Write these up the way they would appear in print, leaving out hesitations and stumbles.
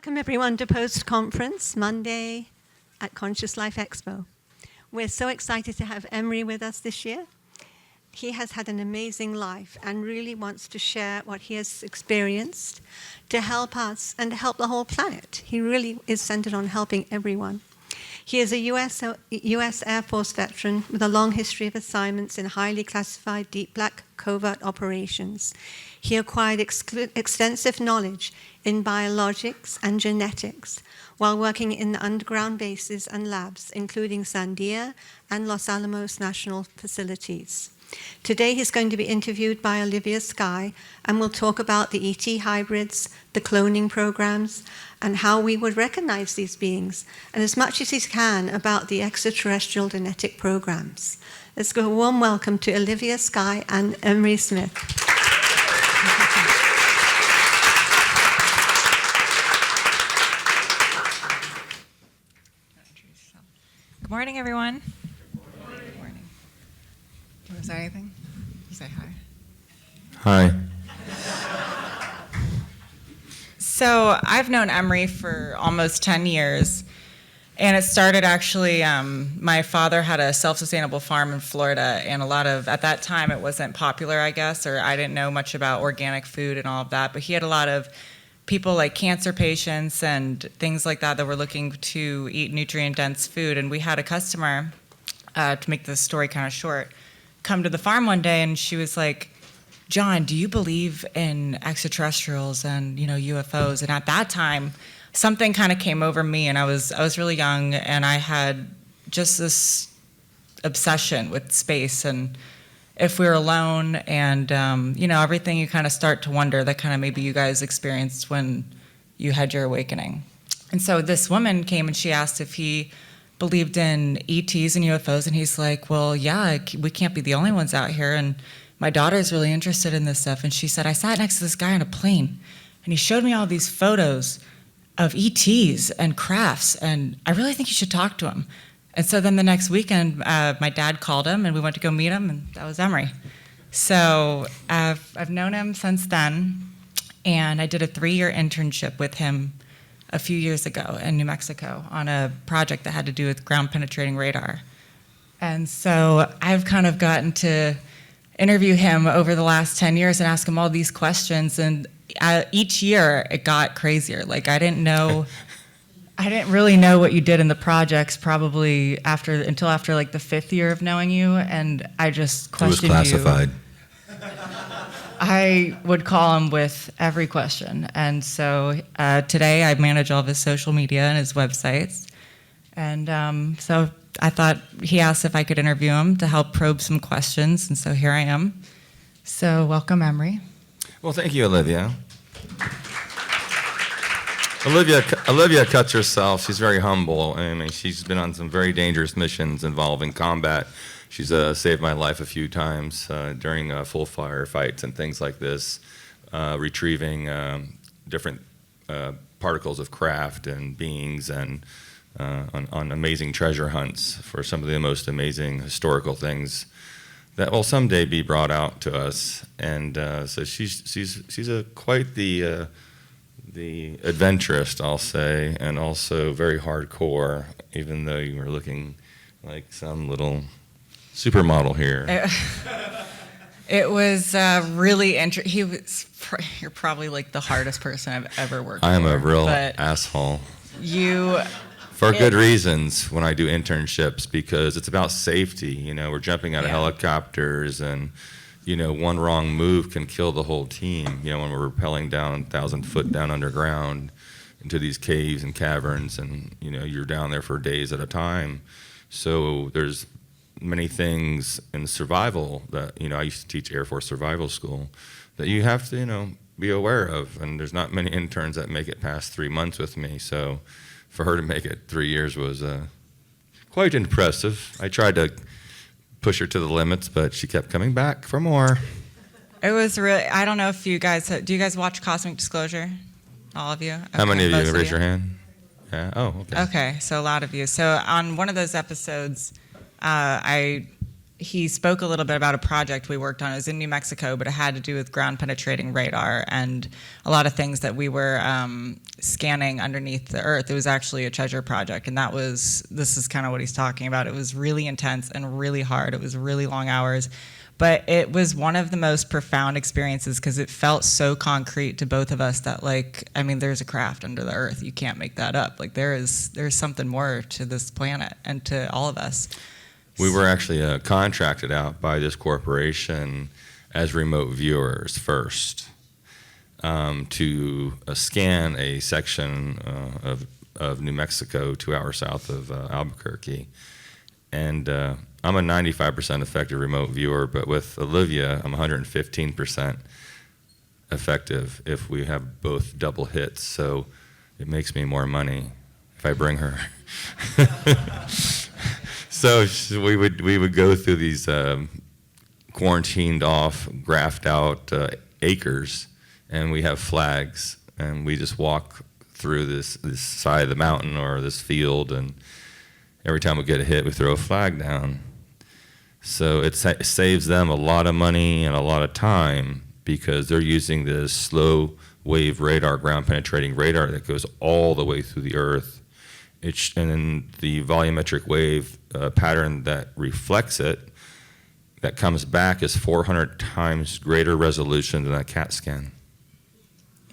Welcome everyone to Post Conference Monday at Conscious Life Expo. We're so excited to have Emery with us this year. He has had an amazing life and really wants to share what he has experienced to help us and to help the whole planet. He really is centered on helping everyone. He is a U.S. Air Force veteran with a long history of assignments in highly classified deep black covert operations. He acquired extensive knowledge in biologics and genetics while working in the underground bases and labs, including Sandia and Los Alamos National Facilities. Today he's going to be interviewed by Olivia Skye, and we'll talk about the E.T hybrids, the cloning programs, and how we would recognize these beings, and as much as he can about the extraterrestrial genetic programs. Let's go a warm welcome to Olivia Skye and Emery Smith. Good morning, everyone. Good morning. Was there anything? You say hi. Hi. So I've known Emery for almost 10 years, and it started actually, my father had a self-sustainable farm in Florida, and at that time it wasn't popular, I guess, or I didn't know much about organic food and all of that, but he had a lot of people like cancer patients and things like that were looking to eat nutrient-dense food, and we had a customer, to make the story kind of short, come to the farm one day, and she was like, "John, do you believe in extraterrestrials and UFOs?" And at that time, something kind of came over me, and I was really young, and I had just this obsession with space and if we were alone, and everything you kind of start to wonder that kind of maybe you guys experienced when you had your awakening. And so this woman came and she asked if he believed in ETs and UFOs, and he's like, "Well, yeah, we can't be the only ones out here, and my daughter's really interested in this stuff." And she said, "I sat next to this guy on a plane, and he showed me all these photos of ETs and crafts, and I really think you should talk to him." And so then the next weekend, my dad called him, and we went to go meet him, and that was Emery. So I've known him since then, and I did a 3-year internship with him a few years ago in New Mexico on a project that had to do with ground-penetrating radar. And so I've kind of gotten to interview him over the last 10 years and ask him all these questions, and each year it got crazier. Like I didn't really know what you did in the projects probably until after like the 5th year of knowing you, and I just questioned you. It was classified. I would call him with every question, and so today I manage all of his social media and his websites, and so I thought he asked if I could interview him to help probe some questions, and so here I am. So welcome, Emery. Well, thank you, Olivia. Olivia cuts herself. She's very humble. I mean, she's been on some very dangerous missions involving combat. She's saved my life a few times during full fire fights and things like this, retrieving different particles of craft and beings, and on amazing treasure hunts for some of the most amazing historical things that will someday be brought out to us. And so she's quite the adventurist, I'll say, and also very hardcore, even though you were looking like some little supermodel here. It was really interesting. You're probably like the hardest person I've ever worked with. I am a real asshole. For good reasons when I do internships, because it's about safety. We're jumping out of helicopters, and one wrong move can kill the whole team. When we're rappelling down 1,000 foot down underground into these caves and caverns, and you're down there for days at a time. So there's many things in survival that I used to teach Air Force survival school that you have to be aware of. And there's not many interns that make it past 3 months with me. So for her to make it 3 years was quite impressive. I tried to push her to the limits, but she kept coming back for more. It was really, I don't know if do you guys watch Cosmic Disclosure? All of you? Okay, how many of you? Raise your hand. Yeah. Oh, okay. Okay, so a lot of you. So on one of those episodes, I he spoke a little bit about a project we worked on. It was in New Mexico, but it had to do with ground penetrating radar and a lot of things that we were scanning underneath the earth. It was actually a treasure project, and this is kind of what he's talking about. It was really intense and really hard. It was really long hours, but it was one of the most profound experiences because it felt so concrete to both of us that, like, I mean, there's a craft under the earth. You can't make that up. Like, there's something more to this planet and to all of us. We were actually contracted out by this corporation as remote viewers first to scan a section of New Mexico 2 hours south of Albuquerque. And I'm a 95% effective remote viewer, but with Olivia, I'm 115% effective if we have both double hits. So it makes me more money if I bring her. So we would go through these quarantined off, graphed out acres, and we have flags, and we just walk through this side of the mountain or this field, and every time we get a hit, we throw a flag down. So it saves them a lot of money and a lot of time because they're using this slow wave radar, ground penetrating radar that goes all the way through the earth. And then the volumetric wave pattern that reflects it, that comes back, is 400 times greater resolution than a CAT scan.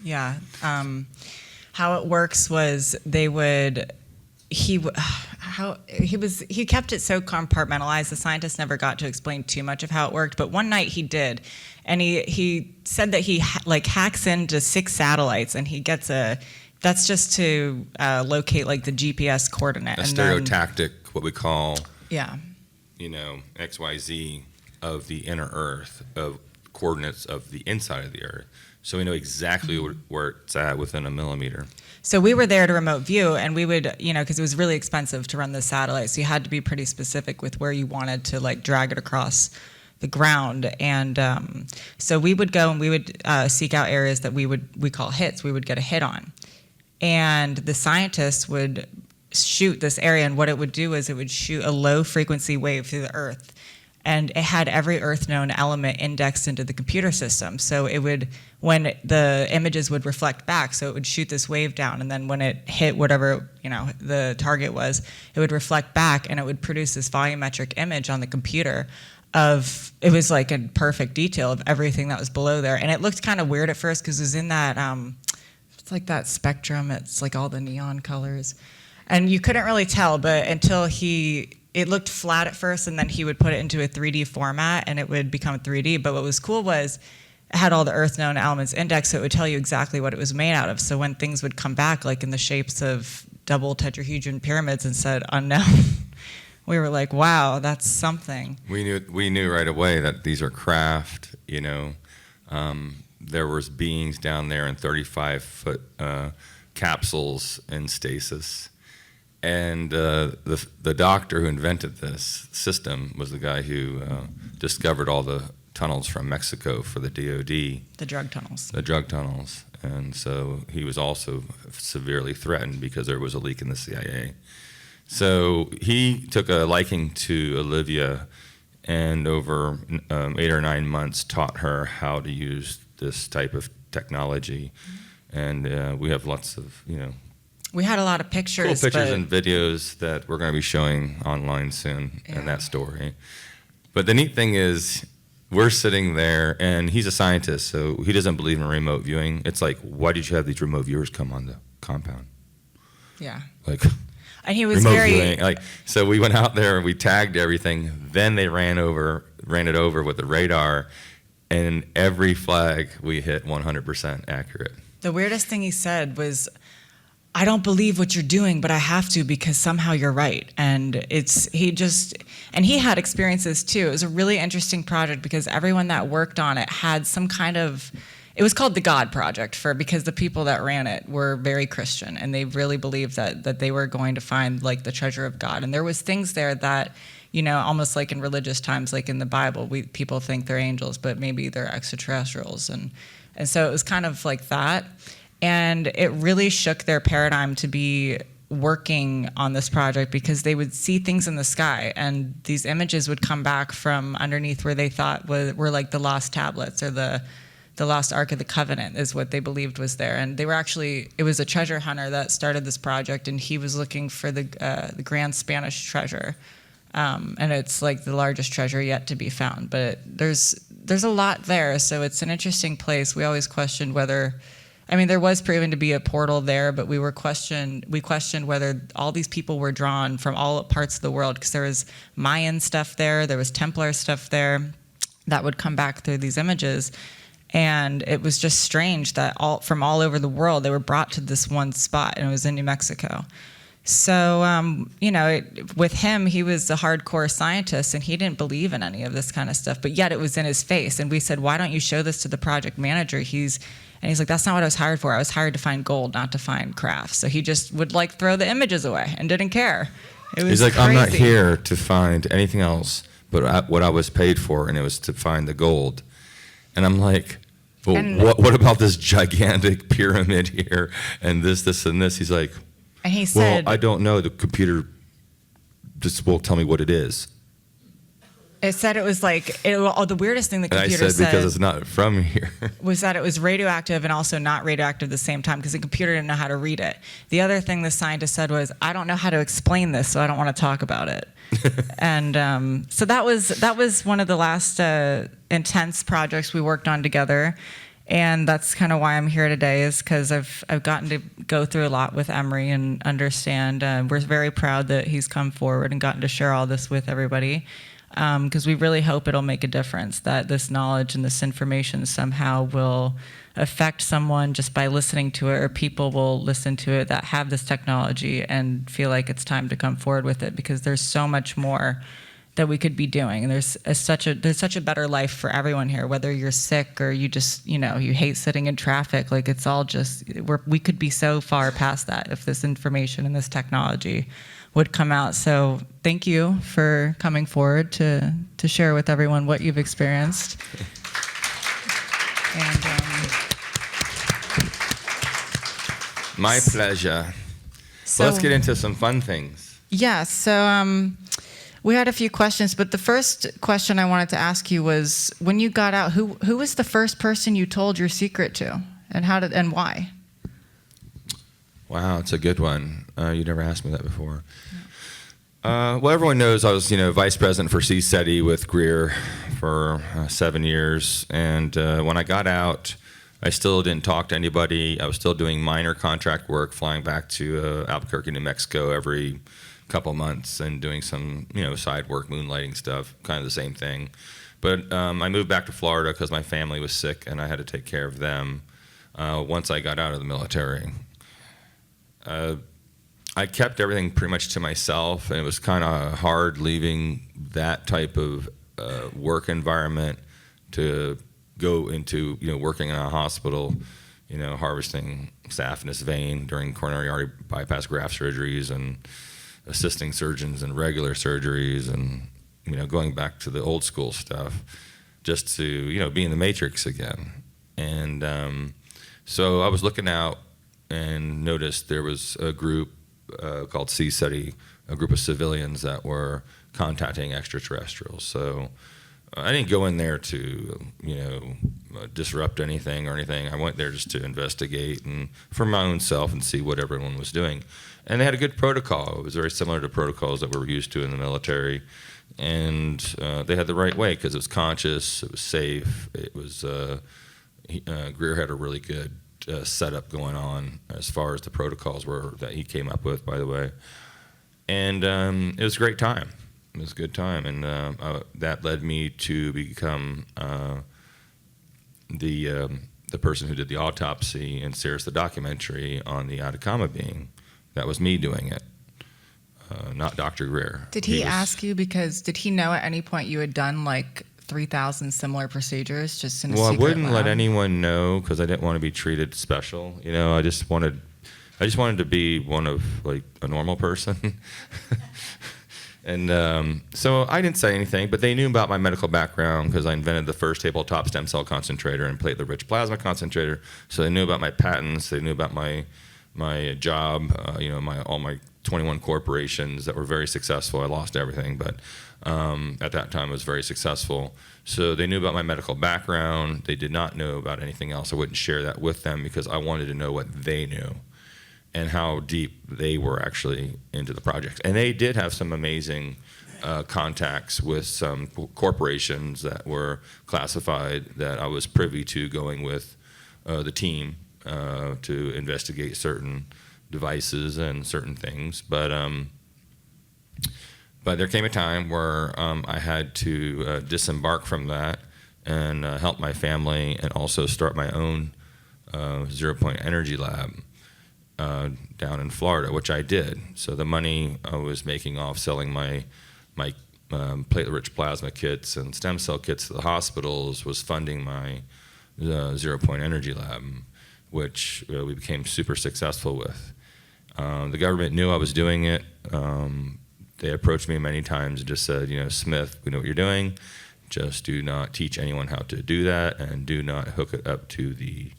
Yeah. How it works was he kept it so compartmentalized. The scientists never got to explain too much of how it worked, but one night he did, and he said that he hacks into 6 satellites, and he gets that's just to locate like the GPS coordinate. A stereotactic, what we call, yeah, XYZ of the inner Earth, of coordinates of the inside of the Earth. So we know exactly where it's at within a millimeter. So we were there to remote view, and we would, because it was really expensive to run the satellite, so you had to be pretty specific with where you wanted to like drag it across the ground. And so we would go and we would seek out areas that we call hits. We would get a hit on. And the scientists would shoot this area, and what it would do is it would shoot a low frequency wave through the earth, and it had every earth known element indexed into the computer system. So it would, when the images would reflect back, so it would shoot this wave down, and then when it hit whatever the target was, it would reflect back, and it would produce this volumetric image on the computer it was like a perfect detail of everything that was below there. And it looked kind of weird at first because it was in that it's like that spectrum. It's like all the neon colors. And you couldn't really tell, but until it looked flat at first, and then he would put it into a 3D format, and it would become 3D. But what was cool was it had all the earth-known elements indexed, so it would tell you exactly what it was made out of. So when things would come back, like in the shapes of double tetrahedron pyramids and said unknown, we were like, wow, that's something. We knew right away that these are craft, there was beings down there in 35-foot capsules in stasis. And the doctor who invented this system was the guy who discovered all the tunnels from Mexico for the DOD. The drug tunnels. The drug tunnels. And so he was also severely threatened because there was a leak in the CIA. So he took a liking to Olivia, and over 8 or 9 months taught her how to use this type of technology. And we have lots of, we had a lot of pictures. Cool pictures and videos that we're going to be showing online soon in that story. But the neat thing is, we're sitting there, and he's a scientist, so he doesn't believe in remote viewing. It's like, why did you have these remote viewers come on the compound? Yeah. And he was very viewing. So we went out there and we tagged everything. Then they ran it over with the radar, and every flag we hit 100% accurate. The weirdest thing he said was, I don't believe what you're doing, but I have to because somehow you're right. And he had experiences too. It was a really interesting project because everyone that worked on it had some kind of, it was called the God Project because the people that ran it were very Christian, and they really believed that they were going to find like the treasure of God. And there was things there that, almost like in religious times, like in the Bible, people think they're angels, but maybe they're extraterrestrials. And so it was kind of like that. And it really shook their paradigm to be working on this project because they would see things in the sky, and these images would come back from underneath where they thought were like the lost tablets or the lost Ark of the Covenant is what they believed was there. And they were actually, it was a treasure hunter that started this project, and he was looking for the Grand Spanish treasure. And it's like the largest treasure yet to be found. But there's a lot there, so it's an interesting place. We always questioned whether, I mean, there was proven to be a portal there, but we questioned whether all these people were drawn from all parts of the world, because there was Mayan stuff there was Templar stuff there that would come back through these images. And it was just strange that from all over the world, they were brought to this one spot, and it was in New Mexico. So, with him, he was a hardcore scientist, and he didn't believe in any of this kind of stuff, but yet it was in his face. And we said, why don't you show this to the project manager? He's like, that's not what I was hired for. I was hired to find gold, not to find crafts. So he just would throw the images away and didn't care. It was He's like, crazy. I'm not here to find anything else but what I was paid for, and it was to find the gold. And I'm like, well, what about this gigantic pyramid here and this, and this? He's like, and he said, well, I don't know. The computer just won't tell me what it is. It said it was the weirdest thing the computer and I said, because it's not from here. Was that it was radioactive and also not radioactive at the same time, because the computer didn't know how to read it. The other thing the scientist said was, I don't know how to explain this, so I don't want to talk about it. And so that was one of the last intense projects we worked on together. And that's kind of why I'm here today, is because I've gotten to go through a lot with Emery and understand. We're very proud that he's come forward and gotten to share all this with everybody, because we really hope it'll make a difference, that this knowledge and this information somehow will affect someone just by listening to it, or people will listen to it that have this technology and feel like it's time to come forward with it, because there's so much more that we could be doing. And there's such a better life for everyone here, whether you're sick or you just, you hate sitting in traffic. Like, it's all just, we could be so far past that if this information and this technology would come out. So thank you for coming forward to share with everyone what you've experienced. And my pleasure. So let's get into some fun things. Yeah, so we had a few questions, but the first question I wanted to ask you was, when you got out, who was the first person you told your secret to, and why? Wow, it's a good one. You never asked me that before. Well, everyone knows I was, vice president for CSETI with Greer for 7 years, and when I got out, I still didn't talk to anybody. I was still doing minor contract work, flying back to Albuquerque, New Mexico every couple months and doing some, side work, moonlighting stuff, kind of the same thing. But I moved back to Florida because my family was sick and I had to take care of them once I got out of the military. I kept everything pretty much to myself, and it was kind of hard leaving that type of work environment to go into, working in a hospital, harvesting saphenous vein during coronary artery bypass graft surgeries and assisting surgeons in regular surgeries, and going back to the old school stuff, just to be in the matrix again. And so I was looking out and noticed there was a group called CSETI, a group of civilians that were contacting extraterrestrials. So I didn't go in there to disrupt anything or anything. I went there just to investigate and for my own self and see what everyone was doing. And they had a good protocol. It was very similar to protocols that we're used to in the military. And they had the right way, because it was conscious, it was safe. It was Greer had a really good setup going on as far as the protocols were that he came up with, by the way. And it was a great time. It was a good time. And that led me to become the person who did the autopsy and Cirrus the documentary on the Atacama being. That was me doing it, not Dr. Greer. Did he ask you, because did he know at any point you had done like 3,000 similar procedures just in a secret Well, I wouldn't lab? let anyone know, because I didn't want to be treated special. I just wanted to be one of like a normal person. And so I didn't say anything, but they knew about my medical background because I invented the first tabletop stem cell concentrator and platelet-rich plasma concentrator. So they knew about my patents. They knew about my my job, all my 21 corporations that were very successful. I lost everything, but at that time I was very successful. So they knew about my medical background. They did not know about anything else. I wouldn't share that with them because I wanted to know what they knew and how deep they were actually into the project. And they did have some amazing contacts with some corporations that were classified that I was privy to going with the team to investigate certain devices and certain things. But there came a time where I had to disembark from that and help my family and also start my own 0 Point Energy Lab down in Florida, which I did. So the money I was making off selling my platelet-rich plasma kits and stem cell kits to the hospitals was funding my 0 Point Energy Lab, which we became super successful with. The government knew I was doing it. They approached me many times and just said, Smith, we know what you're doing. Just do not teach anyone how to do that, and do not hook it up to the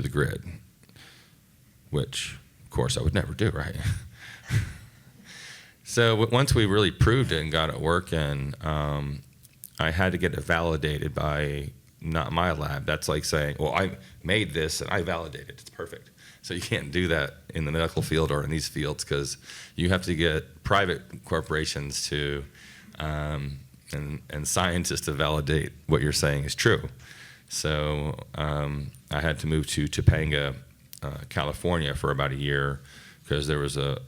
grid, which, of course, I would never do, right? So once we really proved it and got it working, I had to get it validated by not my lab. That's like saying, well, I made this and I validated it. It's perfect. So you can't do that in the medical field or in these fields because you have to get private corporations to and scientists to validate what you're saying is true. So I had to move to Topanga, California for about a year because there was a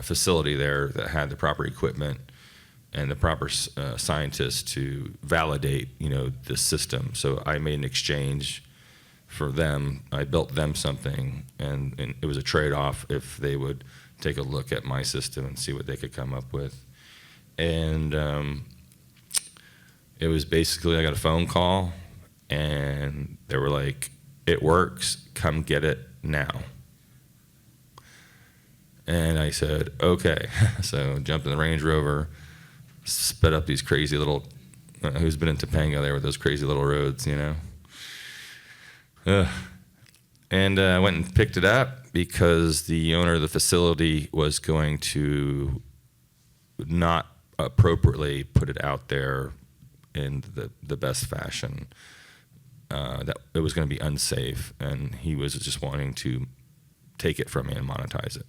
facility there that had the proper equipment and the proper scientists to validate, the system. So I made an exchange for them. I built them something, and it was a trade-off if they would take a look at my system and see what they could come up with. And it was basically, I got a phone call, and they were like, "It works, come get it now." And I said, okay. So jumped in the Range Rover, sped up these crazy little, who's been in Topanga there with those crazy little roads, And I went and picked it up because the owner of the facility was going to not appropriately put it out there in the best fashion. That it was going to be unsafe, and he was just wanting to take it from me and monetize it.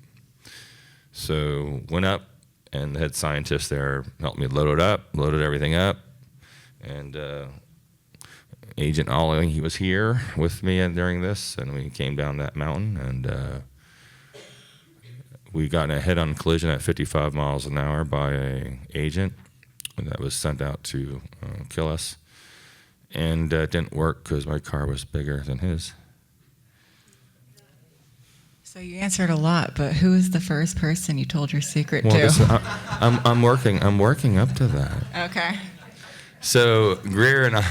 So went up, and the head scientist there helped me loaded everything up, and Agent Ollie, he was here with me during this, and we came down that mountain, and we got in a head-on collision at 55 miles an hour by an agent that was sent out to kill us, and it didn't work because my car was bigger than his. So you answered a lot, but who is the first person you told your secret Well, to? I'm working up to that. Okay. So Greer and I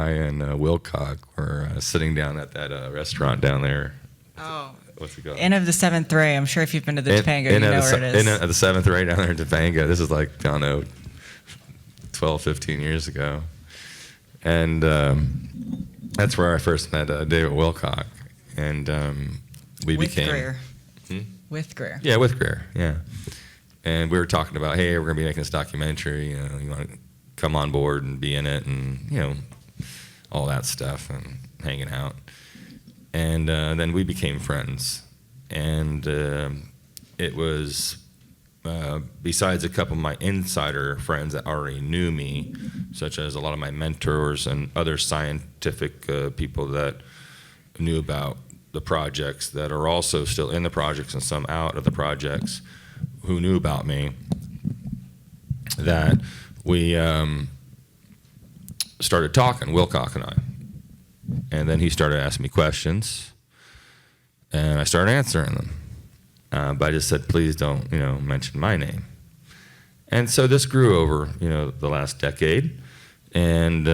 and Wilcock were sitting down at that restaurant down there. Oh. What's it called? Inn of the Seventh Ray. I'm sure if you've been to the Topanga, you know where it is. Inn of the Seventh Ray down there in Topanga. This is like, I don't know, 12, 15 years ago. And that's where I first met David Wilcock. And we became... Greer. With Greer. Yeah, with Greer, yeah. And we were talking about, hey, we're going to be making this documentary. You want to come on board and be in it, and, all that stuff, and hanging out. And then we became friends. And it was, besides a couple of my insider friends that already knew me, such as a lot of my mentors and other scientific people that knew about the projects that are also still in the projects and some out of the projects who knew about me, that we started talking, Wilcock and I. And then he started asking me questions, and I started answering them. But I just said, please don't, mention my name. And so this grew over, the last decade. And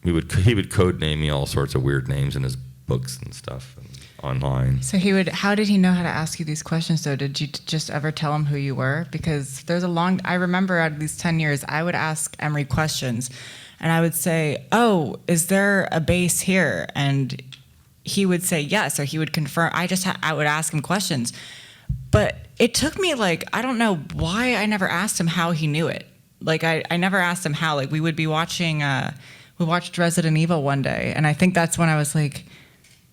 he would code name me all sorts of weird names in his books and stuff and online. So how did he know how to ask you these questions though? Did you just ever tell him who you were? Because I remember at least 10 years, I would ask Emery questions and I would say, oh, is there a base here? And he would say yes, or he would confirm. I would ask him questions. But it took me I don't know why I never asked him how he knew it. I never asked him how. We would be watching, we watched Resident Evil one day, and I think that's when I was like,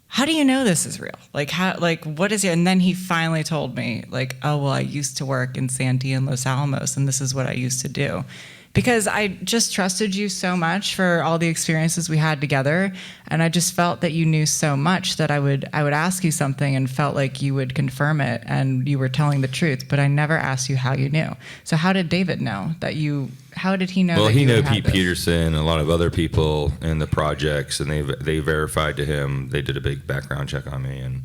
how do you know this is real? What is it? And then he finally told me, oh, well, I used to work in Sandy and Los Alamos, and this is what I used to do. Because I just trusted you so much for all the experiences we had together, and I just felt that you knew so much that I would ask you something and felt like you would confirm it and you were telling the truth, but I never asked you how you knew. So how did David know that you? How did he know? Well, that he knew had Pete this? Peterson and a lot of other people in the projects, and they verified to him. They did a big background check on me, and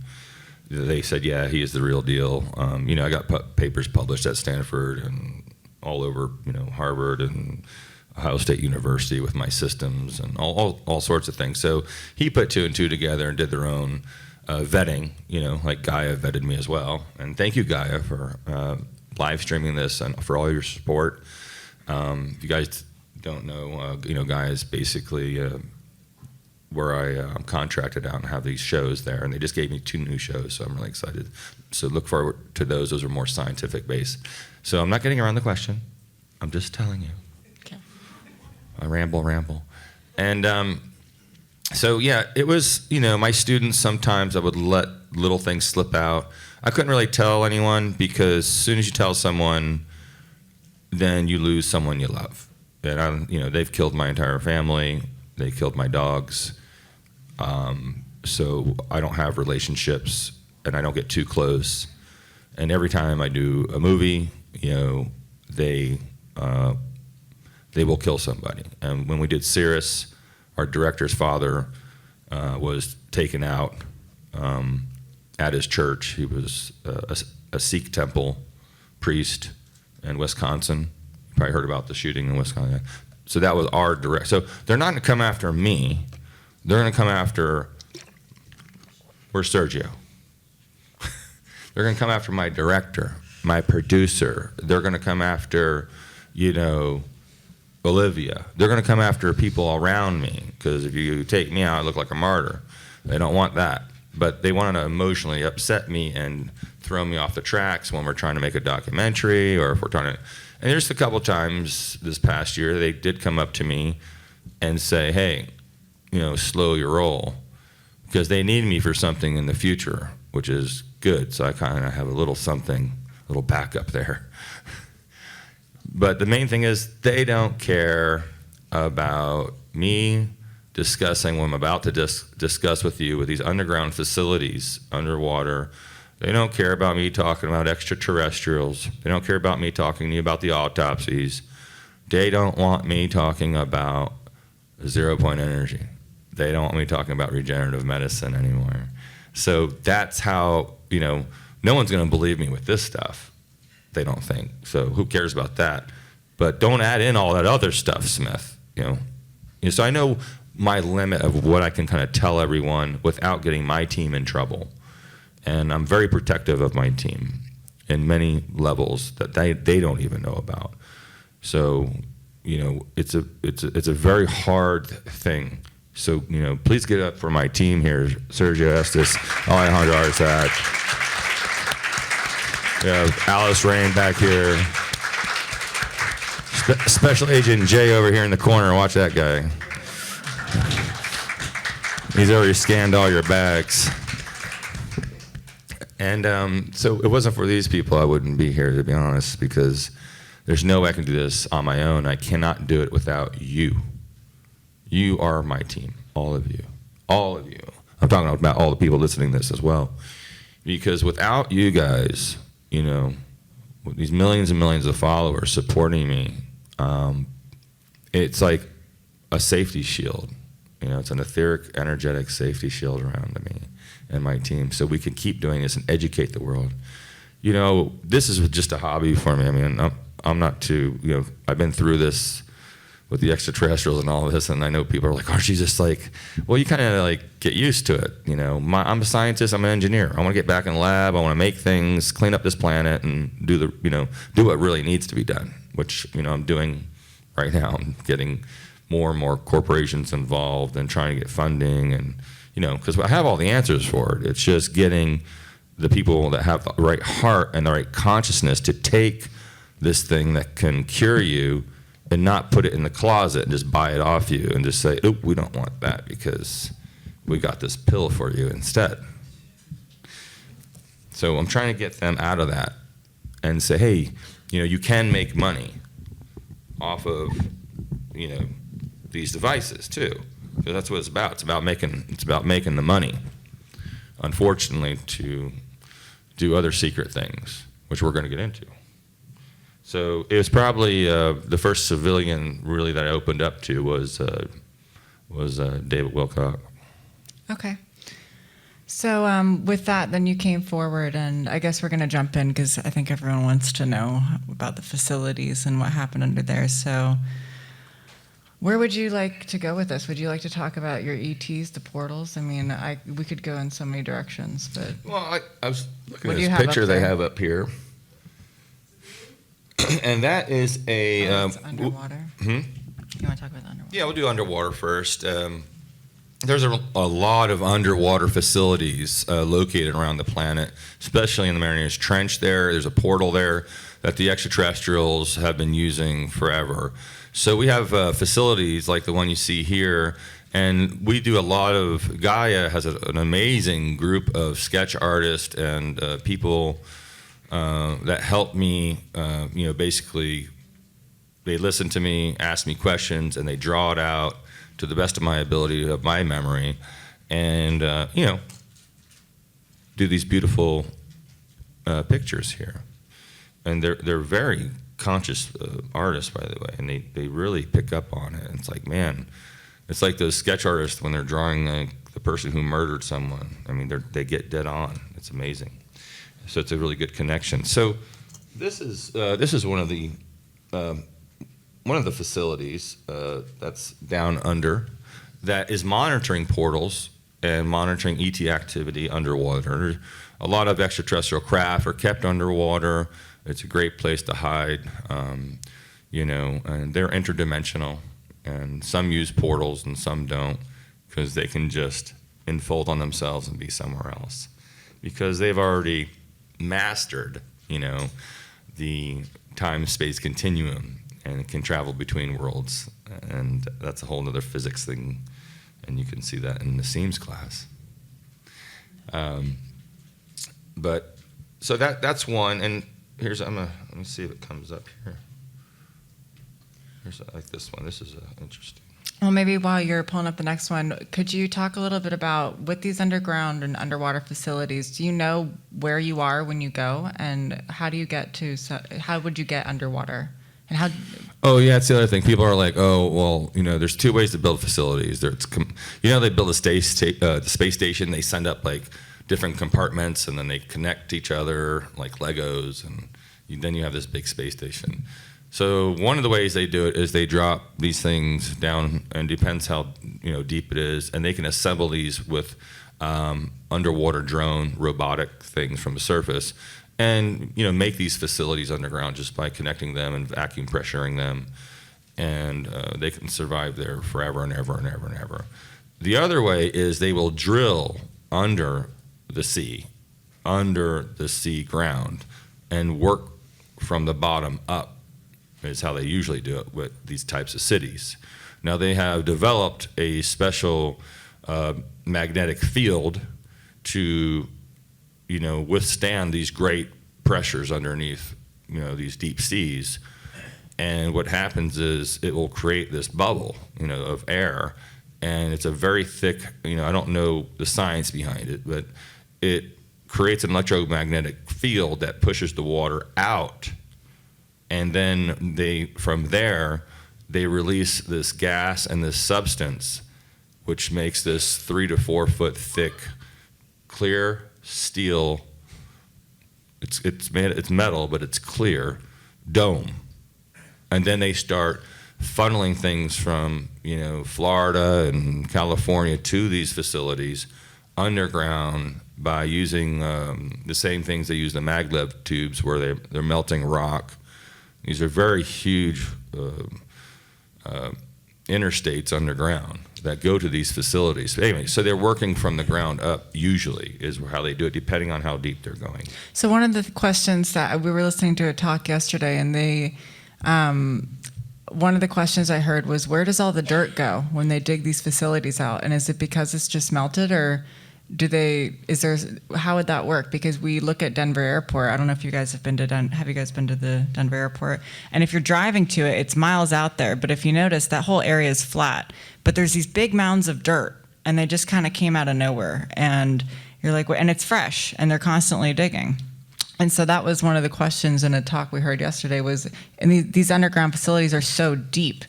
they said, yeah, he is the real deal. I got papers published at Stanford and all over, Harvard and Ohio State University with my systems and all sorts of things. So he put two and two together and did their own vetting, Gaia vetted me as well. And thank you, Gaia, for live streaming this and for all your support. If you guys don't know, Gaia is basically where I'm contracted out and have these shows there. And they just gave me 2 new shows, so I'm really excited. So look forward to those. Those are more scientific based. So I'm not getting around the question. I'm just telling you. Okay. I ramble. And so, yeah, it was, my students, sometimes I would let little things slip out. I couldn't really tell anyone because as soon as you tell someone, then you lose someone you love. And, they've killed my entire family. They killed my dogs. So I don't have relationships and I don't get too close. And every time I do a movie, they will kill somebody. And when we did Cirrus, our director's father was taken out at his church. He was a Sikh temple priest in Wisconsin. You probably heard about the shooting in Wisconsin. So that was our direct. So they're not going to come after me. They're going to come after, where's Sergio? They're going to come after my director, my producer. They're going to come after, Olivia. They're going to come after people around me because if you take me out, I look like a martyr. They don't want that. But they want to emotionally upset me and throw me off the tracks when we're trying to make a documentary or if we're trying to. And there's a couple times this past year they did come up to me and say, hey, slow your roll because they need me for something in the future, which is good. So I kind of have a little something, a little backup there. But the main thing is they don't care about me discussing what I'm about to discuss with you with these underground facilities underwater. They don't care about me talking about extraterrestrials. They don't care about me talking to you about the autopsies. They don't want me talking about 0-point energy. They don't want me talking about regenerative medicine anymore. So that's how, no one's going to believe me with this stuff. They don't think. So who cares about that? But don't add in all that other stuff, Smith. So I know my limit of what I can kind of tell everyone without getting my team in trouble. And I'm very protective of my team in many levels that they don't even know about. So, it's a very hard thing. So, please get up for my team here. Sergio Estes, Alejandro Arzak. We have Alice Rain back here. Special Agent Jay over here in the corner. Watch that guy. He's already scanned all your bags. And so it wasn't for these people, I wouldn't be here, to be honest, because there's no way I can do this on my own. I cannot do it without you. You are my team, all of you. All of you. I'm talking about all the people listening to this as well. Because without you guys, with these millions and millions of followers supporting me, it's like a safety shield. It's an etheric, energetic safety shield around me and my team, so we can keep doing this and educate the world. This is just a hobby for me. I mean, I'm not too, I've been through this with the extraterrestrials and all of this, and I know people are like, aren't you just like, well, you kind of get used to it. I'm a scientist, I'm an engineer. I want to get back in the lab, I want to make things, clean up this planet, and do what really needs to be done, which, I'm doing right now. I'm getting more and more corporations involved and trying to get funding and, because I have all the answers for it. It's just getting the people that have the right heart and the right consciousness to take this thing that can cure you and not put it in the closet and just buy it off you and just say, oh, we don't want that because we got this pill for you instead. So I'm trying to get them out of that and say, hey, you can make money off of, these devices too. So that's what it's about. It's about making the money. Unfortunately, to do other secret things, which we're going to get into. So it was probably the first civilian really that I opened up to was David Wilcock. Okay. So with that, then you came forward, and I guess we're going to jump in because I think everyone wants to know about the facilities and what happened under there. So where would you like to go with this? Would you like to talk about your ETs, the portals? I mean, we could go in so many directions, but... Well, I was looking at this picture they have up here. And that is a... it's underwater. You want to talk about the underwater? Yeah, we'll do underwater first. There's a lot of underwater facilities located around the planet, especially in the Marianas Trench there. There's a portal there that the extraterrestrials have been using forever. So we have facilities like the one you see here, and we do a lot of... Gaia has an amazing group of sketch artists and people that help me, basically they listen to me, ask me questions, and they draw it out to the best of my ability of my memory, and do these beautiful pictures here. And they're very conscious artists, by the way, and they really pick up on it. And it's like, man, it's like those sketch artists when they're drawing the person who murdered someone. I mean, they get dead on. It's amazing. So it's a really good connection. So this is one of the facilities that's down under that is monitoring portals and monitoring ET activity underwater. A lot of extraterrestrial craft are kept underwater. It's a great place to hide, and they're interdimensional, and some use portals and some don't because they can just enfold on themselves and be somewhere else because they've already mastered, the time-space continuum and can travel between worlds, and that's a whole other physics thing, and you can see that in the Seams class. But so that's one, and let me see if it comes up here. Here's like this one. This is interesting. Well, maybe while you're pulling up the next one, could you talk a little bit about with these underground and underwater facilities, do you know where you are when you go, and how would you get underwater? And how? Oh, yeah, that's the other thing. People are like, oh, well, there's two ways to build facilities. They build the space station. They send up like different compartments, and then they connect to each other like Legos, and then you have this big space station. So one of the ways they do it is they drop these things down, and depends how deep it is, and they can assemble these with underwater drone robotic things from the surface, and make these facilities underground just by connecting them and vacuum pressuring them, and they can survive there forever and ever and ever and ever. The other way is they will drill under the sea ground, and work from the bottom up. Is how they usually do it with these types of cities. Now they have developed a special magnetic field to withstand these great pressures underneath these deep seas, and what happens is it will create this bubble of air, and it's a very thick, I don't know the science behind it, but it creates an electromagnetic field that pushes the water out, and then from there they release this gas and this substance, which makes this 3 to 4 foot thick clear steel, it's metal, but it's clear dome. And then they start funneling things from Florida and California to these facilities underground by using the same things they use the maglev tubes, where they're melting rock. These are very huge interstates underground that go to these facilities. But anyway, so they're working from the ground up, usually, is how they do it, depending on how deep they're going. So one of the questions that we were listening to a talk yesterday, and one of the questions I heard was, where does all the dirt go when they dig these facilities out? And is it because it's just melted, or how would that work? Because we look at Denver Airport. I don't know if you guys have been to the Denver Airport? And if you're driving to it, it's miles out there. But if you notice, that whole area is flat. But there's these big mounds of dirt, and they just kind of came out of nowhere. And you're like, and it's fresh, and they're constantly digging. And so that was one of the questions in a talk we heard yesterday was, and these underground facilities are so deep.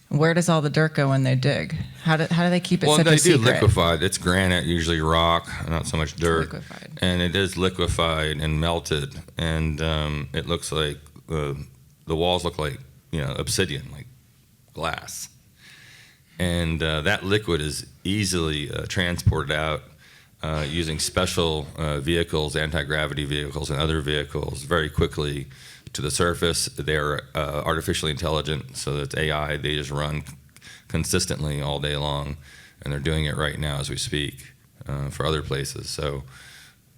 Where does all the dirt go when they dig? How do they keep it such a secret? Well, they do liquefied. It's granite, usually rock, not so much dirt. It's liquefied. And it is liquefied and melted. And it looks like, the walls look like, obsidian, like glass. And that liquid is easily transported out using special vehicles, anti-gravity vehicles and other vehicles very quickly to the surface. They're artificially intelligent, so it's AI. They just run consistently all day long, and they're doing it right now as we speak for other places. So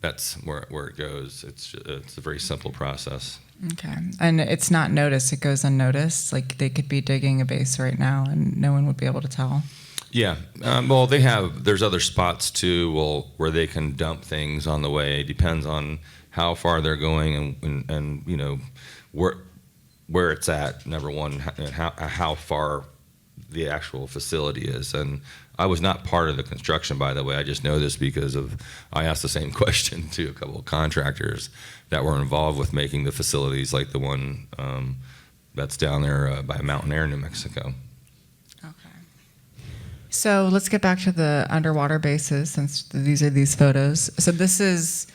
that's where it goes. It's a very simple process. Okay, and it's not noticed. It goes unnoticed. Like they could be digging a base right now, and no one would be able to tell. Yeah, well, there's other spots too, where they can dump things on the way. It depends on how far they're going and where it's at, number one, and how far the actual facility is. And I was not part of the construction, by the way. I just know this because I asked the same question to a couple of contractors that were involved with making the facilities like the one that's down there by Mountain Air, New Mexico. So let's get back to the underwater bases, since these are these photos. So this is,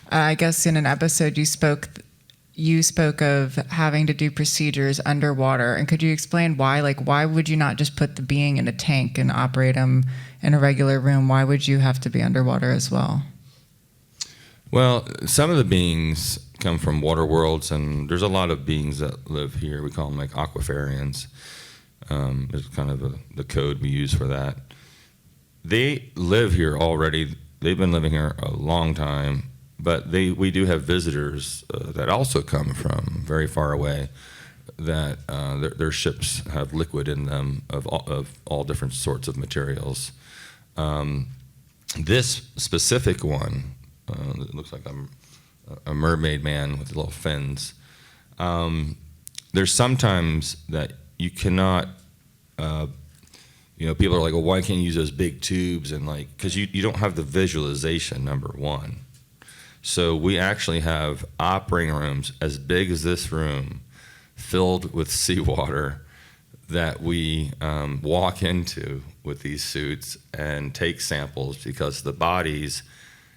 I guess, in an episode you spoke of having to do procedures underwater. And could you explain why? Like, why would you not just put the being in a tank and operate them in a regular room? Why would you have to be underwater as well? Well, some of the beings come from water worlds, and there's a lot of beings that live here. We call them like aquafarians. Is kind of the code we use for that. They live here already. They've been living here a long time, but we do have visitors that also come from very far away. That their ships have liquid in them of all different sorts of materials. This specific one, it looks like a mermaid man with little fins. There's sometimes that you cannot, people are like, well, why can't you use those big tubes? And because you don't have the visualization, number one. So we actually have operating rooms as big as this room filled with seawater that we walk into with these suits and take samples, because the bodies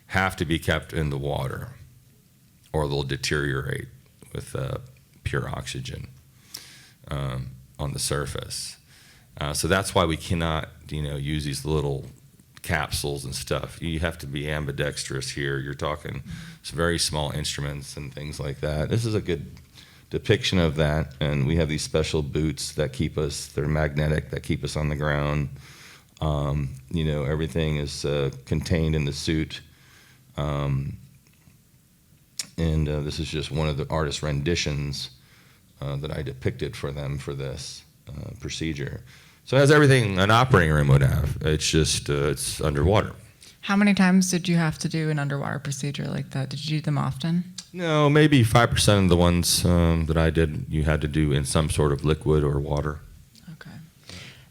have to be kept in the water or they'll deteriorate with pure oxygen on the surface. So that's why we cannot, use these little capsules and stuff. You have to be ambidextrous here. You're talking some very small instruments and things like that. This is a good depiction of that. And we have these special boots that they're magnetic, that keep us on the ground. Everything is contained in the suit. And this is just one of the artist renditions that I depicted for them for this procedure. So it has everything an operating room would have. It's just, it's underwater. How many times did you have to do an underwater procedure like that? Did you do them often? No, maybe 5% of the ones that I did, you had to do in some sort of liquid or water. Okay.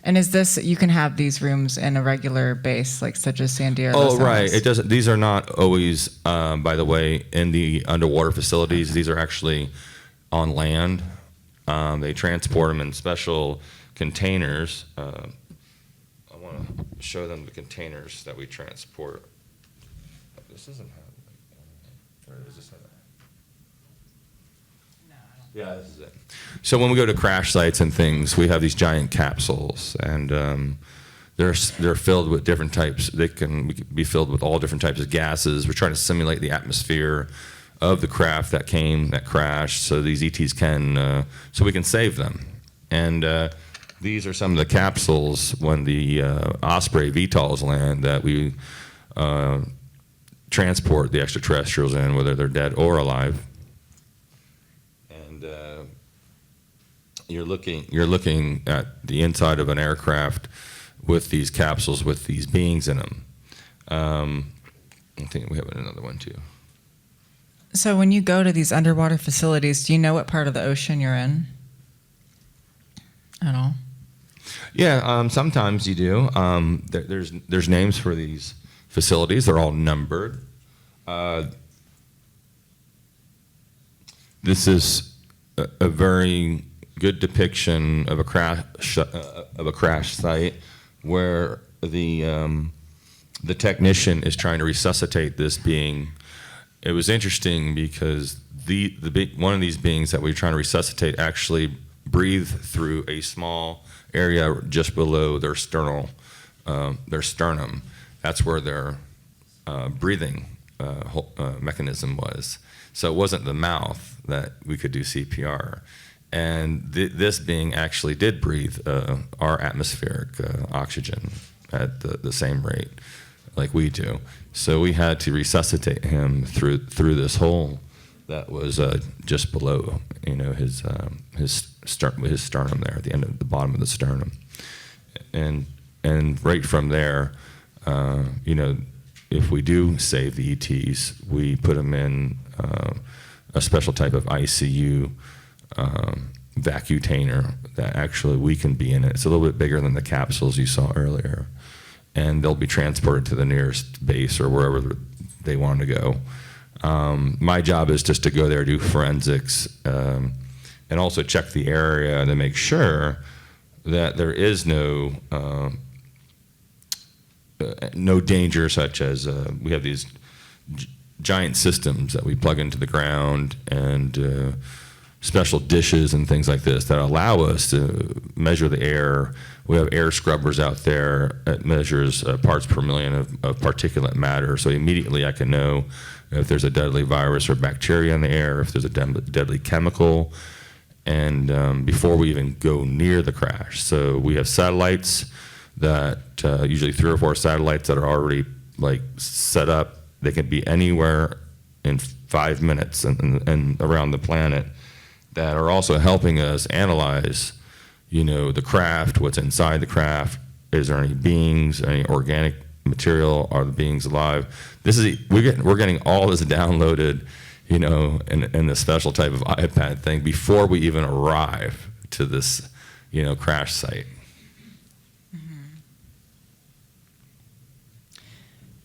And is this, you can have these rooms in a regular base, like such as San Diego? Oh, right. It doesn't. These are not always, by the way, in the underwater facilities. Okay. These are actually on land. They transport them in special containers. I want to show them the containers that we transport. This isn't how, or is this how? No, I don't. Yeah, this is it. So when we go to crash sites and things, we have these giant capsules, and they're filled with different types. They can be filled with all different types of gases. We're trying to simulate the atmosphere of the craft that crashed, so these ETs so we can save them. And these are some of the capsules when the Osprey VTOLs land that we transport the extraterrestrials in, whether they're dead or alive. And you're looking at the inside of an aircraft with these capsules with these beings in them. I think we have another one too. So when you go to these underwater facilities, do you know what part of the ocean you're in at all? Yeah, sometimes you do. There's names for these facilities. They're all numbered. This is a very good depiction of a crash site where the technician is trying to resuscitate this being. It was interesting because one of these beings that we were trying to resuscitate actually breathed through a small area just below their sternum. That's where their breathing mechanism was. So it wasn't the mouth that we could do CPR. And this being actually did breathe our atmospheric oxygen at the same rate like we do. So we had to resuscitate him through this hole that was just below, his sternum there, at the end of the bottom of the sternum, and right from there, if we do save the ETs, we put them in a special type of ICU vacutainer that actually we can be in it. It's a little bit bigger than the capsules you saw earlier, and they'll be transported to the nearest base or wherever they want to go. My job is just to go there, do forensics, and also check the area to make sure that there is no danger, such as we have these giant systems that we plug into the ground and special dishes and things like this that allow us to measure the air. We have air scrubbers out there that measures parts per million of particulate matter. So immediately I can know if there's a deadly virus or bacteria in the air, if there's a deadly chemical, and before we even go near the crash. So we have satellites that usually 3 or 4 satellites that are already set up. They can be anywhere in 5 minutes and around the planet, that are also helping us analyze, the craft, what's inside the craft. Is there any beings, any organic material? Are the beings alive? We're getting all this downloaded, in the special type of iPad thing before we even arrive to this, crash site.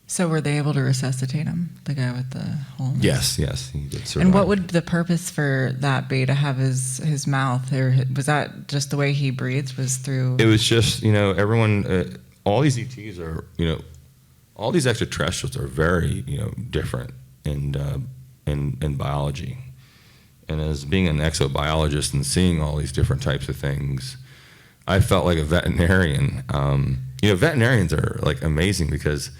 So were they able to resuscitate him, the guy with the hole? Yes, he did survive. And what would the purpose for that be, to have his mouth? Or was that just the way he breathed, was through? It was just, everyone, all these ETs are, all these extraterrestrials are very, different in biology. And as being an exobiologist and seeing all these different types of things, I felt like a veterinarian. Veterinarians are amazing because,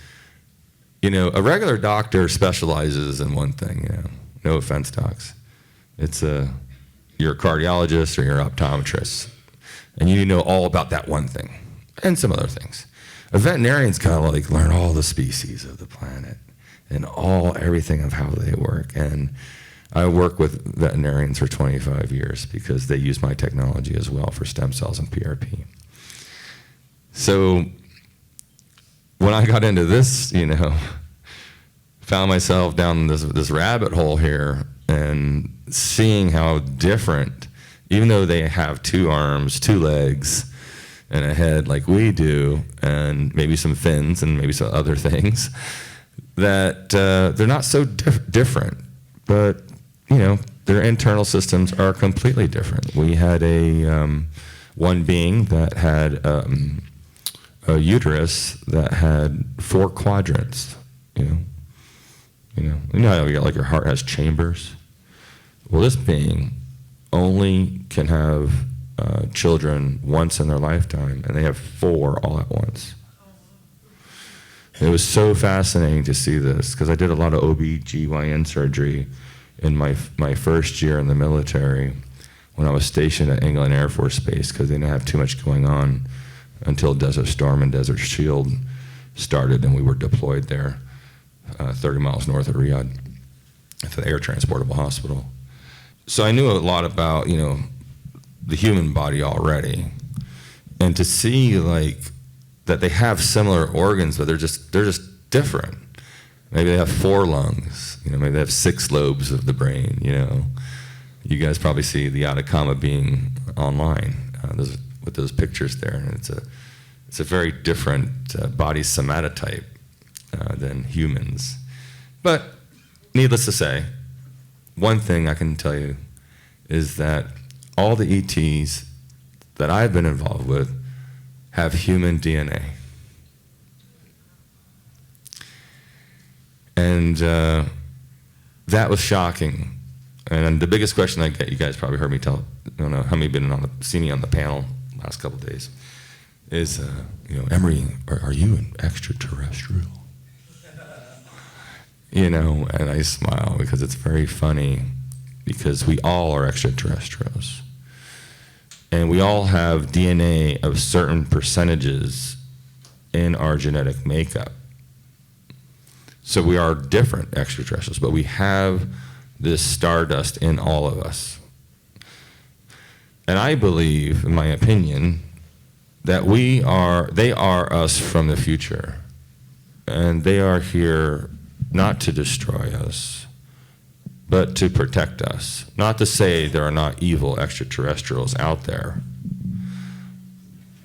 a regular doctor specializes in one thing, no offense, docs. It's you're a cardiologist or you're an optometrist, and you know all about that one thing and some other things. A veterinarian's kind of learn all the species of the planet and everything of how they work. And I work with veterinarians for 25 years because they use my technology as well for stem cells and PRP. So when I got into this, found myself down this rabbit hole here and seeing how different, even though they have 2 arms, 2 legs, and a head like we do, and maybe some fins and maybe some other things, that they're not so different. But, their internal systems are completely different. We had one being that had a uterus that had 4 quadrants, You know how your heart has chambers? Well, this being only can have children once in their lifetime, and they have 4 all at once. It was so fascinating to see this, because I did a lot of OB/GYN surgery in my first year in the military when I was stationed at England Air Force Base, because they didn't have too much going on until Desert Storm and Desert Shield started, and we were deployed there 30 miles north of Riyadh at the Air Transportable Hospital. So I knew a lot about, the human body already. And to see that they have similar organs, but they're just different. Maybe they have 4 lungs, maybe they have 6 lobes of the brain, You guys probably see the Atacama being online with those pictures there, and it's a very different body somatotype than humans. But needless to say, one thing I can tell you is that all the ETs that I've been involved with have human DNA. And that was shocking. And the biggest question I get, you guys probably heard me tell, I don't know how many have seen me on the panel last couple of days, is, Emery, are you an extraterrestrial? And I smile because it's very funny, because we all are extraterrestrials. And we all have DNA of certain percentages in our genetic makeup. So we are different extraterrestrials, but we have this stardust in all of us. And I believe, in my opinion, that they are us from the future. And they are here not to destroy us, but to protect us. Not to say there are not evil extraterrestrials out there.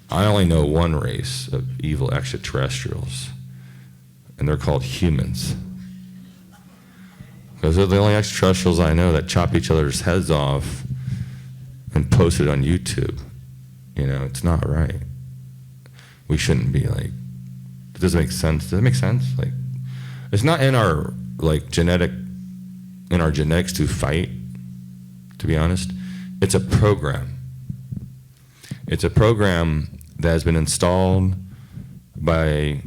I only know one race of evil extraterrestrials, and they're called humans. Because they're the only extraterrestrials I know that chop each other's heads off and post it on YouTube. It's not right. We shouldn't be it doesn't make sense. Does it make sense? It's not in our genetics to fight, to be honest. It's a program. It's a program that has been installed by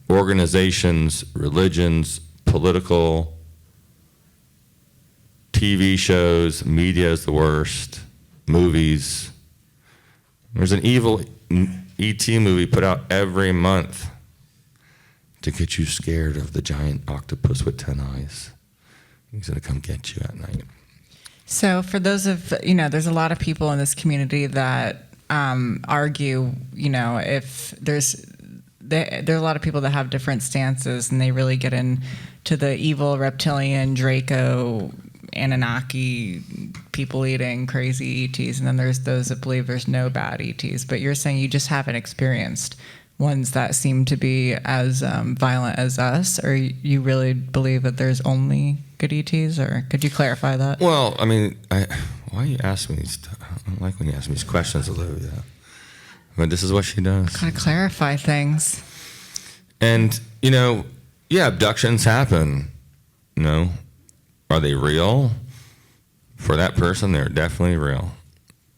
organizations, religions, political, TV shows, media is the worst, movies. There's an evil E.T. movie put out every month to get you scared of the giant octopus with 10 eyes. He's going to come get you at night. So for those of, there's a lot of people in this community that argue, if there are a lot of people that have different stances, and they really get into the evil reptilian, Draco, Anunnaki, people-eating, crazy ETs, and then there's those that believe there's no bad ETs. But you're saying you just haven't experienced ones that seem to be as violent as us, or you really believe that there's only good ETs, or could you clarify that? Well, why you ask me these? I don't like when you ask me these questions, Olivia. But this is what she does. Gotta clarify things. And abductions happen. Are they real? For that person, they're definitely real.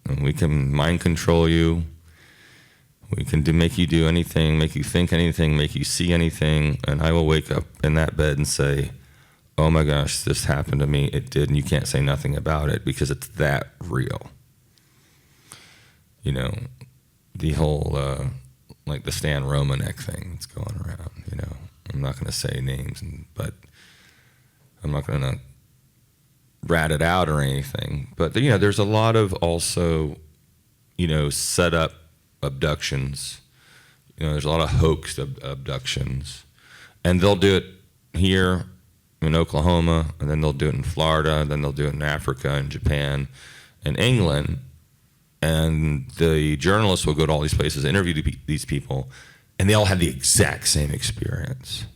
And we can mind control you. We can make you do anything, make you think anything, make you see anything, and I will wake up in that bed and say, oh my gosh, this happened to me, it did, and you can't say nothing about it because it's that real. The whole, the Stan Romanek thing that's going around, I'm not going to say names, but I'm not going to rat it out or anything. But, there's a lot of also, set up abductions. There's a lot of hoaxed abductions. And they'll do it here in Oklahoma, and then they'll do it in Florida, and then they'll do it in Africa and Japan and England. And the journalists will go to all these places, interview these people, and they all have the exact same experience.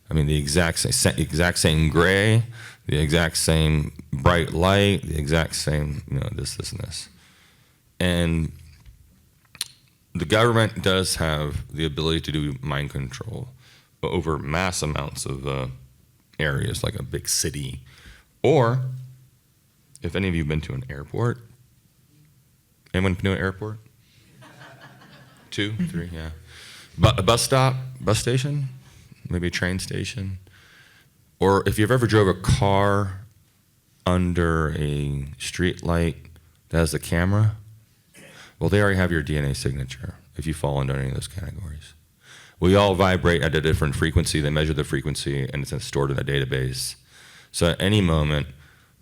The exact same gray, the exact same bright light, the exact same, this, and this. And the government does have the ability to do mind control over mass amounts of areas, like a big city. Or, if any of you have been to an airport, anyone been to an airport? 2, 3, yeah. A bus stop, bus station, maybe a train station. Or if you've ever drove a car under a street light that has a camera, well, they already have your DNA signature if you fall into any of those categories. We all vibrate at a different frequency. They measure the frequency, and it's stored in a database. So at any moment,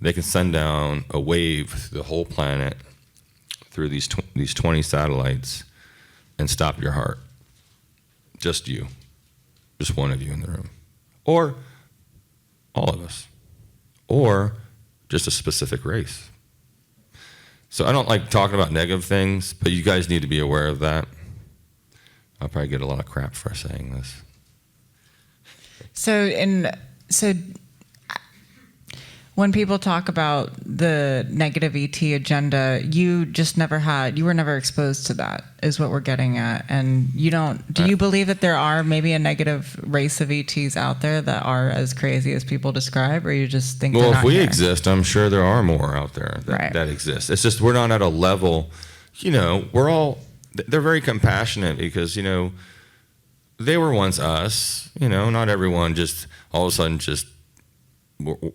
they can send down a wave through the whole planet through these 20 satellites and stop your heart. Just you. Just one of you in the room. Or all of us. Or just a specific race. So I don't like talking about negative things, but you guys need to be aware of that. I'll probably get a lot of crap for saying this. So when people talk about the negative ET agenda, you were never exposed to that, is what we're getting at. And do you believe that there are maybe a negative race of ETs out there that are as crazy as people describe, or you just think they're not Well, if we here? exist, I'm sure there are more out there that exist. It's just we're not at a level, they're very compassionate because, they were once us, not everyone just all of a sudden just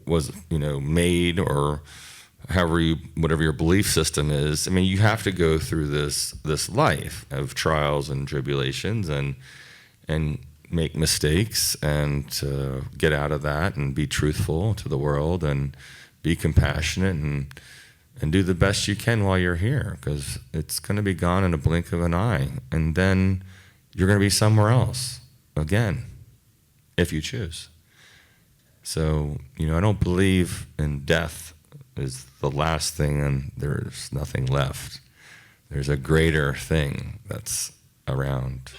was made, or whatever your belief system is. I mean, you have to go through this life of trials and tribulations and make mistakes and get out of that and be truthful to the world and be compassionate and do the best you can while you're here, because it's going to be gone in a blink of an eye, and then you're going to be somewhere else again if you choose. So, I don't believe in death is the last thing and there's nothing left. There's a greater thing that's around.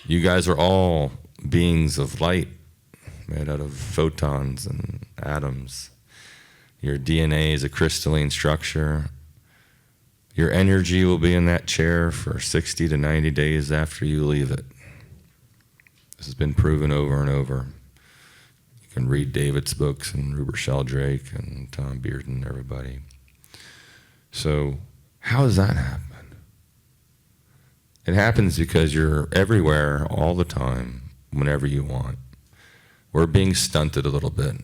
You guys are all beings of light made out of photons and atoms. Your DNA is a crystalline structure. Your energy will be in that chair for 60 to 90 days after you leave it. This has been proven over and over. You can read David's books and Rupert Sheldrake and Tom Bearden and everybody. So how does that happen? It happens because you're everywhere all the time, whenever you want. We're being stunted a little bit.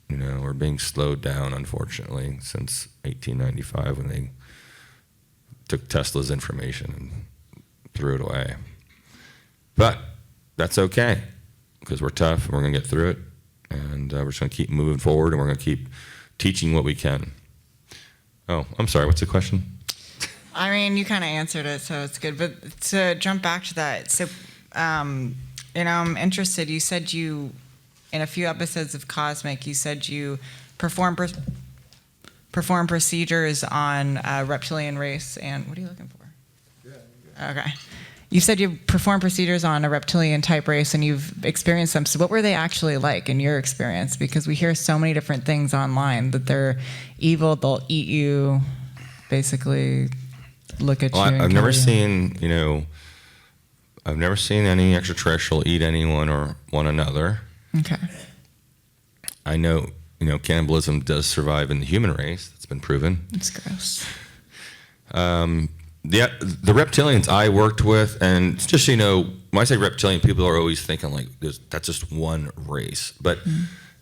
We're being slowed down, unfortunately, since 1895 when they took Tesla's information and threw it away. But that's okay, because we're tough and we're going to get through it. And we're just going to keep moving forward, and we're going to keep teaching what we can. Oh, I'm sorry. What's the question? I mean, you kind of answered it, so it's good. But to jump back to that, so, I'm interested. You said in a few episodes of Cosmic, you said you perform procedures on reptilian race. And what are you looking for? Yeah. Okay. You said you perform procedures on a reptilian type race and you've experienced them. So what were they actually like in your experience? Because we hear so many different things online that they're evil, they'll eat you, basically look at you. I've never seen any extraterrestrial eat anyone or one another. Okay. I know, cannibalism does survive in the human race. It's been proven. It's gross. The reptilians I worked with, and just when I say reptilian, people are always thinking like that's just one race, but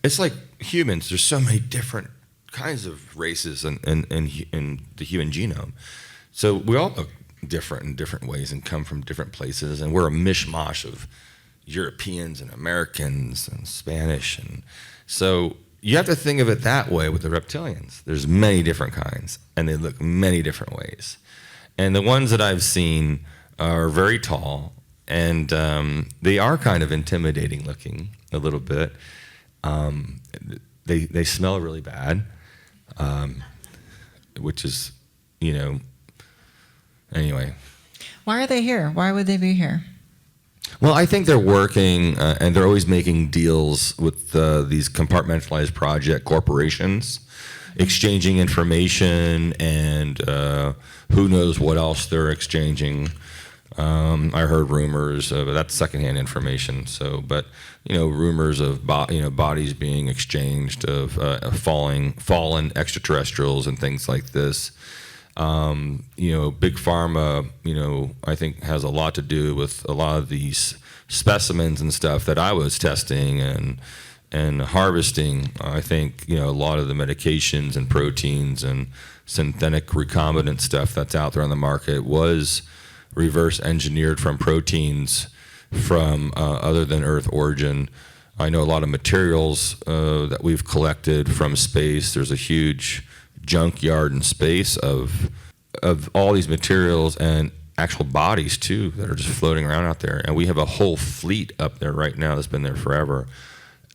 it's like humans. There's so many different kinds of races in the human genome, so we all look different in different ways and come from different places, and we're a mishmash of Europeans and Americans and Spanish, and so you have to think of it that way with the reptilians. There's many different kinds, and they look many different ways. And the ones that I've seen are very tall, and they are kind of intimidating looking a little bit. They smell really bad, which is, anyway. Why are they here? Why would they be here? Well, I think they're working, and they're always making deals with these compartmentalized project corporations, exchanging information, and who knows what else they're exchanging. I heard rumors of that's secondhand information. So, but rumors of bodies being exchanged, of fallen extraterrestrials and things like this. Big pharma, I think has a lot to do with a lot of these specimens and stuff that I was testing, and And harvesting, I think, a lot of the medications and proteins and synthetic recombinant stuff that's out there on the market was reverse engineered from proteins from other than Earth origin. I know a lot of materials that we've collected from space. There's a huge junkyard in space of all these materials and actual bodies too that are just floating around out there. And we have a whole fleet up there right now that's been there forever.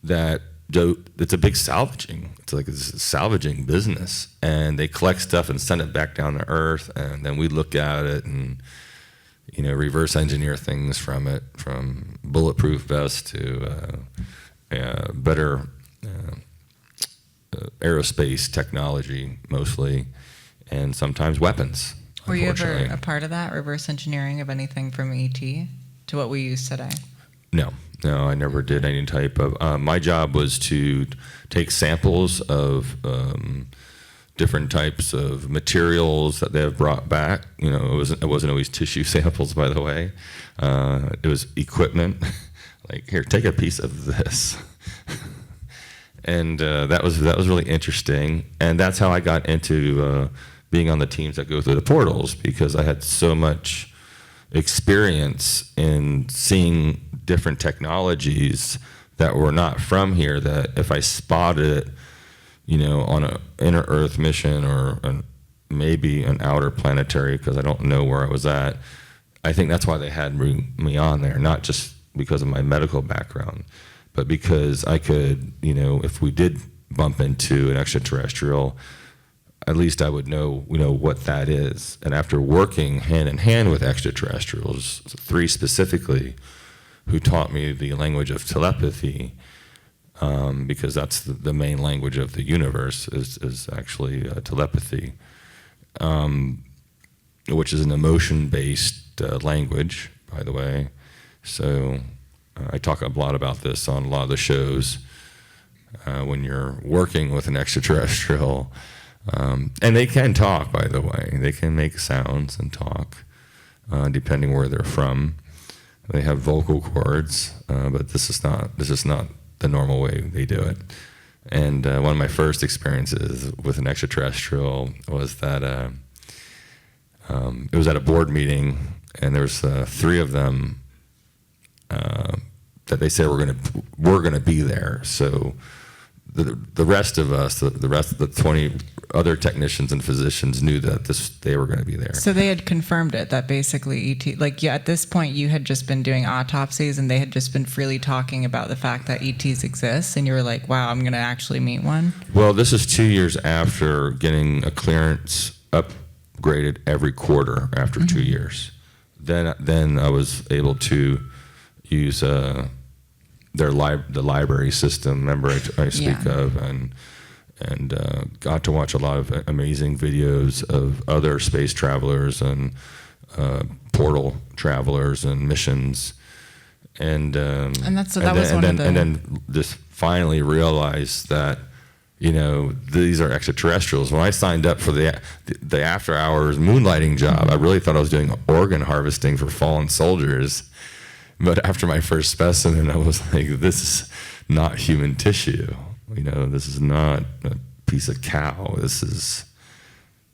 It's a big salvaging. It's like a salvaging business, and they collect stuff and send it back down to Earth, and then we look at it and reverse engineer things from it, from bulletproof vests to better aerospace technology mostly, and sometimes weapons. Were you ever a part of that reverse engineering of anything from E.T. to what we use today? No, I never did any type of. My job was to take samples of different types of materials that they have brought back. It wasn't always tissue samples, by the way. It was equipment. Like, here, take a piece of this. And that was really interesting. And that's how I got into being on the teams that go through the portals, because I had so much experience in seeing different technologies that were not from here, that if I spotted it, on an inner Earth mission or maybe an outer planetary, because I don't know where I was at, I think that's why they had me on there, not just because of my medical background, but because I could, if we did bump into an extraterrestrial, at least I would know, what that is. And after working hand in hand with extraterrestrials, 3 specifically, who taught me the language of telepathy, because that's the main language of the universe is actually telepathy, which is an emotion-based language, by the way. So I talk a lot about this on a lot of the shows when you're working with an extraterrestrial. And they can talk, by the way. They can make sounds and talk, depending where they're from. They have vocal cords, but this is not the normal way they do it. And one of my first experiences with an extraterrestrial was that it was at a board meeting, and there was 3 of them that they said we're gonna be there. So the rest of us, the rest of the 20 other technicians and physicians knew that they were going to be there. So they had confirmed it, that basically ET, at this point you had just been doing autopsies and they had just been freely talking about the fact that ETs exist, and you were like, wow, I'm going to actually meet one? Well, this is 2 years after getting a clearance upgraded every quarter after 2 years. Then I was able to use the library system, remember I speak of, and got to watch a lot of amazing videos of other space travelers and portal travelers and missions, and then just finally realized that these are extraterrestrials. When I signed up for the after hours moonlighting job, I really thought I was doing organ harvesting for fallen soldiers. But after my first specimen, I was like, this is not human tissue. This is not a piece of cow. This is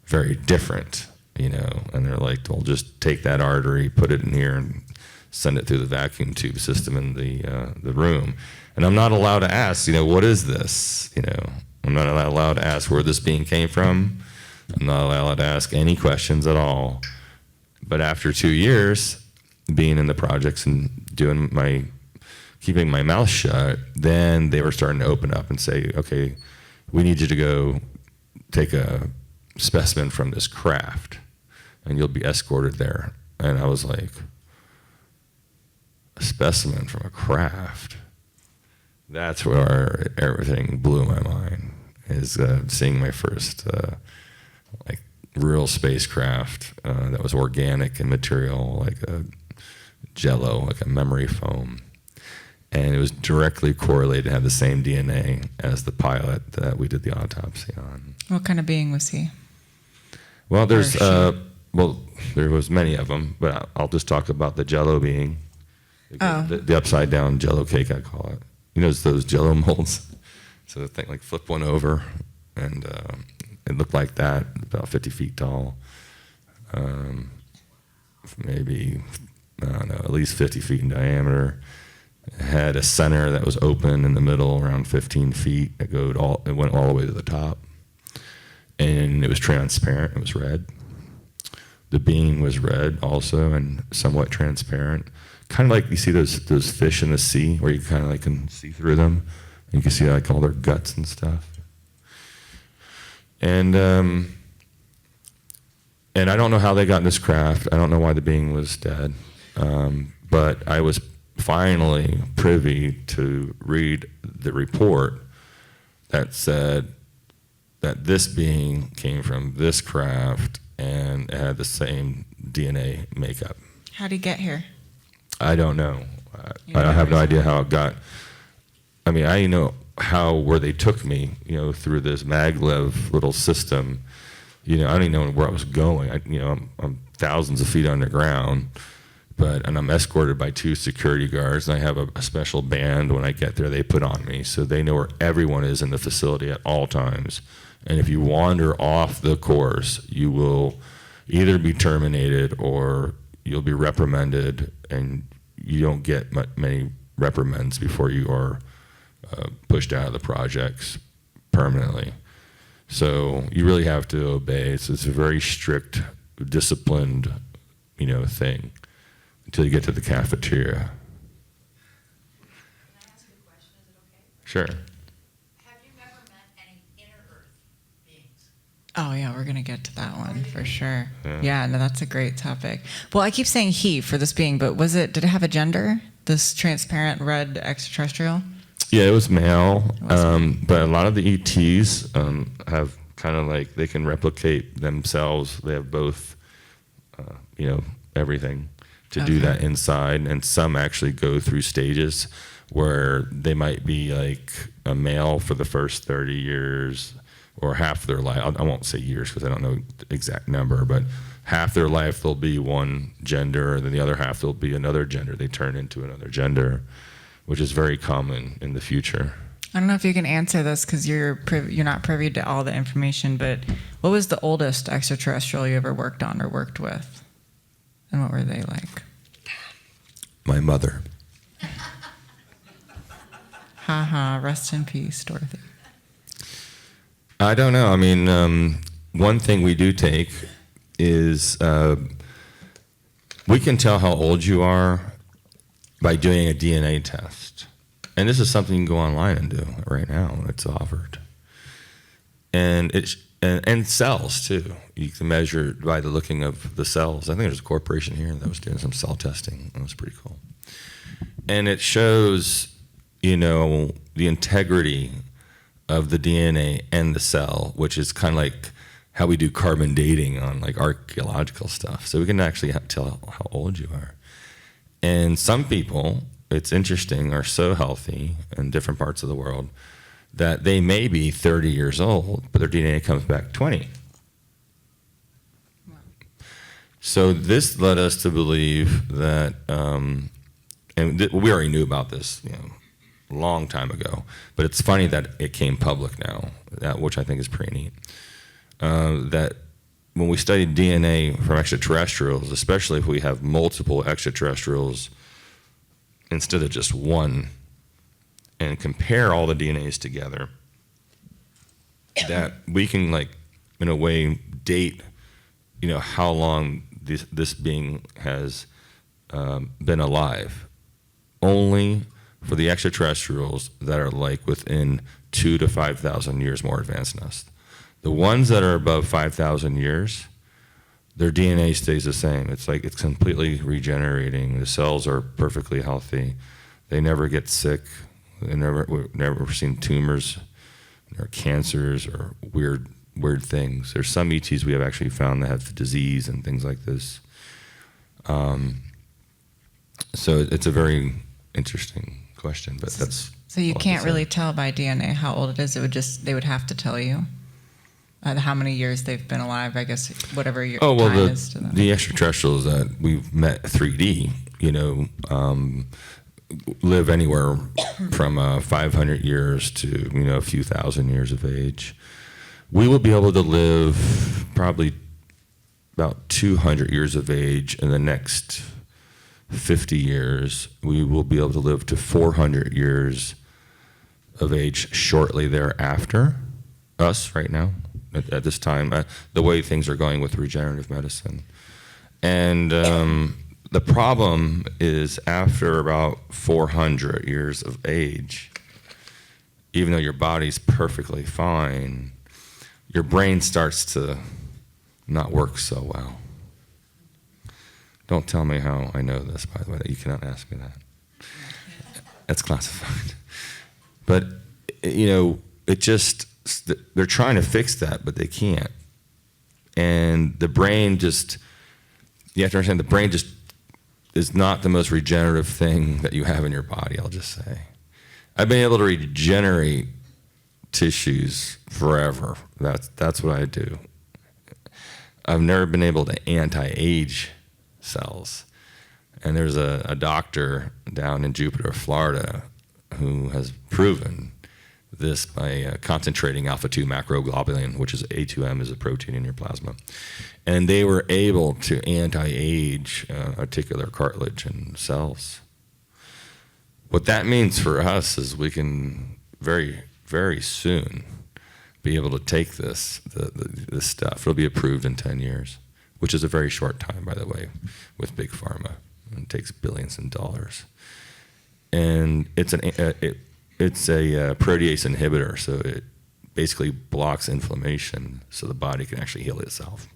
very different, And they're like, well, just take that artery, put it in here, and send it through the vacuum tube system in the room. And I'm not allowed to ask, what is this? I'm not allowed to ask where this being came from. I'm not allowed to ask any questions at all. But after 2 years, being in the projects and keeping my mouth shut, then they were starting to open up and say, okay, we need you to go take a specimen from this craft and you'll be escorted there. And I was like, a specimen from a craft? That's where everything blew my mind, is seeing my first real spacecraft that was organic in material, like a jello, like a memory foam. And it was directly correlated to have the same DNA as the pilot that we did the autopsy on. What kind of being was he? Well, there was many of them, but I'll just talk about the jello being, the upside down jello cake, I call it. it's those Jello molds. So the thing, like flip one over, and it looked like that, about 50 feet tall, maybe, I don't know, at least 50 feet in diameter. It had a center that was open in the middle, around 15 feet. It went all the way to the top, and it was transparent. It was red. The being was red also, and somewhat transparent. Kind of like you see those fish in the sea, where you kind of like can see through them. You can see like all their guts and stuff. And I don't know how they got in this craft. I don't know why the being was dead. But I was finally privy to read the report that said that this being came from this craft and it had the same DNA makeup. How did he get here? I don't know. I have no idea how it got. I mean, I know where they took me, through this maglev little system. I don't even know where I was going. I'm thousands of feet underground, and I'm escorted by 2 security guards, and I have a special band when I get there they put on me, so they know where everyone is in the facility at all times. And if you wander off the course, you will either be terminated or you'll be reprimanded, and you don't get many reprimands before you are pushed out of the projects permanently. So you really have to obey. It's a very strict, disciplined, thing until you get to the cafeteria. Can I ask you a question? Is it okay? Sure. Have you ever met any inner Earth beings? Oh yeah, we're gonna get to that one for sure. Yeah. No, that's a great topic. Well, I keep saying he for this being, but did it have a gender? This transparent red extraterrestrial? Yeah, it was male, but a lot of the ETs have kind of like, they can replicate themselves. They have both, everything to do that inside, and some actually go through stages where they might be like a male for the first 30 years or half their life. I won't say years because I don't know the exact number, but half their life they'll be one gender, and then the other half they'll be another gender. They turn into another gender, which is very common in the future. I don't know if you can answer this because you're not privy to all the information, but what was the oldest extraterrestrial you ever worked on or worked with? And what were they like? My mother. Rest in peace, Dorothy. I don't know. I mean, one thing we do take is we can tell how old you are by doing a DNA test. And this is something you can go online and do right now. It's offered. And and cells, too. You can measure it by the looking of the cells. I think there's a corporation here that was doing some cell testing. That was pretty cool. And it shows, the integrity of the DNA and the cell, which is kind of like how we do carbon dating on like archaeological stuff. So we can actually tell how old you are. And some people, it's interesting, are so healthy in different parts of the world that they may be 30 years old, but their DNA comes back 20. So this led us to believe that, we already knew about this, a long time ago, but it's funny that it came public now, which I think is pretty neat. That when we study DNA from extraterrestrials, especially if we have multiple extraterrestrials instead of just one, and compare all the DNAs together, that we can, like, in a way, date, how long this being has been alive, only for the extraterrestrials that are like within 2,000 to 5,000 years more advanced than us. The ones that are above 5,000 years, their DNA stays the same. It's like it's completely regenerating. The cells are perfectly healthy. They never get sick. We've never seen tumors or cancers or weird things. There's some ETs we have actually found that have disease and things like this. So it's a very interesting question, but that's... So you can't really tell by DNA how old it is. They would have to tell you how many years they've been alive, I guess, whatever your time is to them. The extraterrestrials that we've met 3D, live anywhere from 500 years to a few thousand years of age. We will be able to live probably about 200 years of age in the next 50 years. We will be able to live to 400 years of age shortly thereafter. Us right now, at this time, the way things are going with regenerative medicine. And the problem is after about 400 years of age, even though your body's perfectly fine, your brain starts to not work so well. Don't tell me how I know this, by the way. You cannot ask me that. That's classified. But, it just, they're trying to fix that, but they can't. And the brain just, you have to understand, the brain just is not the most regenerative thing that you have in your body, I'll just say. I've been able to regenerate tissues forever. That's what I do. I've never been able to anti-age cells. And there's a doctor down in Jupiter, Florida, who has proven this by concentrating alpha-2 macroglobulin, which is A2M, is a protein in your plasma. And they were able to anti-age articular cartilage and cells. What that means for us is we can very, very soon be able to take this stuff. It'll be approved in 10 years, which is a very short time, by the way, with big pharma. It takes billions of dollars. And it's a protease inhibitor, so it basically blocks inflammation so the body can actually heal itself.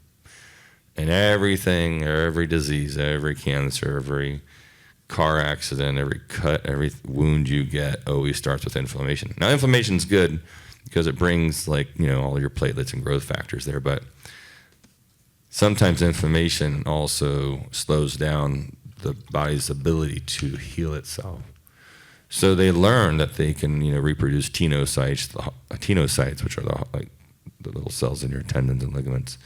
And everything, every disease, every cancer, every car accident, every cut, every wound you get always starts with inflammation. Now, inflammation's good because it brings all your platelets and growth factors there, but sometimes inflammation also slows down the body's ability to heal itself. So they learn that they can, reproduce tenocytes, which are the little cells in your tendons and ligaments.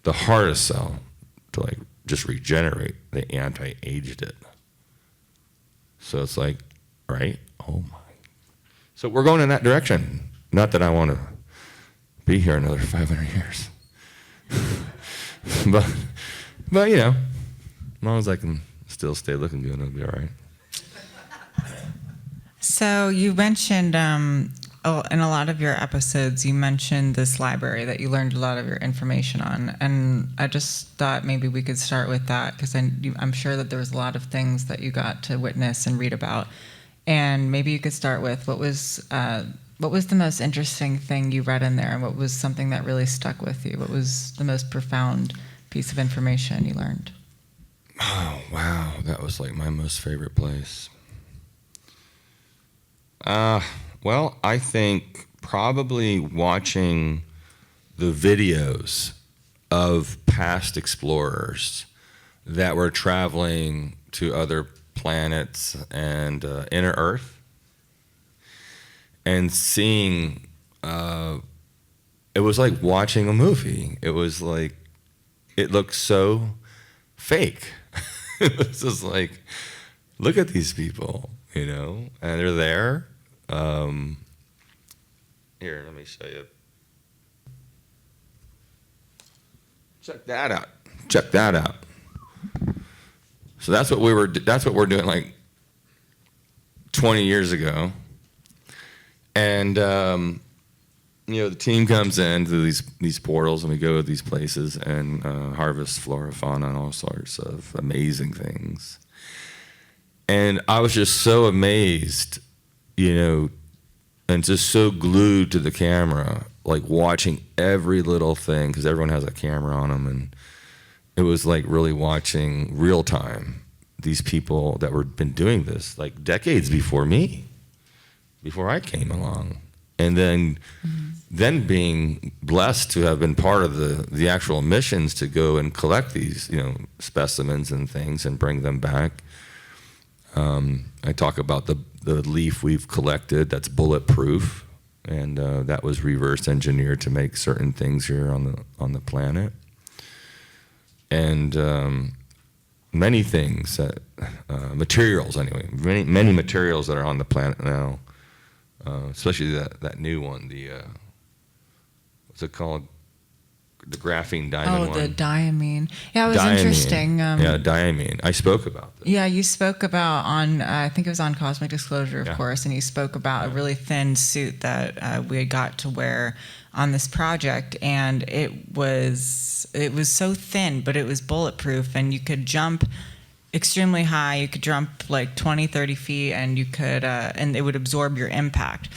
The hardest cell to just regenerate, they anti-aged it. So it's right? Oh my. So we're going in that direction. Not that I want to be here another 500 years. but as long as I can still stay looking good, it'll be all right. So you mentioned in a lot of your episodes, you mentioned this library that you learned a lot of your information on. And I just thought maybe we could start with that because I'm sure that there was a lot of things that you got to witness and read about. And maybe you could start with what was the most interesting thing you read in there, and what was something that really stuck with you? What was the most profound piece of information you learned? Oh, wow. That was my most favorite place. Well, I think probably watching the videos of past explorers that were traveling to other planets and inner Earth, and seeing, it was like watching a movie. It was it looked so fake. It was just look at these people, and they're there. Here, let me show you. Check that out. So that's what we're doing 20 years ago. And the team comes in through these portals, and we go to these places and harvest flora, fauna, and all sorts of amazing things. And I was just so amazed, and just so glued to the camera, watching every little thing, because everyone has a camera on them, and it was really watching real time these people that were been doing this decades before me, before I came along. And then being blessed to have been part of the actual missions to go and collect these, specimens and things and bring them back. I talk about the leaf we've collected that's bulletproof, and that was reverse engineered to make certain things here on the planet. And many things, materials anyway, many materials that are on the planet now, especially that new one, the what's it called? The graphene diamond one. Oh, the diamine. Yeah, it was Diamine. interesting. Yeah, diamine. I spoke about this. Yeah, you spoke about on, I think it was on Cosmic Disclosure, of Yeah. course, and you spoke about a really thin suit that we had got to wear on this project, and it was so thin, but it was bulletproof, and you could jump extremely high. You could jump like 20, 30 feet, and you could, and it would absorb your impact.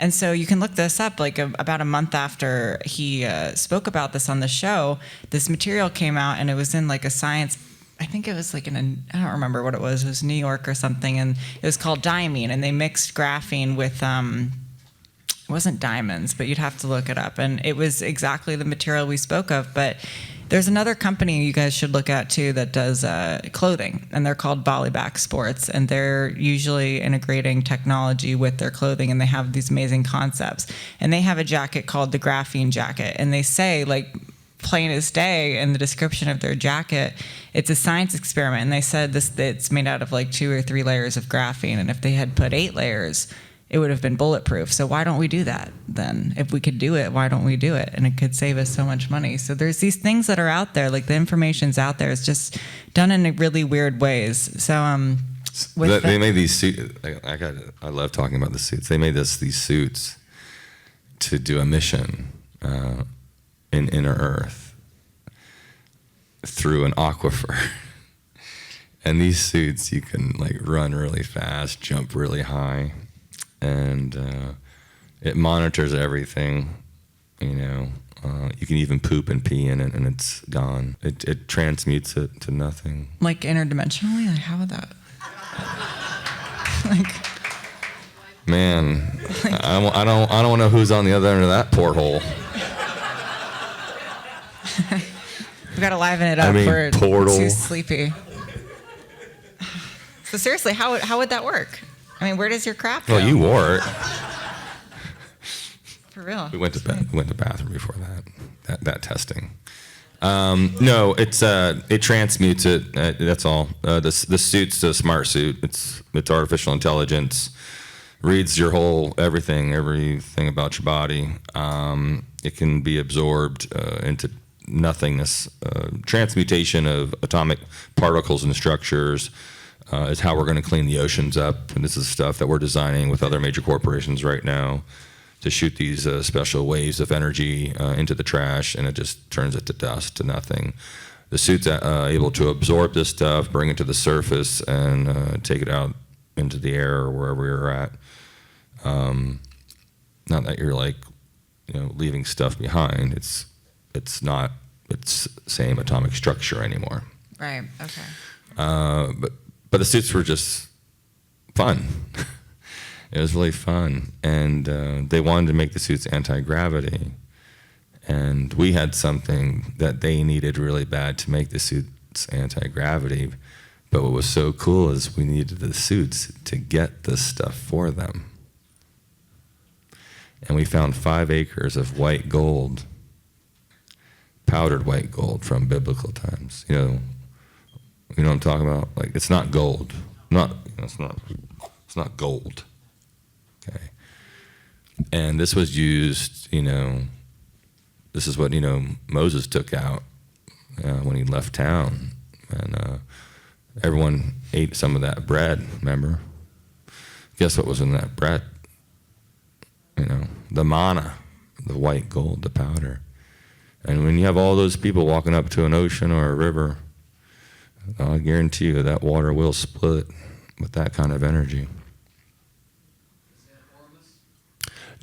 And so you can look this up, like about a month after he spoke about this on the show, this material came out, and it was in like a science, I think it was like I don't remember what it was New York or something, and it was called diamine, and they mixed graphene with, it wasn't diamonds, but you'd have to look it up, and it was exactly the material we spoke of. But there's another company you guys should look at too that does clothing, and they're called Volleyback Sports, and they're usually integrating technology with their clothing, and they have these amazing concepts. And they have a jacket called the graphene jacket, and they say, like, plain as day in the description of their jacket, it's a science experiment, and they said it's made out of like 2 or 3 layers of graphene, and if they had put 8 layers, it would have been bulletproof. So why don't we do that then? If we could do it, why don't we do it? And it could save us so much money. So there's these things that are out there, like the information's out there. It's just done in really weird ways. So they made these suits. I love talking about the suits. They made these suits to do a mission in inner Earth through an aquifer. And these suits, you can like run really fast, jump really high. And it monitors everything, you know. You can even poop and pee in it, and it's gone. It transmutes it to nothing. Like interdimensionally? Like, how would that? Like, man, I don't know who's on the other end of that porthole. we got to liven it up. I mean, We're portal. too sleepy. So seriously, how would that work? I mean, where does your crap go? Well, you wore it. For real. We went to the bathroom before that testing. No, it transmutes it. That's all. The suit's a smart suit. It's artificial intelligence. Reads your everything about your body. It can be absorbed into nothingness. Transmutation of atomic particles and structures is how we're going to clean the oceans up. And this is stuff that we're designing with other major corporations right now to shoot these special waves of energy into the trash, and it just turns it to dust, to nothing. The suit's able to absorb this stuff, bring it to the surface, and take it out into the air or wherever you're at. Not that you're like, leaving stuff behind. It's not its same atomic structure anymore. Right. Okay. But the suits were just fun. It was really fun, and they wanted to make the suits anti-gravity, and we had something that they needed really bad to make the suits anti-gravity. But what was so cool is we needed the suits to get this stuff for them. And we found 5 acres of white gold, powdered white gold from biblical times. You know what I'm talking about? Like, it's not gold. It's not gold. Okay. And this was used, this is what, Moses took out when he left town. And everyone ate some of that bread, remember? Guess what was in that bread? The manna, the white gold, the powder. And when you have all those people walking up to an ocean or a river, I guarantee you that water will split with that kind of energy. Is that Ormus?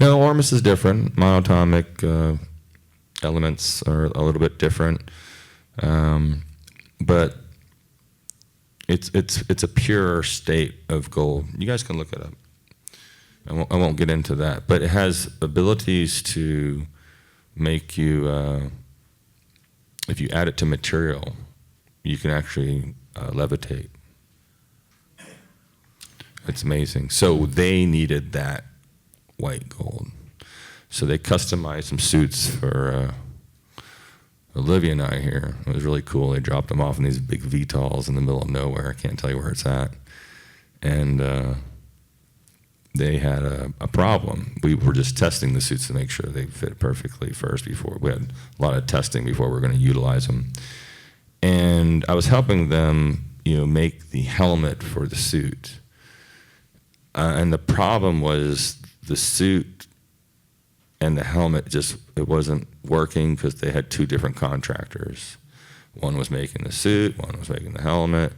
No, Ormus is different. Monatomic elements are a little bit different, but it's a pure state of gold. You guys can look it up. I won't get into that, but it has abilities to make you, if you add it to material, you can actually levitate. It's amazing. So they needed that white gold. So they customized some suits for Olivia and I here. It was really cool. They dropped them off in these big VTOLs in the middle of nowhere. I can't tell you where it's at. And they had a problem. We were just testing the suits to make sure they fit perfectly first before. We had a lot of testing before we were going to utilize them. And I was helping them, make the helmet for the suit. And the problem was the suit and the helmet it wasn't working because they had two different contractors. One was making the suit, one was making the helmet,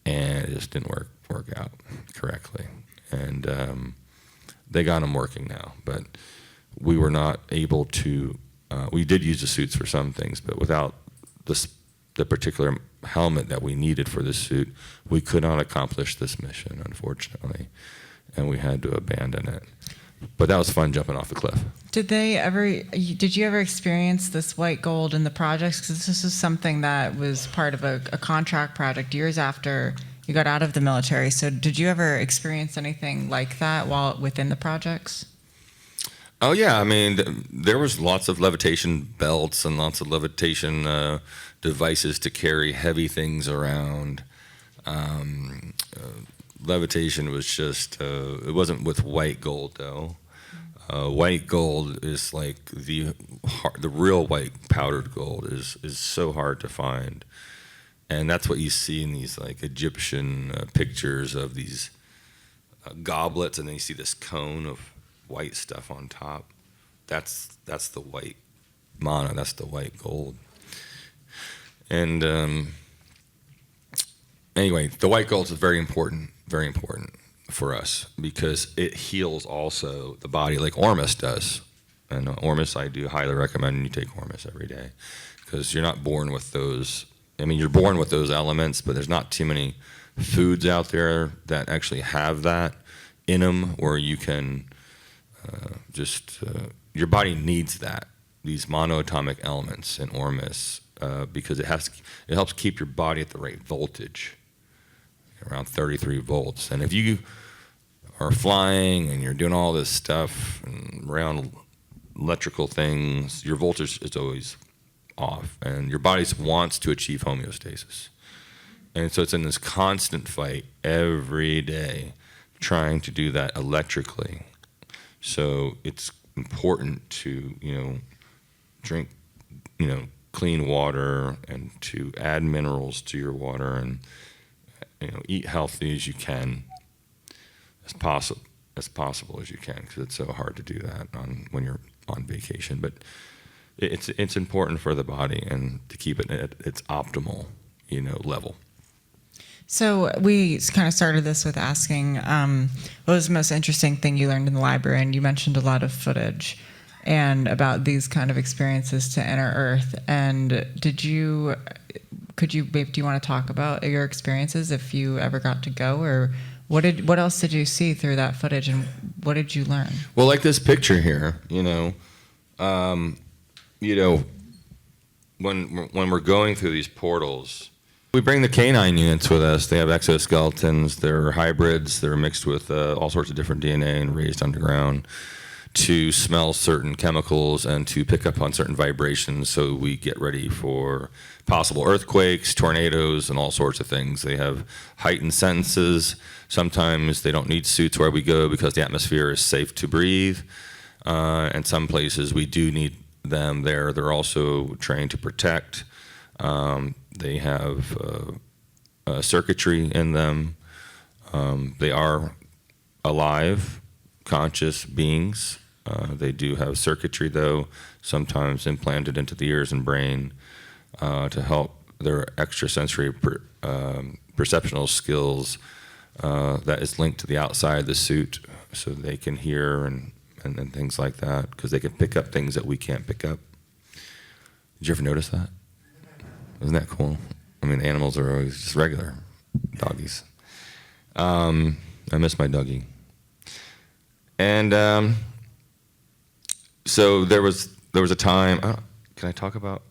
and it just didn't work out correctly. And they got them working now, but we were not able to, we did use the suits for some things, but without the particular helmet that we needed for this suit, we could not accomplish this mission, unfortunately, and we had to abandon it. But that was fun jumping off the cliff. Did you ever experience this white gold in the projects? Because this is something that was part of a contract project years after you got out of the military. So did you ever experience anything like that while within the projects? Oh, yeah. I mean, there was lots of levitation belts and lots of levitation devices to carry heavy things around. Levitation was just, it wasn't with white gold, though. White gold is like the real white powdered gold is so hard to find. And that's what you see in these like Egyptian pictures of these goblets, and then you see this cone of white stuff on top. That's the white mana, that's the white gold. And anyway, the white gold is very important for us because it heals also the body like Ormus does. And Ormus, I do highly recommend you take Ormus every day because you're not born with those. I mean, you're born with those elements, but there's not too many foods out there that actually have that in them where you can your body needs that, these monoatomic elements in Ormus because it helps keep your body at the right voltage, around 33 volts. And if you are flying and you're doing all this stuff and around electrical things, your voltage is always off, and your body wants to achieve homeostasis. And so it's in this constant fight every day trying to do that electrically. So it's important to, drink, clean water and to add minerals to your water and, eat healthy as you can, as possible as you can, because it's so hard to do that when you're on vacation. But it's important for the body and to keep it at its optimal, level. So we kind of started this with asking, what was the most interesting thing you learned in the library? And you mentioned a lot of footage and about these kind of experiences to Inner Earth. And do you want to talk about your experiences if you ever got to go, or what else did you see through that footage, and what did you learn? Well, like this picture here, when we're going through these portals, we bring the canine units with us. They have exoskeletons. They're hybrids. They're mixed with all sorts of different DNA and raised underground to smell certain chemicals and to pick up on certain vibrations so we get ready for possible earthquakes, tornadoes, and all sorts of things. They have heightened senses. Sometimes they don't need suits where we go because the atmosphere is safe to breathe. And some places we do need them there. They're also trained to protect. They have circuitry in them. They are alive, conscious beings. They do have circuitry, though, sometimes implanted into the ears and brain to help their extrasensory perceptual skills that is linked to the outside of the suit so they can hear and things like that, because they can pick up things that we can't pick up. Did you ever notice that? Isn't that cool? I mean, animals are always just regular doggies. I miss my doggie. And so there was a time. Can I talk about?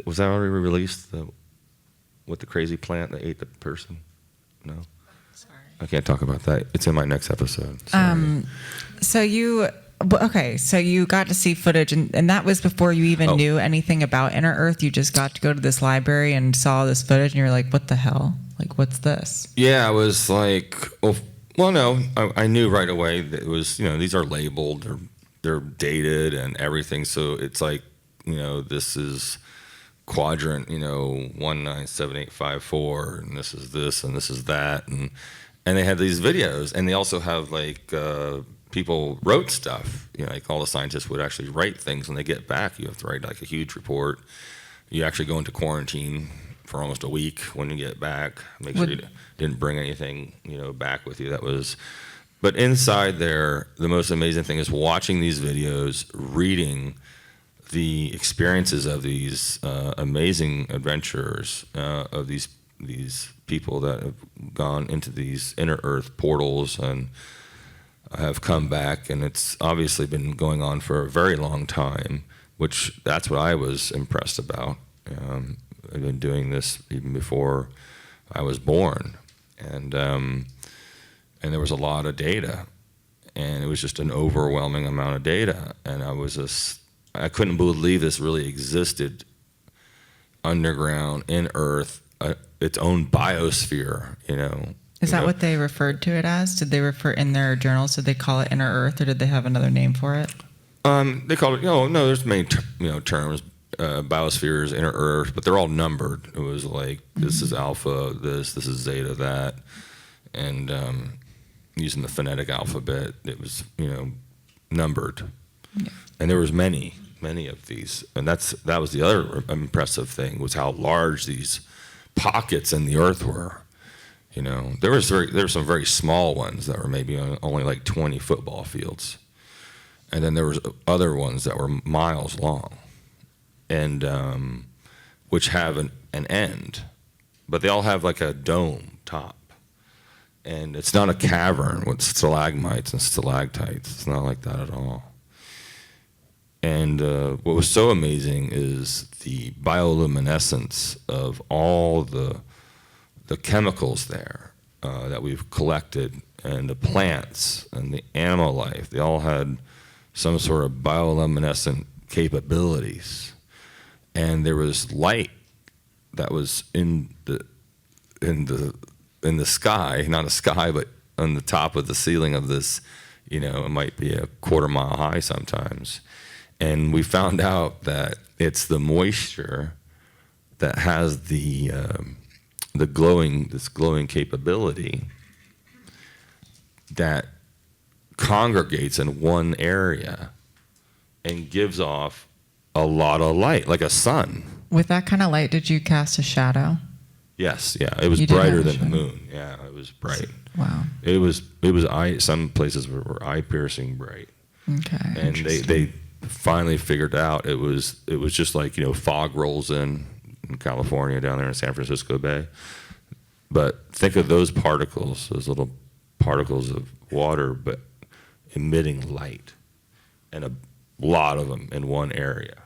Was that already released? With the crazy plant that ate the person? No. Sorry. I can't talk about that. It's in my next episode. Sorry. So you Okay, so you got to see footage, and that was before you even knew anything about Inner Earth. You just got to go to this library and saw this footage, and you're like, what the hell? Like, what's this? Yeah, I was like, well, no, I knew right away that it was, these are labeled, they're dated and everything. So it's like, this is quadrant, 197854, and this is this, and this is that. And they had these videos, and they also have like, people wrote stuff, like all the scientists would actually write things when they get back. You have to write like a huge report. You actually go into quarantine for almost a week when you get back. Make sure you didn't bring anything, back with you. But inside there, the most amazing thing is watching these videos, reading the experiences of these amazing adventurers, of these people that have gone into these inner earth portals and have come back, and it's obviously been going on for a very long time, which that's what I was impressed about. I've been doing this even before I was born, and there was a lot of data, and it was just an overwhelming amount of data, and I couldn't believe this really existed underground in Earth, its own biosphere, Is that what they referred to it as? Did they refer in their journals? Did they call it Inner Earth, or did they have another name for it? They call it, no, there's many, terms, biospheres, Inner Earth, but they're all numbered. It was like, this is alpha, this is zeta, that, and using the phonetic alphabet, it was, numbered. Yeah. And there was many of these, and that was the other impressive thing, was how large these pockets in the Earth were. There were some very small ones that were maybe only like 20 football fields, and then there was other ones that were miles long, and which have an end, but they all have like a dome top, and it's not a cavern with stalagmites and stalactites. It's not like that at all. And what was so amazing is the bioluminescence of all the chemicals there that we've collected, and the plants and the animal life. They all had some sort of bioluminescent capabilities, and there was light that was in the sky, not a sky, but on the top of the ceiling of this. It might be a quarter-mile high sometimes. And we found out that it's the moisture that has this glowing capability that congregates in one area and gives off a lot of light, like a sun. With that kind of light, did you cast a shadow? Yes, yeah. It was brighter than the moon. Yeah, it was bright. Wow. It was some places were eye-piercing bright. Okay. And they finally figured out it was just like, fog rolls in California, down there in San Francisco Bay. But think of those particles, those little particles of water, but emitting light, and a lot of them in one area,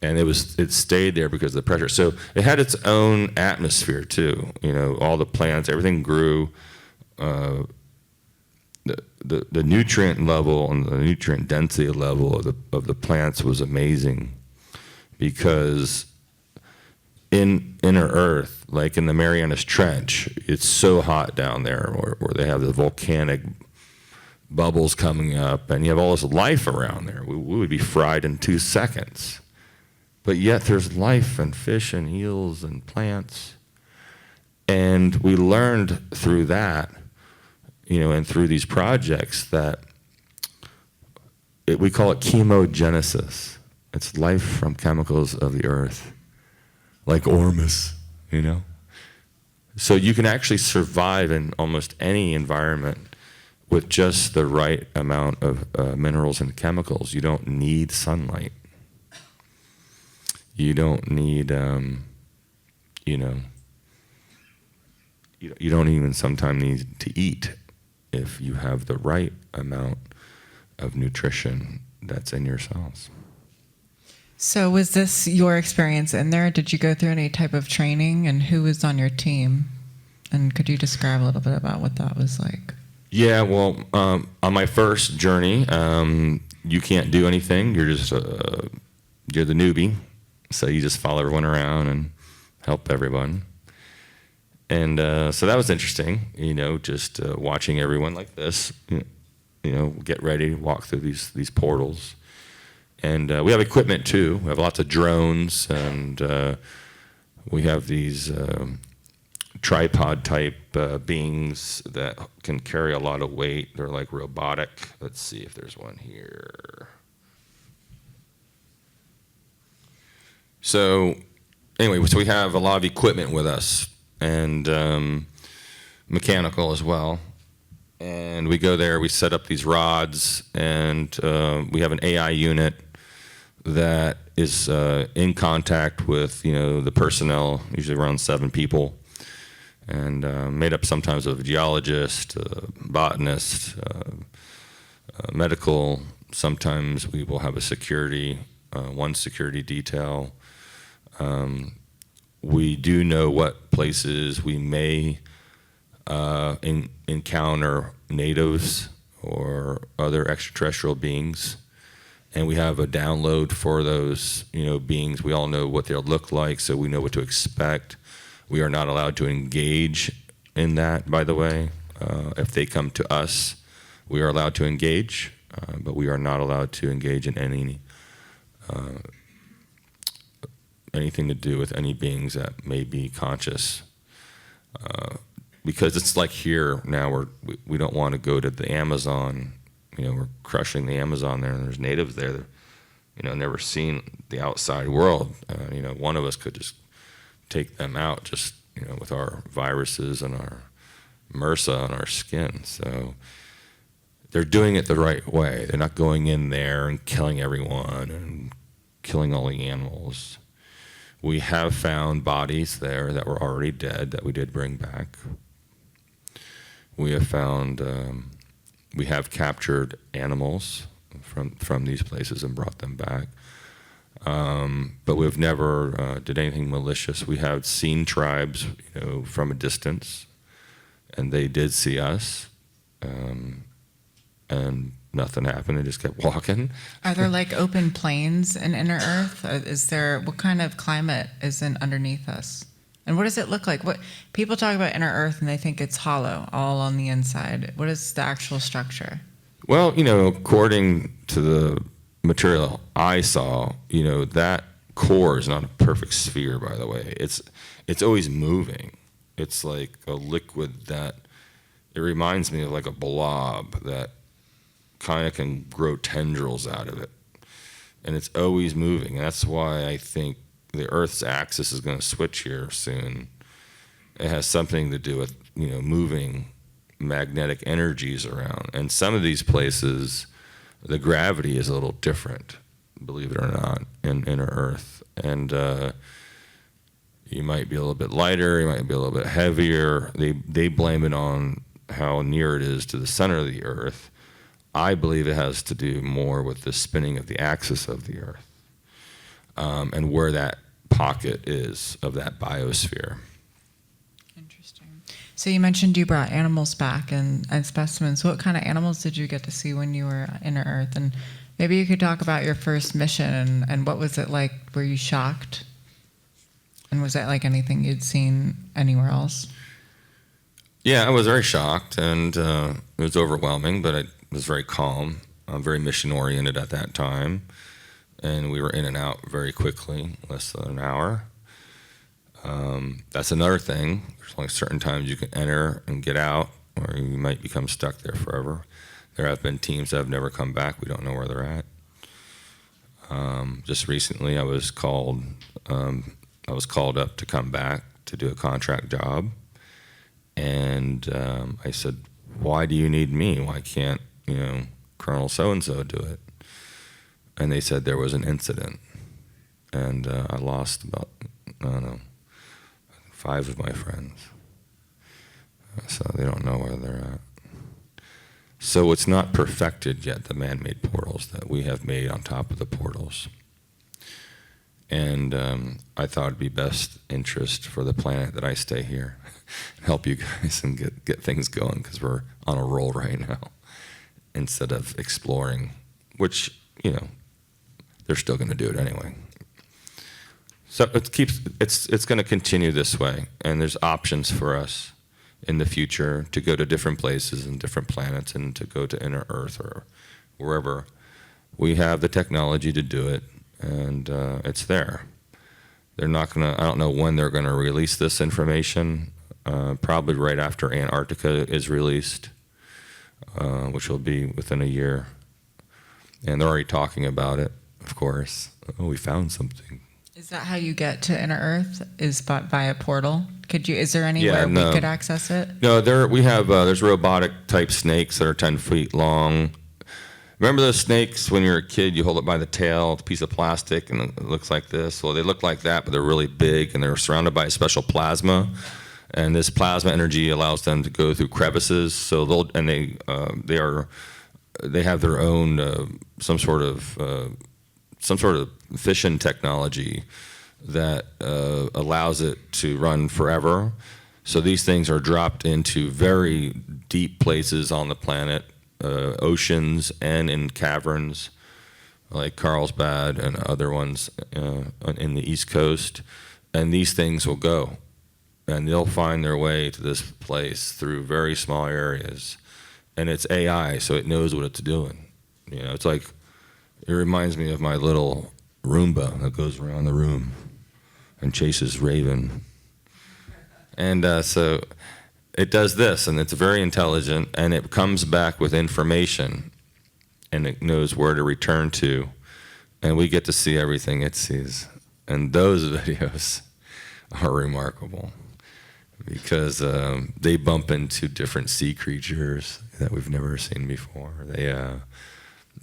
And it stayed there because of the pressure. So it had its own atmosphere too. All the plants, everything grew. The nutrient level and the nutrient density level of the plants was amazing, because in inner Earth, like in the Marianas Trench, it's so hot down there, where they have the volcanic bubbles coming up, and you have all this life around there. We would be fried in 2 seconds, but yet there's life and fish and eels and plants, and we learned through that. And through these projects that we call it chemogenesis. It's life from chemicals of the earth, like Ormus, So you can actually survive in almost any environment with just the right amount of minerals and chemicals. You don't need sunlight. You don't need, you don't even sometimes need to eat, if you have the right amount of nutrition that's in your cells. So was this your experience in there? Did you go through any type of training, and who was on your team? And could you describe a little bit about what that was like? Yeah, well, on my first journey, you can't do anything. You're just you're the newbie, so you just follow everyone around and help everyone. And so that was interesting, just watching everyone like this, get ready to walk through these portals. And we have equipment too. We have lots of drones, and we have these tripod type beings that can carry a lot of weight. They're like robotic. Let's see if there's one here. So anyway, so we have a lot of equipment with us, and mechanical as well. And we go there, we set up these rods, and we have an AI unit that is in contact with the personnel, usually around 7 people, and made up sometimes of a geologist, botanist, medical. Sometimes we will have a security, one security detail. We do know what places we may encounter natives or other extraterrestrial beings, and we have a download for those beings. We all know what they'll look like, so we know what to expect. We are not allowed to engage in that, by the way. If they come to us, we are allowed to engage, but we are not allowed to engage in anything to do with any beings that may be conscious. Because it's like here now, we don't want to go to the Amazon. We're crushing the Amazon there, and there's natives there that, never seen the outside world. One of us could just take them out just, with our viruses and our MRSA on our skin. So they're doing it the right way. They're not going in there and killing everyone and killing all the animals. We have found bodies there that were already dead that we did bring back. We have found, we have captured animals from these places and brought them back. But we've never did anything malicious. We have seen tribes, from a distance, and they did see us, and nothing happened. They just kept walking. Are there like open plains in Inner Earth? What kind of climate is underneath us? And what does it look like? What people talk about Inner Earth and they think it's hollow, all on the inside. What is the actual structure? Well, according to the material I saw, that core is not a perfect sphere, by the way. It's always moving. It's like a liquid that, it reminds me of like a blob that kind of can grow tendrils out of it. And it's always moving. And that's why I think the Earth's axis is going to switch here soon. It has something to do with, moving magnetic energies around. And some of these places, the gravity is a little different, believe it or not, in Inner Earth. And you might be a little bit lighter, you might be a little bit heavier. They blame it on how near it is to the center of the Earth. I believe it has to do more with the spinning of the axis of the Earth, and where that pocket is of that biosphere. Interesting. So you mentioned you brought animals back and specimens. What kind of animals did you get to see when you were Inner Earth? And maybe you could talk about your first mission and what was it like? Were you shocked? And was that like anything you'd seen anywhere else? Yeah, I was very shocked, and it was overwhelming, but I was very calm. I'm very mission-oriented at that time, and we were in and out very quickly, less than an hour. That's another thing. There's only certain times you can enter and get out, or you might become stuck there forever. There have been teams that have never come back. We don't know where they're at. Just recently, I was called up to come back to do a contract job, and I said, "Why do you need me? Why can't Colonel so-and-so do it?" And they said there was an incident, and I lost about, 5 of my friends. So they don't know where they're at. So it's not perfected yet, the man-made portals that we have made on top of the portals. And I thought it'd be best interest for the planet that I stay here, help you guys and get things going, because we're on a roll right now, instead of exploring, which, they're still going to do it anyway. So it's going to continue this way, and there's options for us in the future to go to different places and different planets and to go to inner Earth or wherever. We have the technology to do it, and it's there. They're not going to, I don't know when they're going to release this information, probably right after Antarctica is released, which will be within a year. And they're already talking about it, of course. Oh, we found something. Is that how you get to inner Earth? Is by a portal? Is there anywhere we could access it? No, there's robotic type snakes that are 10 feet long. Remember those snakes when you're a kid, you hold it by the tail, it's a piece of plastic, and it looks like this? Well, they look like that, but they're really big, and they're surrounded by a special plasma. And this plasma energy allows them to go through crevices. So they have their own some sort of fission technology that allows it to run forever. So these things are dropped into very deep places on the planet, oceans and in caverns like Carlsbad and other ones in the East Coast. And these things will go, and they'll find their way to this place through very small areas. And it's AI, so it knows what it's doing. It's like, it reminds me of my little Roomba that goes around the room and chases Raven. And so it does this, and it's very intelligent, and it comes back with information, and it knows where to return to, and we get to see everything it sees. And those videos are remarkable, because they bump into different sea creatures that we've never seen before. They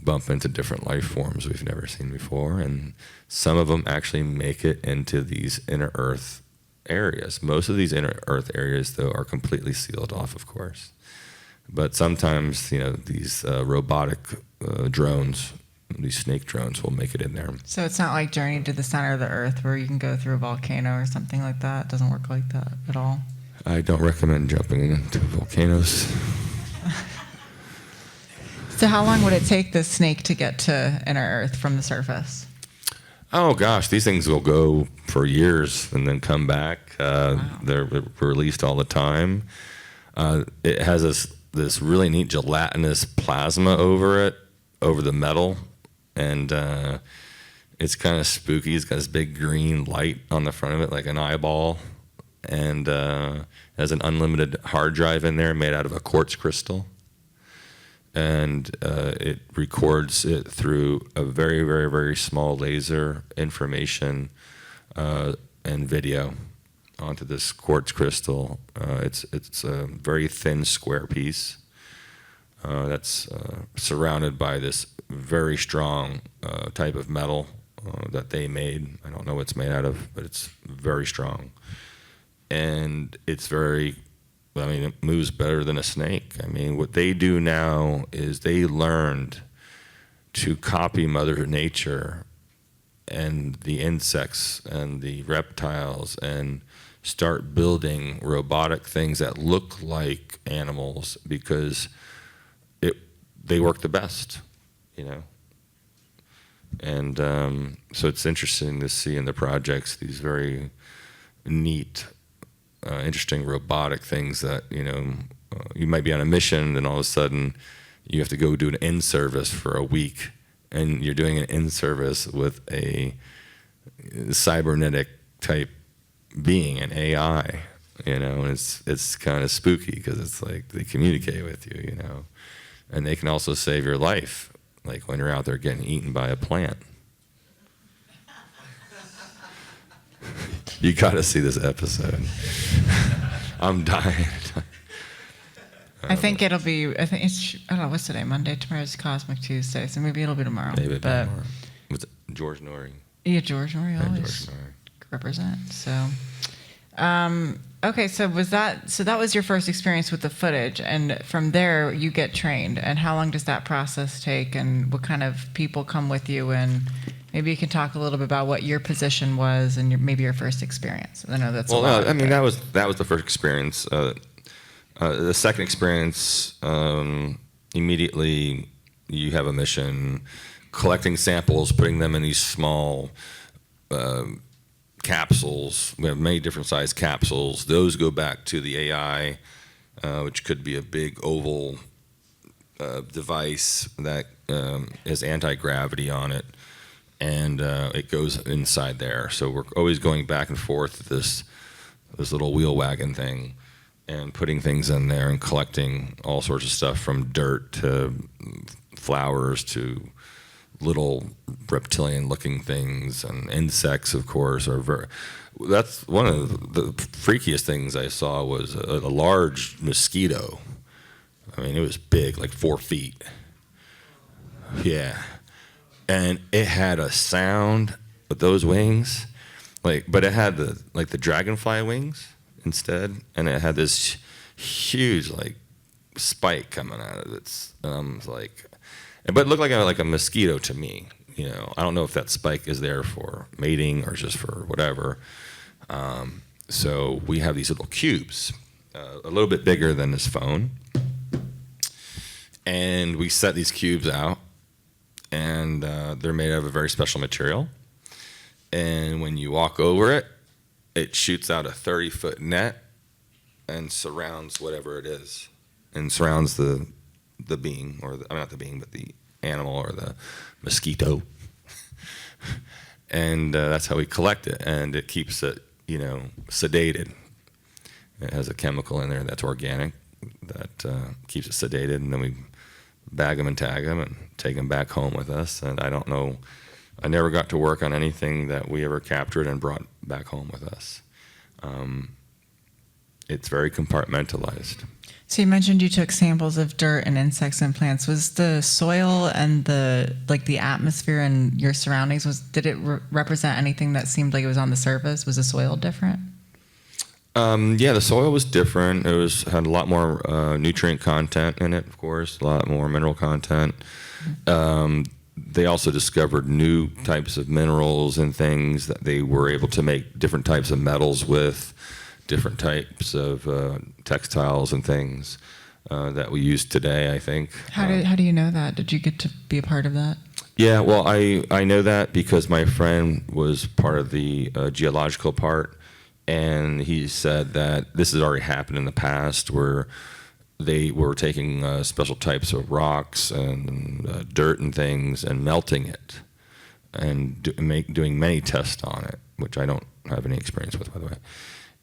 bump into different life forms we've never seen before, and some of them actually make it into these inner Earth areas. Most of these inner Earth areas, though, are completely sealed off, of course. But sometimes, these robotic drones, these snake drones, will make it in there. So it's not like Journey to the Center of the Earth, where you can go through a volcano or something like that? It doesn't work like that at all? I don't recommend jumping into volcanoes. So how long would it take this snake to get to inner Earth from the surface? Oh gosh, these things will go for years and then come back. Wow. They're released all the time. It has this really neat gelatinous plasma over the metal, and it's kind of spooky. It's got this big green light on the front of it, like an eyeball, and has an unlimited hard drive in there made out of a quartz crystal. And it records it through a very, very, very small laser information and video onto this quartz crystal. It's a very thin square piece that's surrounded by this very strong type of metal that they made. I don't know what it's made out of, but it's very strong. And it's it moves better than a snake. What they do now is they learned to copy Mother Nature and the insects and the reptiles and start building robotic things that look like animals, because they work the best, And so it's interesting to see in the projects these very neat, interesting robotic things that, you might be on a mission, and all of a sudden you have to go do an in-service for a week, and you're doing an in-service with a cybernetic type being, an AI, and it's kind of spooky, because it's like they communicate with you, and they can also save your life, like when you're out there getting eaten by a plant. You got to see this episode. I'm dying. I think it'll be. I don't know what's today. Monday. Tomorrow's Cosmic Tuesday, so maybe it'll be tomorrow. Maybe it'll be tomorrow. Was it George Norrie? Yeah, George Norrie always George Norrie. represent. So, Okay, so that was your first experience with the footage, and from there you get trained. And how long does that process take, and what kind of people come with you? And maybe you can talk a little bit about what your position was and maybe your first experience. I know that's a lot. I mean, that was the first experience. The second experience, immediately you have a mission, collecting samples, putting them in these small capsules. We have many different size capsules. Those go back to the AI, which could be a big oval device that has anti-gravity on it, and it goes inside there. So we're always going back and forth with this little wheel wagon thing, and putting things in there and collecting all sorts of stuff, from dirt to flowers to little reptilian-looking things, and insects, of course, are that's one of the freakiest things I saw was a large mosquito. I mean, it was big, like 4 feet. Yeah, and it had a sound with those wings, but it had the dragonfly wings instead, and it had this huge spike coming out of its but it looked like a mosquito to me. I don't know if that spike is there for mating or just for whatever. So we have these little cubes, a little bit bigger than this phone, and we set these cubes out, and they're made out of a very special material. And when you walk over it, it shoots out a 30-foot net and surrounds whatever it is, and surrounds the being, not the being, but the animal or the mosquito. And that's how we collect it, and it keeps it, sedated. It has a chemical in there that's organic that keeps it sedated, and then we bag them and tag them and take them back home with us. And I don't know, I never got to work on anything that we ever captured and brought back home with us. It's very compartmentalized. So you mentioned you took samples of dirt and insects and plants. Was the soil and the atmosphere and your surroundings, did it represent anything that seemed like it was on the surface? Was the soil different? Yeah, the soil was different. It had a lot more nutrient content in it, of course, a lot more mineral content. They also discovered new types of minerals and things that they were able to make different types of metals with, different types of textiles and things that we use today, I think. How do you know that? Did you get to be a part of that? Yeah, well, I know that because my friend was part of the geological part, and he said that this has already happened in the past where they were taking special types of rocks and dirt and things and melting it and doing many tests on it, which I don't have any experience with, by the way.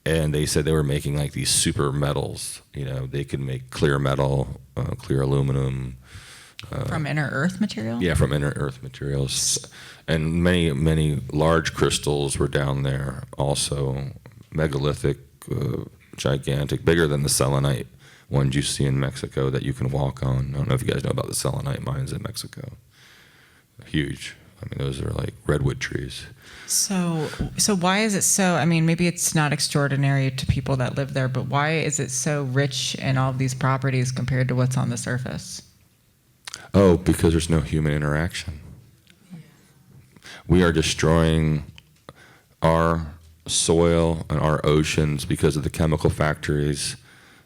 And they said they were making these super metals. They could make clear metal, clear aluminum. From inner earth material? Yeah, from inner earth materials. And many, many large crystals were down there also, megalithic, gigantic, bigger than the selenite ones you see in Mexico that you can walk on. I don't know if you guys know about the selenite mines in Mexico. Huge. I mean, those are like redwood trees. So why is it so, I mean, maybe it's not extraordinary to people that live there, but why is it so rich in all of these properties compared to what's on the surface? Oh, because there's no human interaction. We are destroying our soil and our oceans because of the chemical factories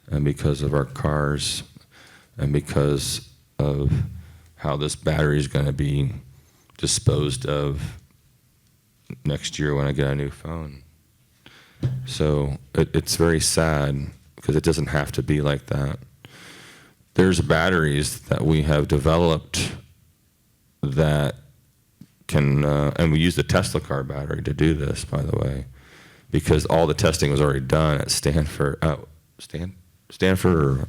and because of our cars and because of how this battery is going to be disposed of next year when I get a new phone. So it's very sad because it doesn't have to be like that. There's batteries that we have developed that can, and we use the Tesla car battery to do this, by the way, because all the testing was already done at Stanford or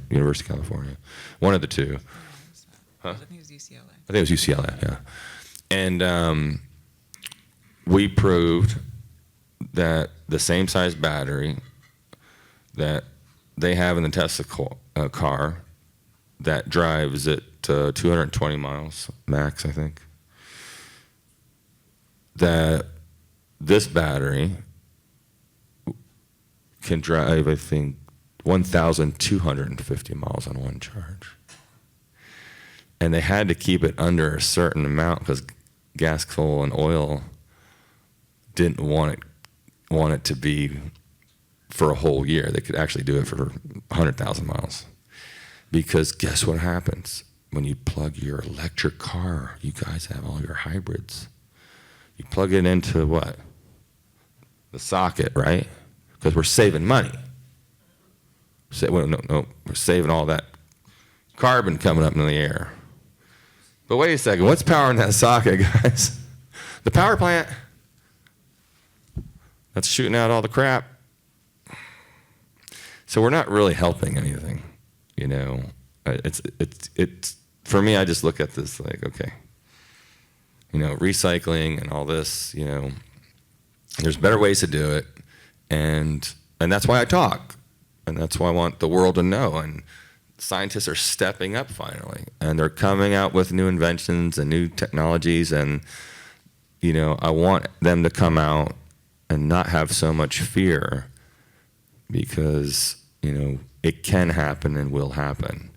University of California, one of the two. Huh? I think it was UCLA. I think it was UCLA, yeah. And we proved that the same size battery that they have in the Tesla car that drives at 220 miles max, I think, that this battery can drive, I think, 1,250 miles on one charge. And they had to keep it under a certain amount because gas, coal, and oil didn't want it to be for a whole year. They could actually do it for 100,000 miles. Because guess what happens when you plug your electric car? You guys have all your hybrids. You plug it into what? The socket, right? Because we're saving money. No, we're saving all that carbon coming up in the air. But wait a second, what's powering that socket, guys? The power plant. That's shooting out all the crap. So we're not really helping anything, you know. It's for me, I just look at this like, okay, you know, recycling and all this, you know, there's better ways to do it, and that's why I talk, and that's why I want the world to know. And scientists are stepping up finally, and they're coming out with new inventions and new technologies, and you know, I want them to come out and not have so much fear, because you know it can happen and will happen.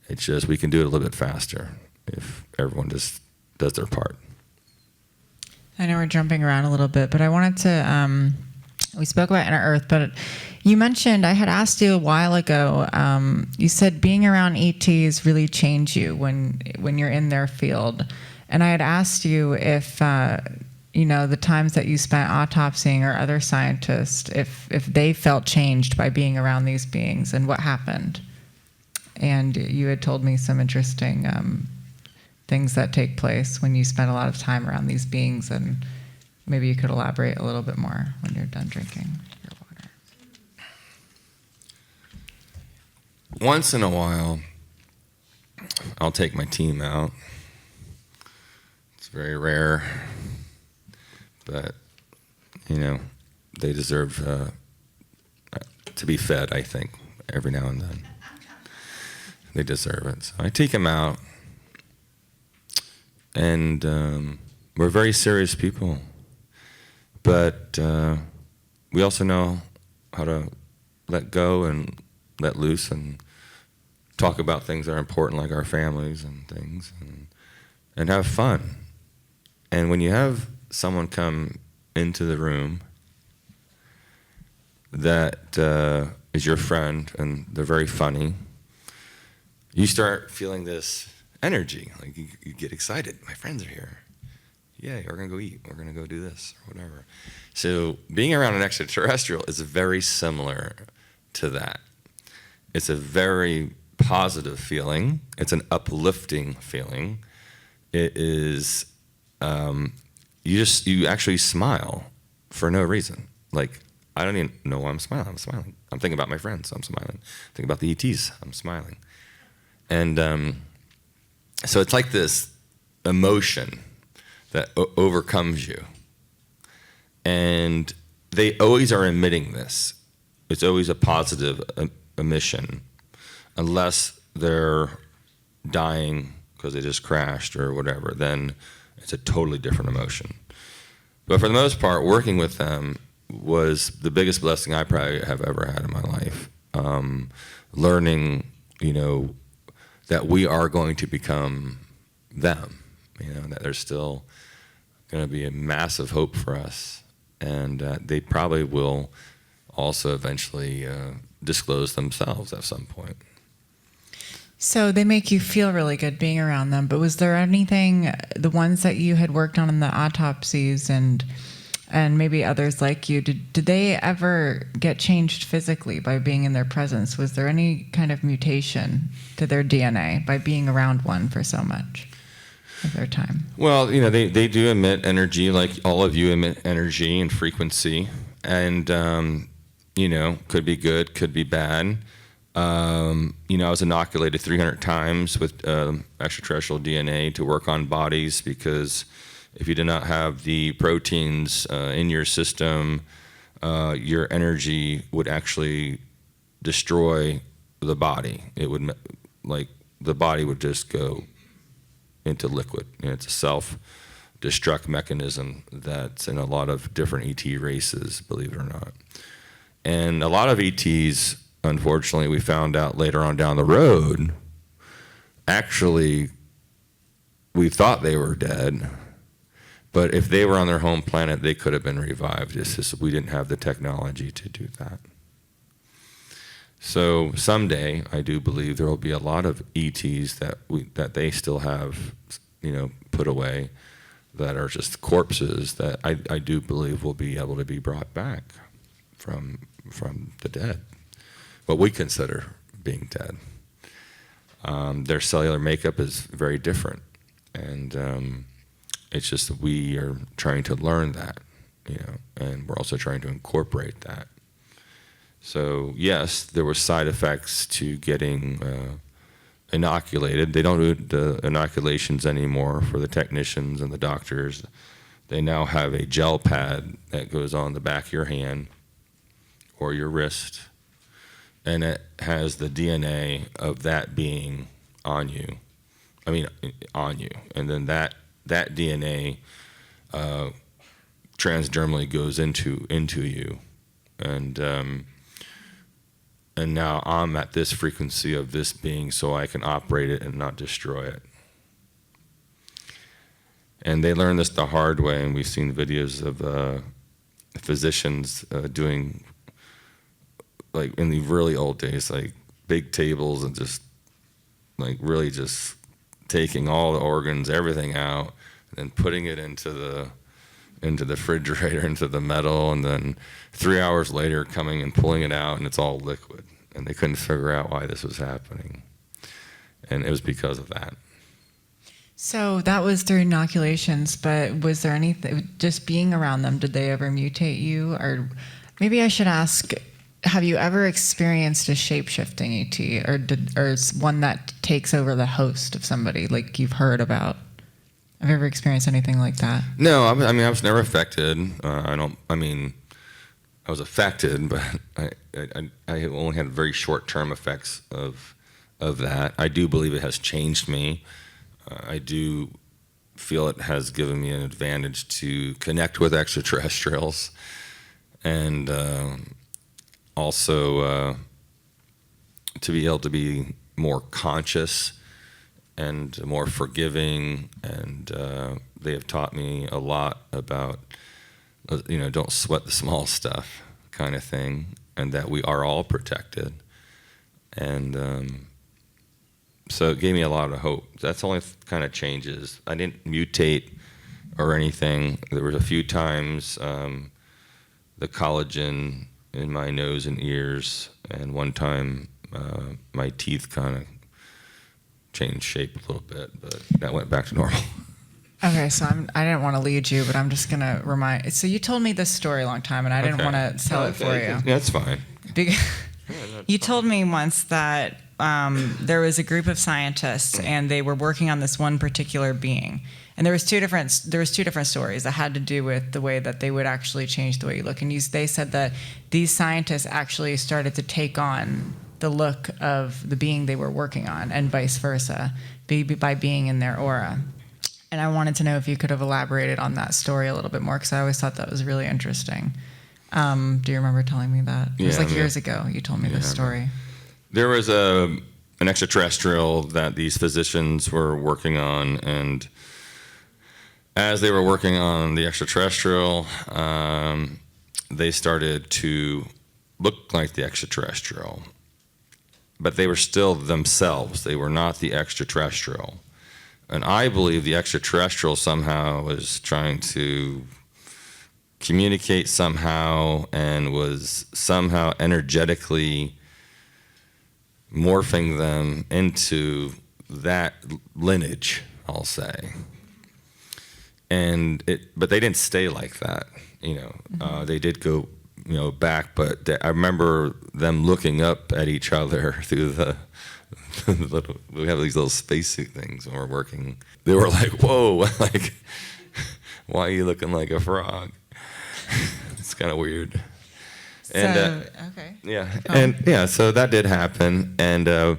It's just we can do it a little bit faster if everyone just does their part. I know we're jumping around a little bit, but I wanted to, we spoke about Inner Earth, but you mentioned, I had asked you a while ago, you said being around ETs really change you when you're in their field. And I had asked you if, you know, the times that you spent autopsying or other scientists, if they felt changed by being around these beings and what happened. And you had told me some interesting things that take place when you spend a lot of time around these beings, and maybe you could elaborate a little bit more when you're done drinking your water. Once in a while, I'll take my team out. It's very rare, but you know, they deserve to be fed, I think, every now and then. They deserve it. So I take them out. And we're very serious people, but we also know how to let go and let loose and talk about things that are important, like our families and things, and have fun. And when you have someone come into the room that is your friend and they're very funny, you start feeling this energy, like you get excited. My friends are here. Yeah, we're gonna go eat. We're gonna go do this or whatever. So being around an extraterrestrial is very similar to that. It's a very positive feeling. It's an uplifting feeling. It is, you actually smile for no reason. Like, I don't even know why I'm smiling. I'm smiling. I'm thinking about my friends. I'm smiling. Thinking about the ETs. I'm smiling. And so it's like this emotion that overcomes you. And they always are emitting this. It's always a positive emission, unless they're dying because they just crashed or whatever. Then it's a totally different emotion. But for the most part, working with them was the biggest blessing I probably have ever had in my life. Learning, you know, that we are going to become them, you know, that there's still going to be a massive hope for us, and they probably will also eventually disclose themselves at some point. So they make you feel really good being around them, but was there anything, the ones that you had worked on in the autopsies and maybe others like you, did they ever get changed physically by being in their presence? Was there any kind of mutation to their DNA by being around one for so much of their time? Well, you know, they do emit energy, like all of you emit energy and frequency, and you know, could be good, could be bad. You know, I was inoculated 300 times with extraterrestrial DNA to work on bodies, because if you did not have the proteins in your system, your energy would actually destroy the body. It would, like, the body would just go into liquid. You know, it's a self-destruct mechanism that's in a lot of different ET races, believe it or not. And a lot of ETs, unfortunately, we found out later on down the road, actually, we thought they were dead, but if they were on their home planet, they could have been revived. It's just we didn't have the technology to do that. So someday, I do believe there will be a lot of ETs that they still have, put away, that are just corpses that I do believe will be able to be brought back from the dead, what we consider being dead. Their cellular makeup is very different, and it's just that we are trying to learn that, and we're also trying to incorporate that. So yes, there were side effects to getting inoculated. They don't do the inoculations anymore for the technicians and the doctors. They now have a gel pad that goes on the back of your hand or your wrist, and it has the DNA of that being on you. And then that DNA transdermally goes into you, and now I'm at this frequency of this being, so I can operate it and not destroy it. And they learned this the hard way, and we've seen videos of physicians doing, like in the really old days, like big tables and just like really just taking all the organs, everything out, and putting it into the refrigerator, into the metal, and then 3 hours later coming and pulling it out, and it's all liquid. And they couldn't figure out why this was happening. And it was because of that. So that was through inoculations, but was there anything, just being around them, did they ever mutate you? Or maybe I should ask, have you ever experienced a shape-shifting ET, or one that takes over the host of somebody, like you've heard about? Have you ever experienced anything like that? No, I was never affected. I was affected, but I only had very short-term effects of that. I do believe it has changed me. I do feel it has given me an advantage to connect with extraterrestrials, and also to be able to be more conscious and more forgiving, and they have taught me a lot about, don't sweat the small stuff kind of thing, and that we are all protected. And so it gave me a lot of hope. That's the only kind of changes. I didn't mutate or anything. There was a few times the collagen in my nose and ears, and one time my teeth kind of changed shape a little bit, but that went back to normal. Okay, so I didn't want to lead you, but I'm just going to remind. So you told me this story a long time, and I didn't want to tell it for you. Yeah, that's fine. You told me once that there was a group of scientists, and they were working on this one particular being, and there was two different stories that had to do with the way that they would actually change the way you look. And they said that these scientists actually started to take on the look of the being they were working on, and vice versa, by being in their aura. And I wanted to know if you could have elaborated on that story a little bit more, because I always thought that was really interesting. Do you remember telling me that? It was years ago you told me this story. There was an extraterrestrial that these physicians were working on, and as they were working on the extraterrestrial, they started to look like the extraterrestrial. But they were still themselves. They were not the extraterrestrial. And I believe the extraterrestrial somehow was trying to communicate somehow, and was somehow energetically morphing them into that lineage, I'll say. But they didn't stay like that, They did go, back, but I remember them looking up at each other through the we have these little spacesuit things when we're working. They were like, "Whoa, like, why are you looking like a frog?" It's kind of weird. And okay. Yeah, so that did happen, and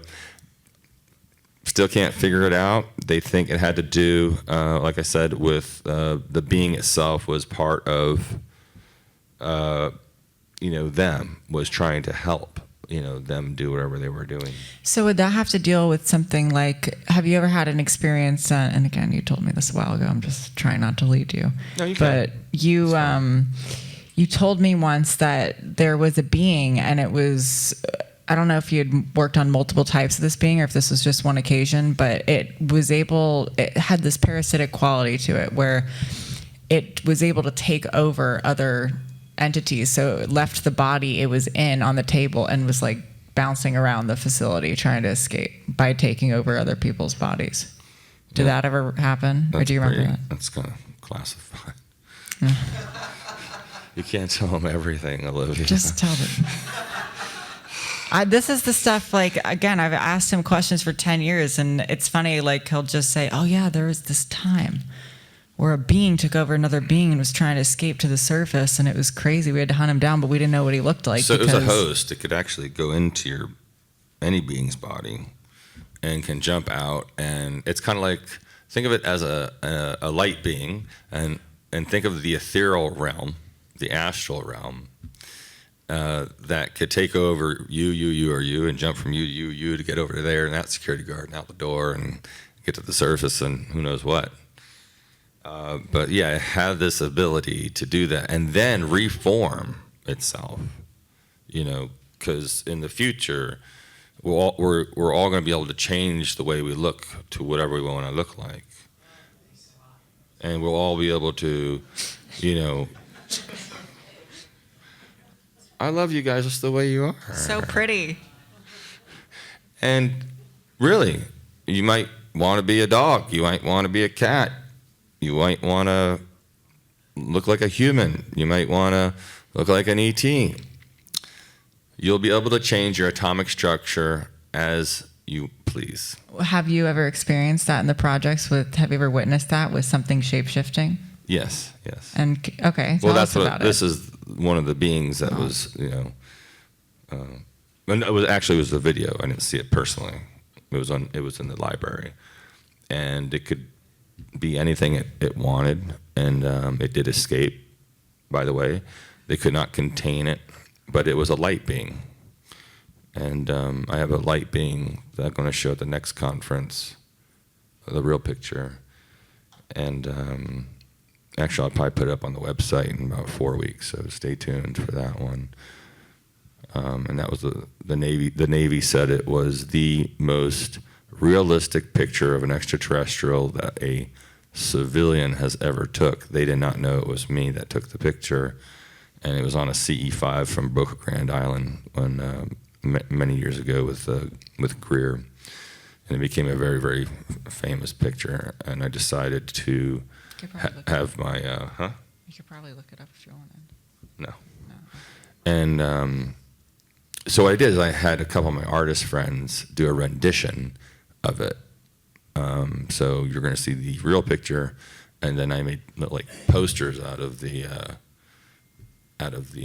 still can't figure it out. They think it had to do, like I said, with the being itself was part of them, was trying to help, them do whatever they were doing. So would that have to deal with something like, have you ever had an experience, and again, you told me this a while ago, I'm just trying not to lead you. No, you but can. You told me once that there was a being, and it was, I don't know if you had worked on multiple types of this being or if this was just one occasion, but it had this parasitic quality to it where it was able to take over other entities. So it left the body it was in on the table and was like bouncing around the facility trying to escape by taking over other people's bodies. Did that ever happen? Or do you remember that? That's kind of classified. You can't tell them everything, Olivia. Just tell them. This is the stuff, like, again, I've asked him questions for 10 years, and it's funny, like, he'll just say, oh, yeah, there was this time where a being took over another being and was trying to escape to the surface, and it was crazy. We had to hunt him down, but we didn't know what he looked like. So it was a host. It could actually go into any being's body and can jump out, and it's kind of like, think of it as a light being, and think of the ethereal realm, the astral realm, that could take over you, and jump from you to get over to there, and that security guard, and out the door, and get to the surface, and who knows what. But yeah, it had this ability to do that, and then reform itself. Because in the future, we're all going to be able to change the way we look to whatever we want to look like, and we'll all be able to, I love you guys just the way you are. So pretty. And really, you might want to be a dog. You might want to be a cat. You might want to look like a human. You might want to look like an E.T. You'll be able to change your atomic structure as you please. Have you ever experienced that in the projects? Have you ever witnessed that with something shape-shifting? Yes. And okay, tell us about it. This is one of the beings that was, and it was the video. I didn't see it personally. It was in the library, and it could be anything it wanted, and it did escape. By the way, they could not contain it, but it was a light being, and I have a light being that I'm going to show at the next conference, the real picture, and. Actually, I'll probably put it up on the website in about 4 weeks, so stay tuned for that one. And that was the Navy. The Navy said it was the most realistic picture of an extraterrestrial that a civilian has ever took. They did not know it was me that took the picture, and it was on a CE-5 from Boca Grande Island many years ago with Greer, and it became a very, very famous picture. And I decided to have my You could probably look it up if you wanted. No. And so what I did is I had a couple of my artist friends do a rendition of it. So you're going to see the real picture, and then I made like posters out of the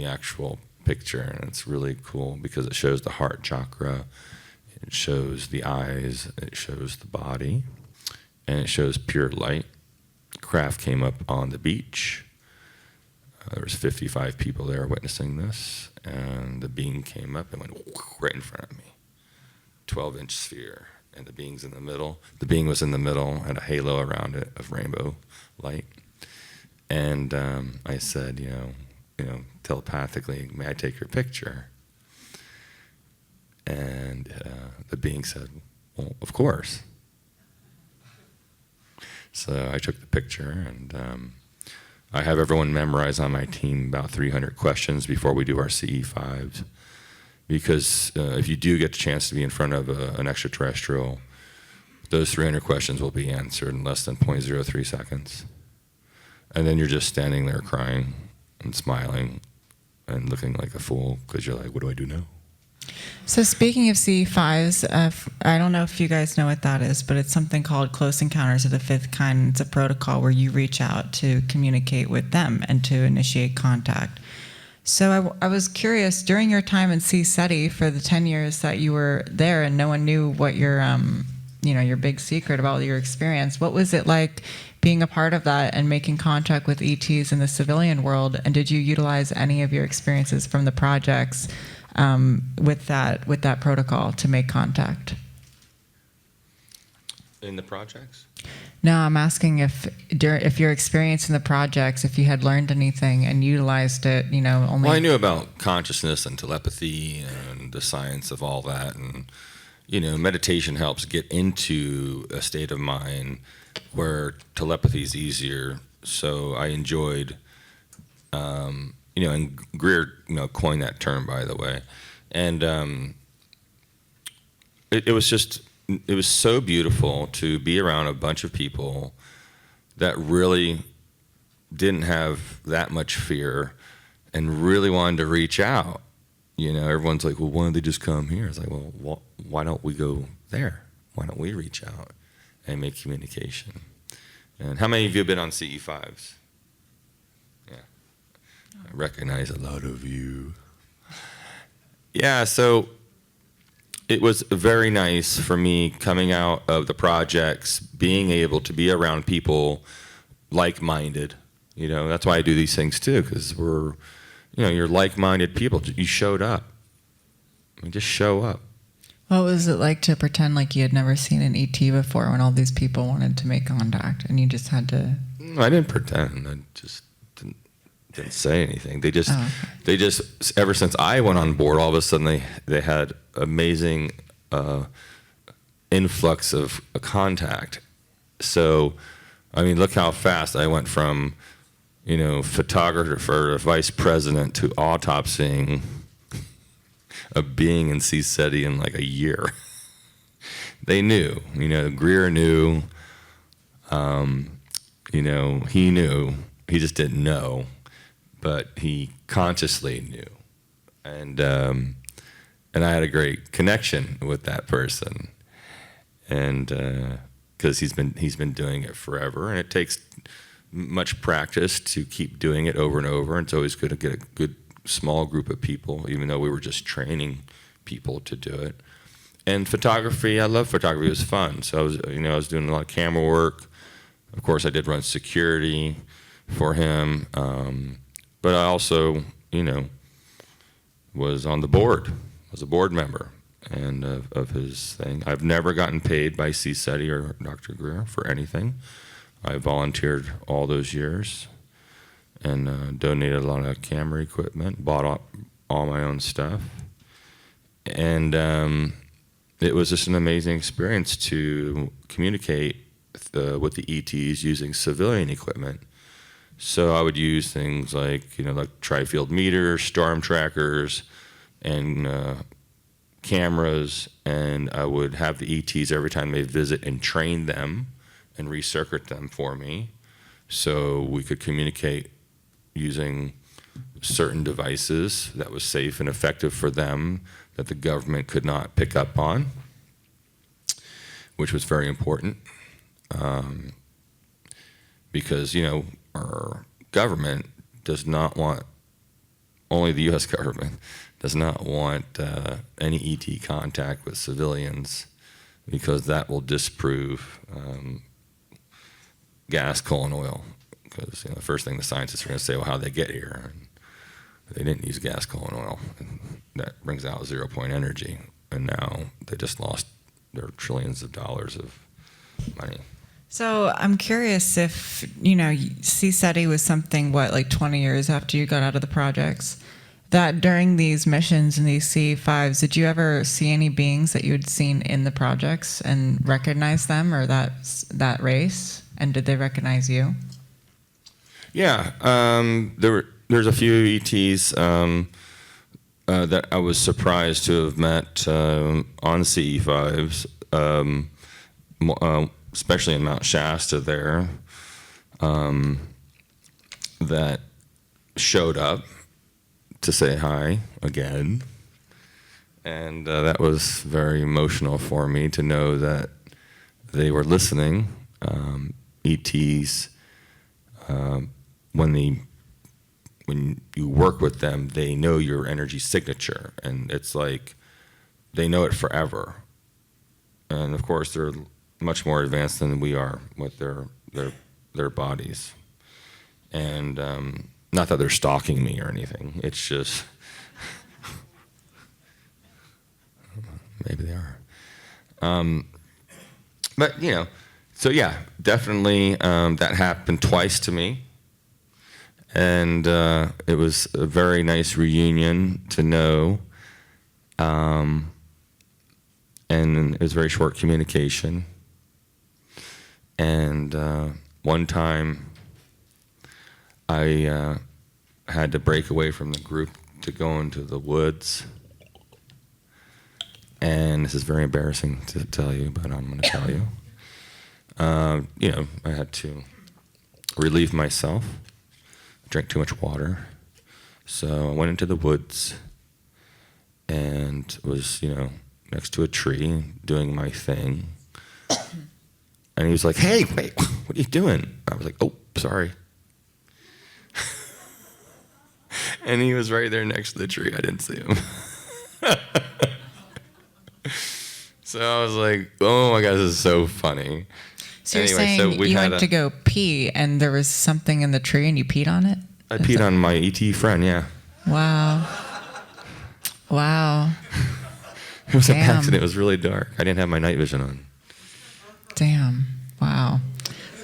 actual picture, and it's really cool because it shows the heart chakra, it shows the eyes, it shows the body, and it shows pure light. Craft came up on the beach. There was 55 people there witnessing this, and the being came up and went right in front of me. 12-inch sphere, and the being's in the middle. The being was in the middle, had a halo around it of rainbow light. And I said, telepathically, may I take your picture? And the being said, well, of course. So I took the picture, and I have everyone memorize on my team about 300 questions before we do our CE-5s. Because if you do get the chance to be in front of an extraterrestrial, those 300 questions will be answered in less than 0.03 seconds. And then you're just standing there crying and smiling and looking like a fool because you're like, what do I do now? So speaking of CE-5s, I don't know if you guys know what that is, but it's something called Close Encounters of the Fifth Kind. It's a protocol where you reach out to communicate with them and to initiate contact. So I was curious, during your time in C-SETI for the 10 years that you were there and no one knew what your big secret about your experience, what was it like being a part of that and making contact with ETs in the civilian world? And did you utilize any of your experiences from the projects with that protocol to make contact? In the projects? No, I'm asking if your experience in the projects, if you had learned anything and utilized it, only. Well, I knew about consciousness and telepathy and the science of all that, and meditation helps get into a state of mind where telepathy is easier. So I enjoyed, and Greer, coined that term, by the way, and it was so beautiful to be around a bunch of people that really didn't have that much fear and really wanted to reach out. Everyone's like, well, why don't they just come here? It's like, well, why don't we go there? Why don't we reach out and make communication? And how many of you have been on CE5s? Yeah. I recognize a lot of you. Yeah, so it was very nice for me coming out of the projects, being able to be around people like-minded. That's why I do these things too, because we're, you're like-minded people. You showed up. Just show up. What was it like to pretend like you had never seen an ET before when all these people wanted to make contact and you just had to? I didn't pretend. I just didn't say anything. They just ever since I went on board, all of a sudden they had amazing influx of contact. So, look how fast I went from, photographer to vice president to autopsying a being in CSETI in like a year. They knew, Greer knew, he knew, he just didn't know, but he consciously knew. And I had a great connection with that person. And because he's been doing it forever, and it takes much practice to keep doing it over and over. And it's always good to get a good small group of people, even though we were just training people to do it. And photography, I love photography. It was fun. So I was doing a lot of camera work. Of course, I did run security for him, but I also, was on the board. Was a board member and of his thing. I've never gotten paid by CSETI or Dr. Greer for anything. I volunteered all those years and donated a lot of camera equipment, bought all my own stuff. And it was just an amazing experience to communicate with the ETs using civilian equipment. So I would use things like, like tri-field meters, storm trackers, and cameras, and I would have the ETs every time they visit and train them and recircuit them for me so we could communicate using certain devices that was safe and effective for them that the government could not pick up on, which was very important because, our government does not want, only the U.S. government does not want any ET contact with civilians because that will disprove gas, coal, and oil. Because the first thing the scientists are going to say, well, how'd they get here? And they didn't use gas, coal, and oil. And that brings out 0-point energy. And now they just lost their trillions of dollars of money. So I'm curious if, CSETI was something, like 20 years after you got out of the projects, that during these missions and these CE5s, did you ever see any beings that you had seen in the projects and recognize them or that race? And did they recognize you? Yeah, there's a few ETs that I was surprised to have met on CE5s, especially in Mount Shasta there, that showed up to say hi again. And that was very emotional for me to know that they were listening. ETs, when you work with them, they know your energy signature, and it's like they know it forever. And of course, they're much more advanced than we are with their their bodies. And not that they're stalking me or anything. It's just maybe they are. But so yeah, definitely that happened twice to me, and it was a very nice reunion to know. And it was very short communication. And one time, I had to break away from the group to go into the woods. And this is very embarrassing to tell you, but I'm going to tell you. I had to relieve myself. I drank too much water. So I went into the woods and was, next to a tree doing my thing. And he was like, "Hey, wait, what are you doing?" I was like, "Oh, sorry." And he was right there next to the tree. I didn't see him. So I was like, "Oh my God, this is so funny." So you're saying you went to go pee and there was something in the tree and you peed on it? I peed on my E.T. friend, yeah. Wow. Wow. It was an accident. It was really dark. I didn't have my night vision on. Damn. Wow.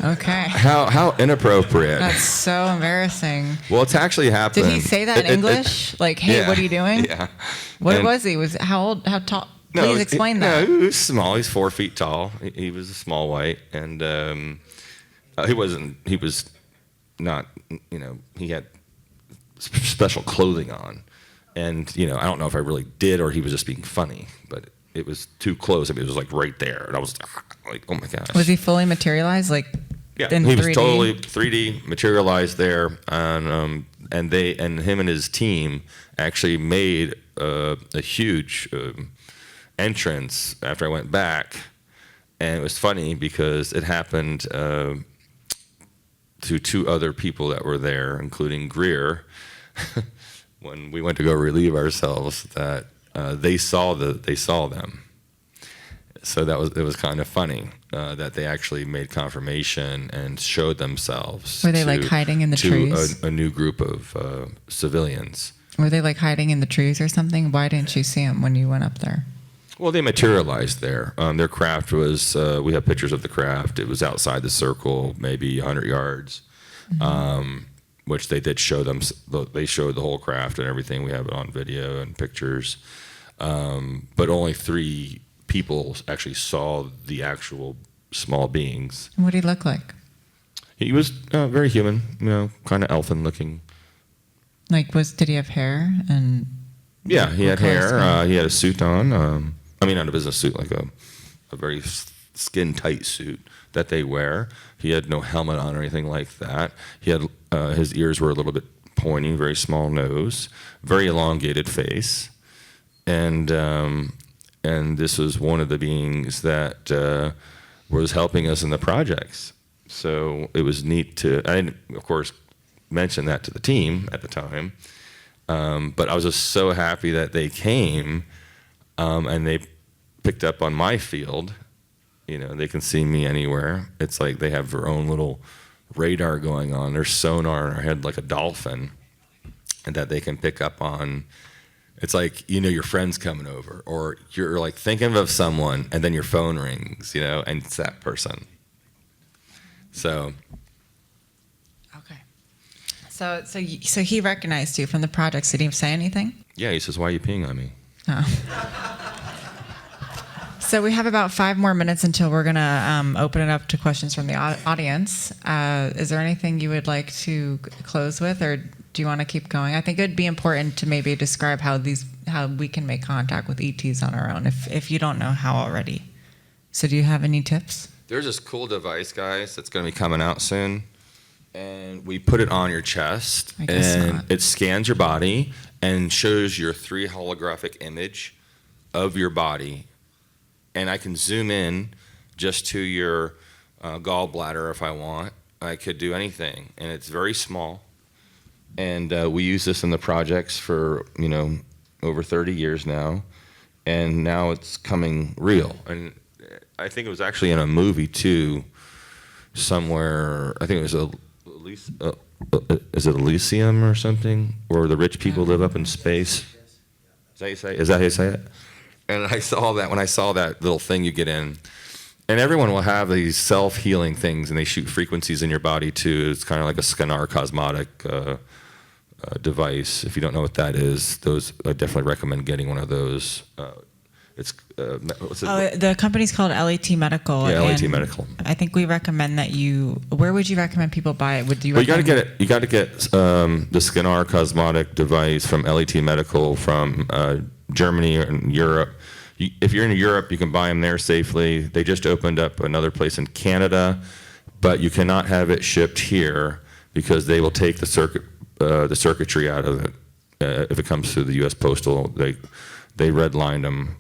Okay. How inappropriate. That's so embarrassing. Well, it's actually happened. Did he say that in English? Like, "Hey, what are you doing?" Yeah. What was he? How old? How tall? Please explain that. No, he was small. He's 4 feet tall. He was a small white, and he wasn't. He was not. He had special clothing on, and I don't know if I really did or he was just being funny, but it was too close. I mean, it was like right there, and I was like, "Oh my gosh!" Was he fully materialized? Like, yeah, in he 3D? was totally 3D materialized there, and him and his team actually made a huge entrance after I went back, and it was funny because it happened to 2 other people that were there, including Greer. When we went to go relieve ourselves, that they saw them. So it was kind of funny that they actually made confirmation and showed themselves. Were they like hiding in the trees? A new group of civilians. Were they like hiding in the trees or something? Why didn't you see them when you went up there? Well, they materialized there. Their craft was, we have pictures of the craft. It was outside the circle, maybe 100 yards, which they did show them. They showed the whole craft and everything. We have it on video and pictures. But only 3 people actually saw the actual small beings. What did he look like? He was very human, kind of elfin looking. Like, did he have hair? And yeah, he had hair. He had a suit on. Not a business suit, like a very skin-tight suit that they wear. He had no helmet on or anything like that. He had his ears were a little bit pointy, very small nose, very elongated face, and this was one of the beings that was helping us in the projects. So it was neat to. I didn't, of course, mention that to the team at the time, but I was just so happy that they came. And they picked up on my field. They can see me anywhere. It's like they have their own little radar going on. There's sonar in our head like a dolphin, and that they can pick up on. It's like, your friend's coming over, or you're like thinking of someone, and then your phone rings, and it's that person. So. Okay. So he recognized you from the projects. Did he say anything? Yeah, he says, "Why are you peeing on me?" Oh. So we have about 5 more minutes until we're going to open it up to questions from the audience. Is there anything you would like to close with, or do you want to keep going? I think it would be important to maybe describe how we can make contact with ETs on our own, if you don't know how already. So do you have any tips? There's this cool device, guys, that's going to be coming out soon. And we put it on your chest, and it scans your body and shows your 3 holographic image of your body. And I can zoom in just to your gallbladder if I want. I could do anything, and it's very small. And we use this in the projects for over 30 years now, and now it's coming real. And I think it was actually in a movie too somewhere. I think it was is it Elysium or something, where the rich people live up in space? Is that how you say it? Is that how you say it? And I saw that when I saw that little thing you get in. And everyone will have these self-healing things, and they shoot frequencies in your body too. It's kind of like a Scanar Cosmotic device. If you don't know what that is, I definitely recommend getting one of those. What's it? The company's called E.T Medical. Yeah, E.T Medical. I think we recommend that where would you recommend people buy it? You got to get it. You got to get the Scanar Cosmotic device from E.T Medical from Germany and Europe. If you're in Europe, you can buy them there safely. They just opened up another place in Canada, but you cannot have it shipped here because they will take the circuitry out of it if it comes through the U.S. Postal. They redlined them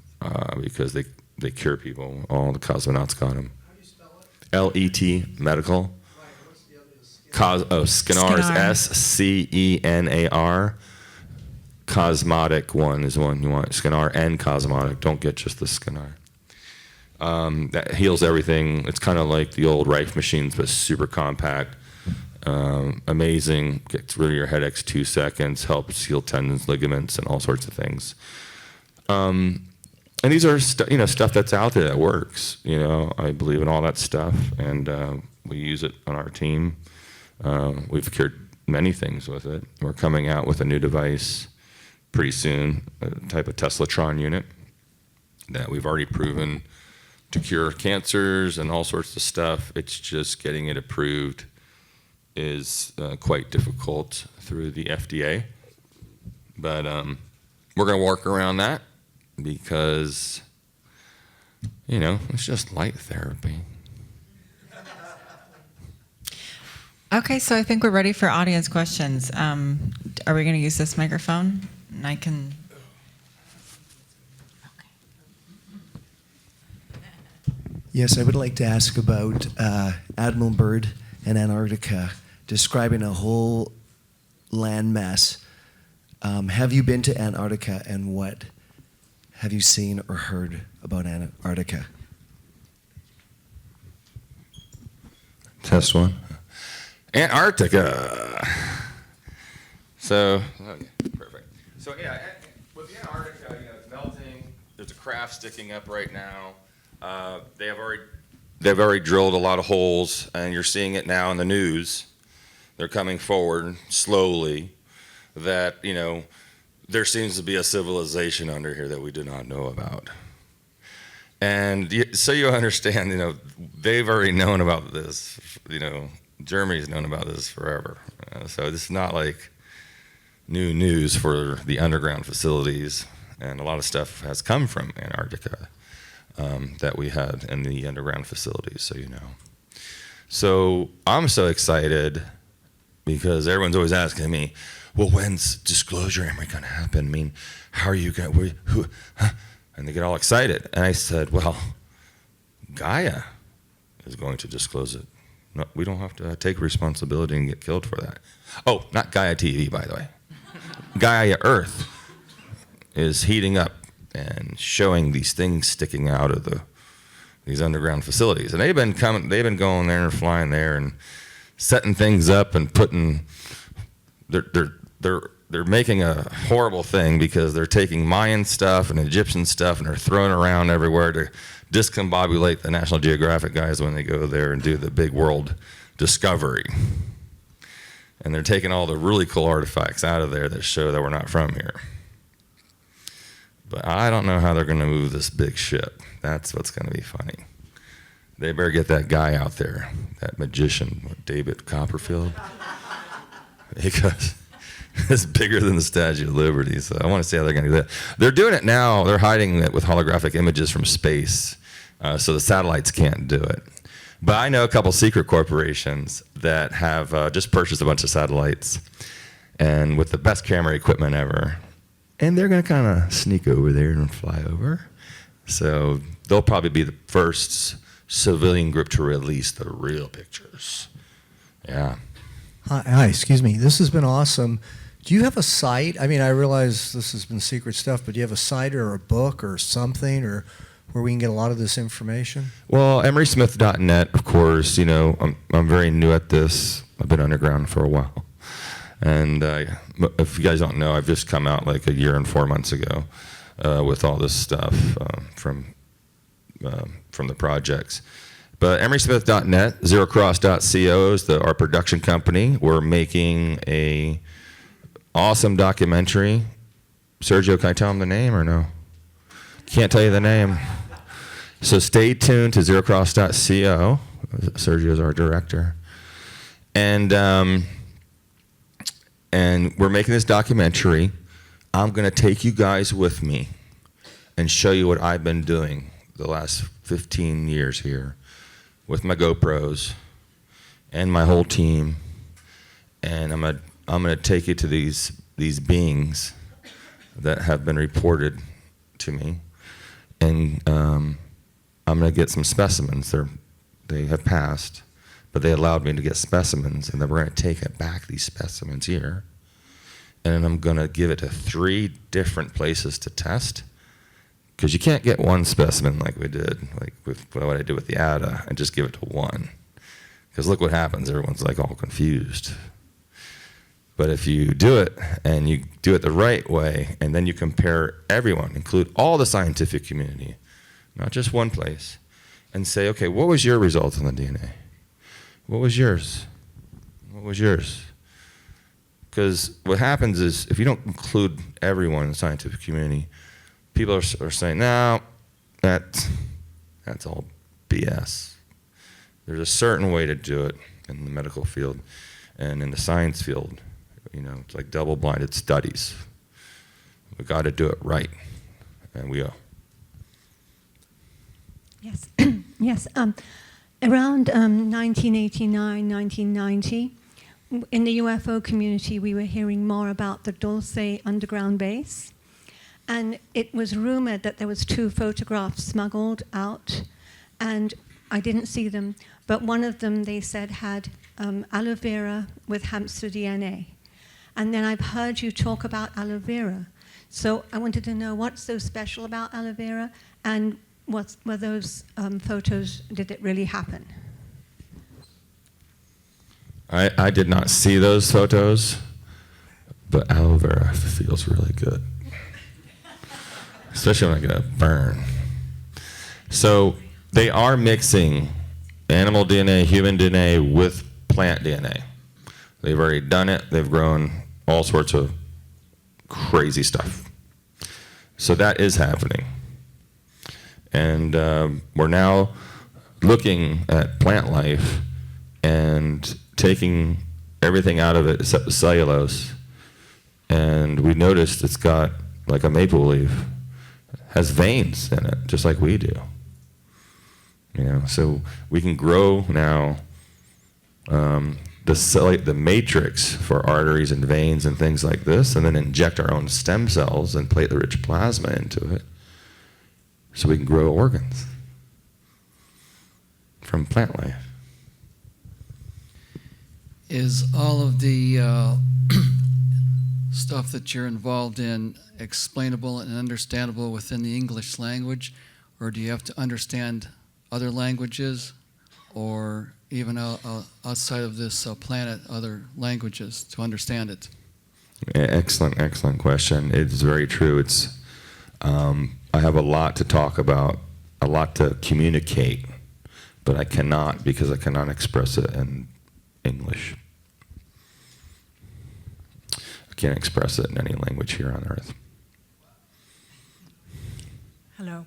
because they cure people. All the cosmonauts got them. How do you spell it? L-E-T Medical. Right, what's the other? Scanar is Scanar. S-C-E-N-A-R. Cosmotic one is the one you want. Scanar and Cosmotic. Don't get just the Scanar. That heals everything. It's kind of like the old Rife machines, but super compact. Amazing. Gets rid of your headaches 2 seconds. Helps heal tendons, ligaments, and all sorts of things. And these are stuff that's out there that works. I believe in all that stuff, and we use it on our team. We've cured many things with it. We're coming out with a new device pretty soon, a type of Teslatron unit that we've already proven to cure cancers and all sorts of stuff. It's just getting it approved is quite difficult through the FDA. But we're going to work around that because, it's just light therapy. Okay, so I think we're ready for audience questions. Are we going to use this microphone? And I can. Yes, I would like to ask about Admiral Byrd and Antarctica, describing a whole landmass. Have you been to Antarctica, and what have you seen or heard about Antarctica? Test one. Antarctica. So, perfect. So yeah, with the Antarctica, it's melting. There's a craft sticking up right now. They've already drilled a lot of holes, and you're seeing it now in the news. They're coming forward slowly. That there seems to be a civilization under here that we do not know about. And so you understand, they've already known about this. Germany's known about this forever. So it's not like new news for the underground facilities. And a lot of stuff has come from Antarctica that we had in the underground facilities, so So I'm so excited because everyone's always asking me, well, when's disclosure going to happen? I mean, how are you going to, And they get all excited. And I said, well, Gaia is going to disclose it. No, we don't have to take responsibility and get killed for that. Oh, not Gaia TV, by the way. Gaia Earth is heating up and showing these things sticking out of these underground facilities. And they've been going there and flying there and setting things up and putting, they're making a horrible thing because they're taking Mayan stuff and Egyptian stuff and they're throwing around everywhere to discombobulate the National Geographic guys when they go there and do the big world discovery. And they're taking all the really cool artifacts out of there that show that we're not from here. But I don't know how they're going to move this big ship. That's what's going to be funny. They better get that guy out there, that magician, David Copperfield, because it's bigger than the Statue of Liberty. So I want to see how they're going to do that. They're doing it now. They're hiding it with holographic images from space, so the satellites can't do it. But I know a couple secret corporations that have just purchased a bunch of satellites and with the best camera equipment ever. And they're going to kind of sneak over there and fly over. So they'll probably be the first civilian group to release the real pictures. Yeah. Hi, excuse me. This has been awesome. Do you have a site? I mean, I realize this has been secret stuff, but do you have a site or a book or something, or where we can get a lot of this information? Well, emerysmith.net, of course. You know, I'm very new at this. I've been underground for a while, and if you guys don't know, I've just come out like a year and 4 months ago with all this stuff from the projects. But emerysmith.net, zerocross.co is our production company. We're making a awesome documentary. Sergio, can I tell him the name or no? Can't tell you the name. So stay tuned to zerocross.co. Sergio's our director. And we're making this documentary. I'm going to take you guys with me and show you what I've been doing the last 15 years here with my GoPros and my whole team. And I'm going to take you to these beings that have been reported to me. And I'm going to get some specimens. They have passed, but they allowed me to get specimens, and then we're going to take it back, these specimens here, and then I'm going to give it to 3 different places to test, because you can't get one specimen like we did, like with what I did with the ADA, and just give it to one. Because look what happens, everyone's like all confused. But if you do it, and you do it the right way, and then you compare everyone, include all the scientific community, not just one place, and say, okay, what was your result on the DNA? What was yours? What was yours? Because what happens is, if you don't include everyone in the scientific community, people are saying, no, that's all BS. There's a certain way to do it in the medical field and in the science field. You know, it's like double-blinded studies. We got to do it right, and we are. Yes, yes. Around 1989, 1990, in the UFO community, we were hearing more about the Dulce underground base. And it was rumored that there was 2 photographs smuggled out, and I didn't see them, but one of them, they said, had aloe vera with hamster DNA. And then I've heard you talk about aloe vera. So I wanted to know what's so special about aloe vera, and were those photos, did it really happen? I did not see those photos, but aloe vera feels really good. Especially when I get a burn. So they are mixing animal DNA, human DNA with plant DNA. They've already done it. They've grown all sorts of crazy stuff. So that is happening. And we're now looking at plant life and taking everything out of it except the cellulose. And we noticed it's got like a maple leaf, has veins in it, just like we do. You know, so we can grow now the matrix for arteries and veins and things like this, and then inject our own stem cells and platelet-rich plasma into it, so we can grow organs from plant life. Is all of the stuff that you're involved in explainable and understandable within the English language, or do you have to understand other languages, or even outside of this planet, other languages to understand it? Excellent question. It's very true. It's I have a lot to talk about, a lot to communicate, but I cannot, because I cannot express it in English. I can't express it in any language here on Earth. Hello.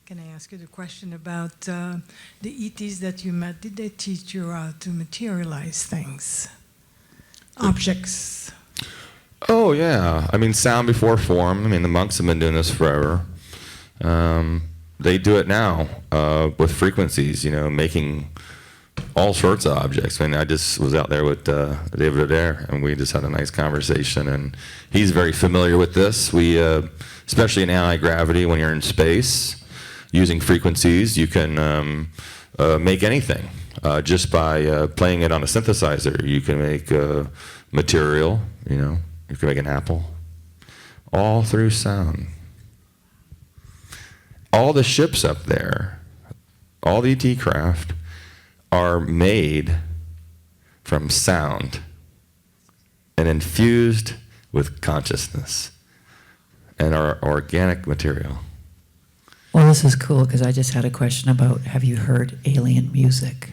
Can I ask you the question about the ETs that you met? Did they teach you how to materialize things, objects? Oh, yeah. I mean, sound before form. I mean, the monks have been doing this forever. They do it now with frequencies, you know, making all sorts of objects. I mean, I just was out there with David Adair, and we just had a nice conversation, and he's very familiar with this. We, especially in anti-gravity, when you're in space, using frequencies, you can make anything just by playing it on a synthesizer. You can make material, you know, you can make an apple, all through sound. all the ships up there, all the ET craft, are made from sound and infused with consciousness and are organic material. Well, this is cool because I just had a question about, have you heard alien music?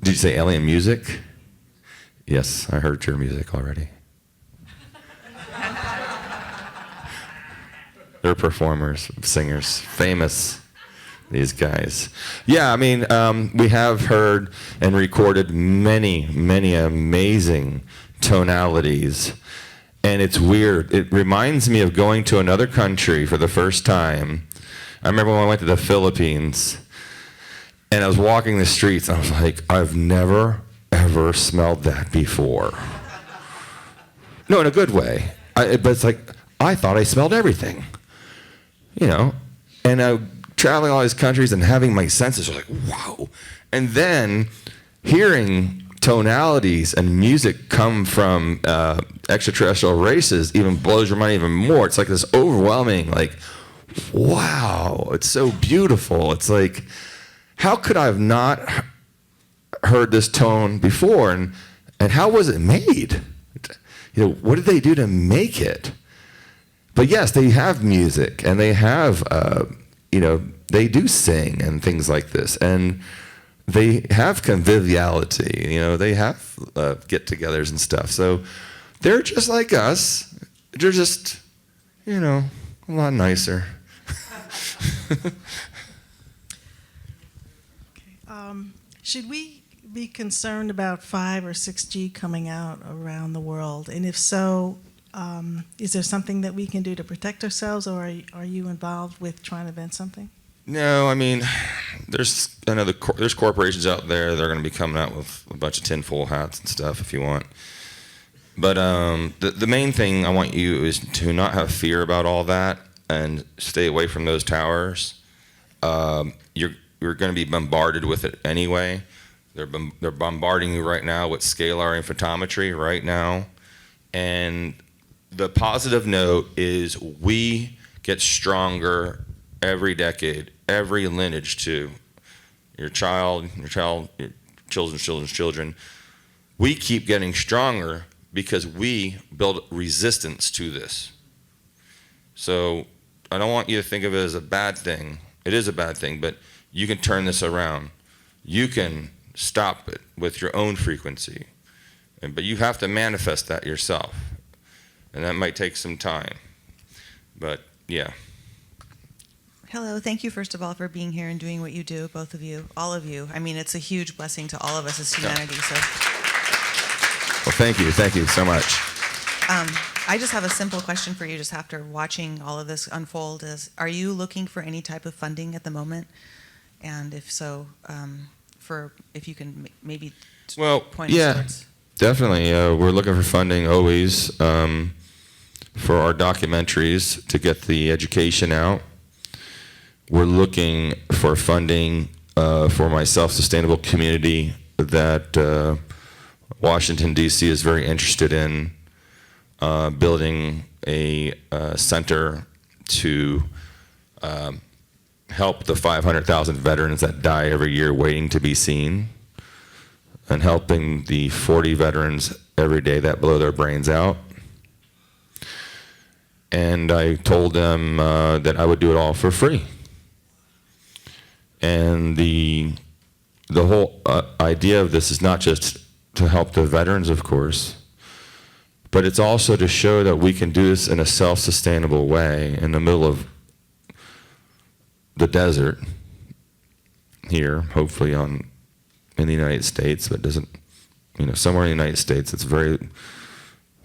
Did you say alien music? Yes, I heard your music already. They're performers, singers, famous, these guys. Yeah, I mean, we have heard and recorded many, many amazing tonalities. And it's weird. It reminds me of going to another country for the first time. I remember when I went to the Philippines, and I was walking the streets, and I was like, I've never, ever smelled that before. No, in a good way. But it's like, I thought I smelled everything. You know? And traveling all these countries and having my senses were like, wow. And then hearing tonalities and music come from extraterrestrial races even blows your mind even more. It's like this overwhelming, like, wow, it's so beautiful. It's like, how could I have not heard this tone before? And how was it made? You know, what did they do to make it? But yes, they have music and they have, you know, they do sing and things like this. And they have conviviality, you know, they have get-togethers and stuff. So they're just like us. They're just, you know, a lot nicer. Should we be concerned about 5 or 6G coming out around the world? And if so, is there something that we can do to protect ourselves, or are you involved with trying to invent something? No, I mean, there's corporations out there that are going to be coming out with a bunch of tinfoil hats and stuff if you want. But the main thing I want you is to not have fear about all that and stay away from those towers. You're going to be bombarded with it anyway. They're bombarding you right now with scalar photometry right now. And the positive note is we get stronger every decade, every lineage too. Your children's children. We keep getting stronger because we build resistance to this. So I don't want you to think of it as a bad thing. It is a bad thing, but you can turn this around. You can stop it with your own frequency. But you have to manifest that yourself. And that might take some time. But yeah. Hello, thank you first of all for being here and doing what you do, both of you, all of you. I mean, it's a huge blessing to all of us as humanity. So, well, thank you so much. I just have a simple question for you just after watching all of this unfold are you looking for any type of funding at the moment? And if so, if you can maybe point us towards. Definitely. We're looking for funding always for our documentaries to get the education out. We're looking for funding for my self-sustainable community that Washington, D.C. is very interested in building a center to help the 500,000 veterans that die every year waiting to be seen, and helping the 40 veterans every day that blow their brains out. And I told them that I would do it all for free. And the whole idea of this is not just to help the veterans, of course, but it's also to show that we can do this in a self-sustainable way in the middle of the desert here, hopefully in the United States, but doesn't, somewhere in the United States, it's very,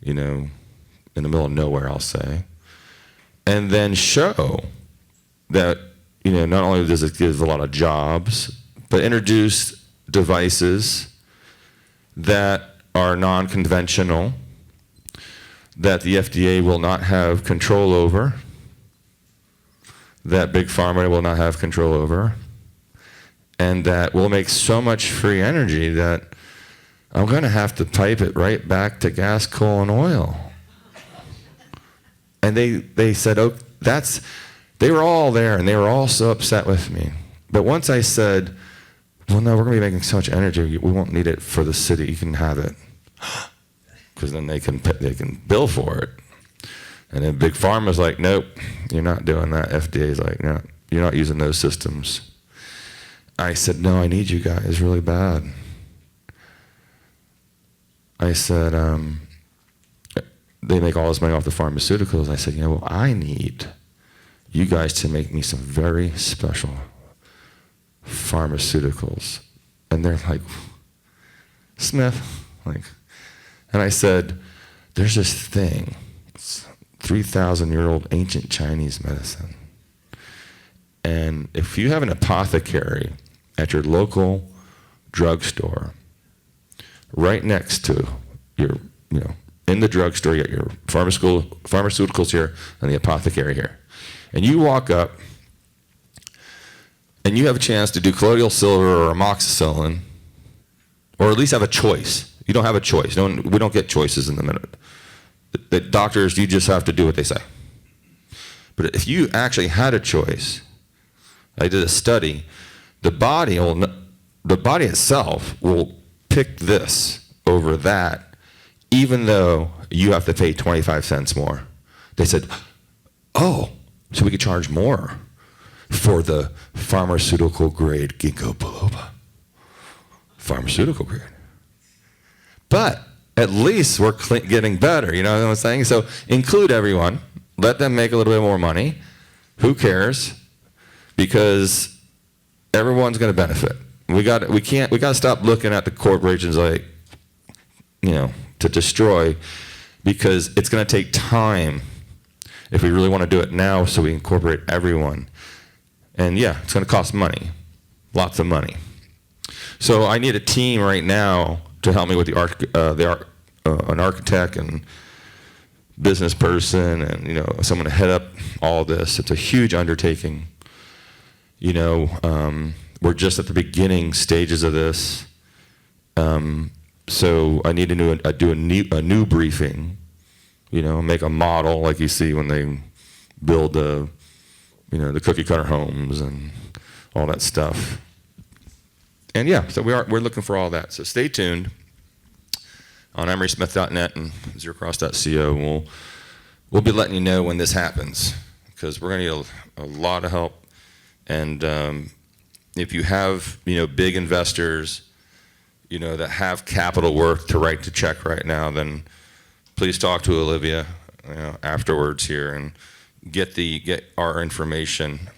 in the middle of nowhere, I'll say. And then show that, not only does it give a lot of jobs, but introduce devices that are non-conventional, that the FDA will not have control over, that Big Pharma will not have control over, and that will make so much free energy that I'm going to have to pipe it right back to gas, coal, and oil. And they said, oh, They were all there, and they were all so upset with me. But once I said, well, no, we're going to be making so much energy, we won't need it for the city. You can have it. Because then they can bill for it. And then Big Pharma's like, nope, you're not doing that. FDA's like, no, you're not using those systems. I said, no, I need you guys really bad. I said, they make all this money off the pharmaceuticals. I said, well, I need you guys to make me some very special pharmaceuticals. And they're like, Smith, and I said, there's this thing, it's 3,000-year-old ancient Chinese medicine. And if you have an apothecary at your local drugstore, right next to your, in the drugstore, you got your pharmaceuticals here and the apothecary here. And you walk up and you have a chance to do colloidal silver or amoxicillin, or at least have a choice. You don't have a choice. We don't get choices in the minute. The doctors, you just have to do what they say. But if you actually had a choice, I did a study, the body itself will pick this over that, even though you have to pay 25 cents more. They said, oh, so we could charge more for the pharmaceutical grade ginkgo biloba. Pharmaceutical grade. But at least we're getting better, you know what I'm saying? So include everyone, let them make a little bit more money. Who cares? Because everyone's going to benefit. We got to stop looking at the corporations like, to destroy, because it's going to take time if we really want to do it now, so we incorporate everyone. And yeah, it's going to cost money, lots of money. So I need a team right now to help me with an architect and business person, and someone to head up all this. It's a huge undertaking. We're just at the beginning stages of this. So I need to do a new briefing. Make a model like you see when they build the cookie cutter homes and all that stuff. And yeah, so we're looking for all that. So stay tuned on EmerySmith.net and zeroCross.co. We'll be letting you know when this happens, because we're going to need a lot of help. And if you have big investors that have capital worth to write the check right now, then please talk to Olivia afterwards here and get our information,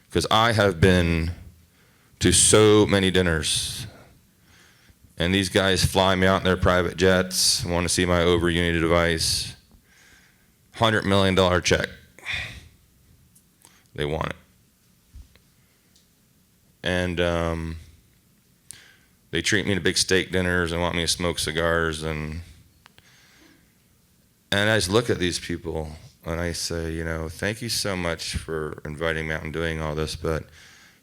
because I have been to so many dinners, and these guys fly me out in their private jets, want to see my over-unity device. $100 million check. They want it. And they treat me to big steak dinners and want me to smoke cigars, and I just look at these people and I say, thank you so much for inviting me out and doing all this, but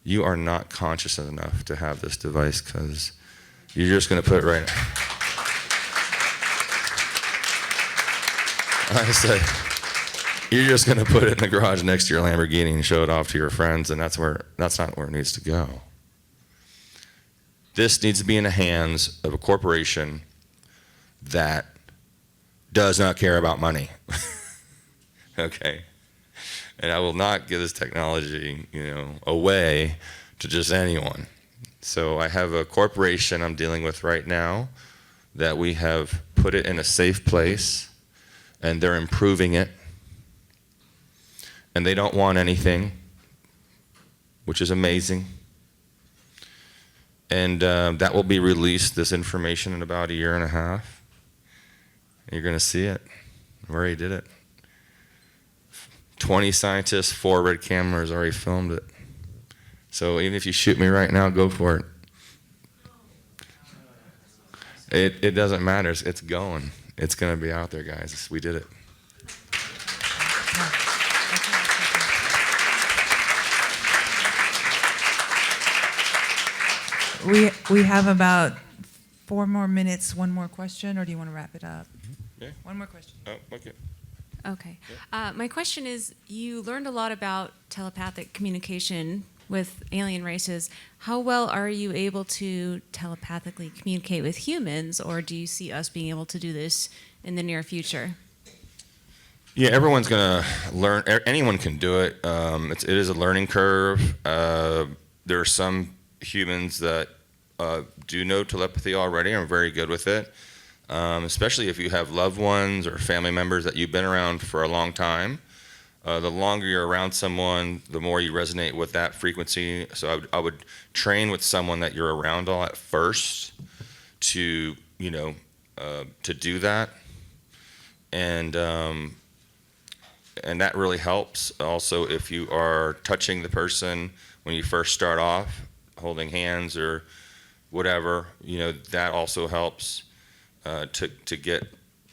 you are not conscious enough to have this device, because you're just going to put it right. I say, you're just going to put it in the garage next to your Lamborghini and show it off to your friends, and that's not where it needs to go. This needs to be in the hands of a corporation that does not care about money. Okay? And I will not give this technology, away to just anyone. So I have a corporation I'm dealing with right now that we have put it in a safe place, and they're improving it. And they don't want anything, which is amazing. And that will be released, this information, in about 1.5 years. You're going to see it. We already did it. 20 scientists, 4 red cameras already filmed it. So even if you shoot me right now, go for it. It doesn't matter. It's going. It's going to be out there, guys. We did it. We have about 4 more minutes. One more question, or do you want to wrap it up? Yeah. One more question. Oh, okay. Okay. My question is, you learned a lot about telepathic communication with alien races. How well are you able to telepathically communicate with humans, or do you see us being able to do this in the near future? Yeah, everyone's going to learn. Anyone can do it. It is a learning curve. There are some humans that do know telepathy already and are very good with it, especially if you have loved ones or family members that you've been around for a long time. The longer you're around someone, the more you resonate with that frequency. So I would train with someone that you're around all at first to, to do that. And that really helps. Also, if you are touching the person when you first start off, holding hands or whatever, that also helps to get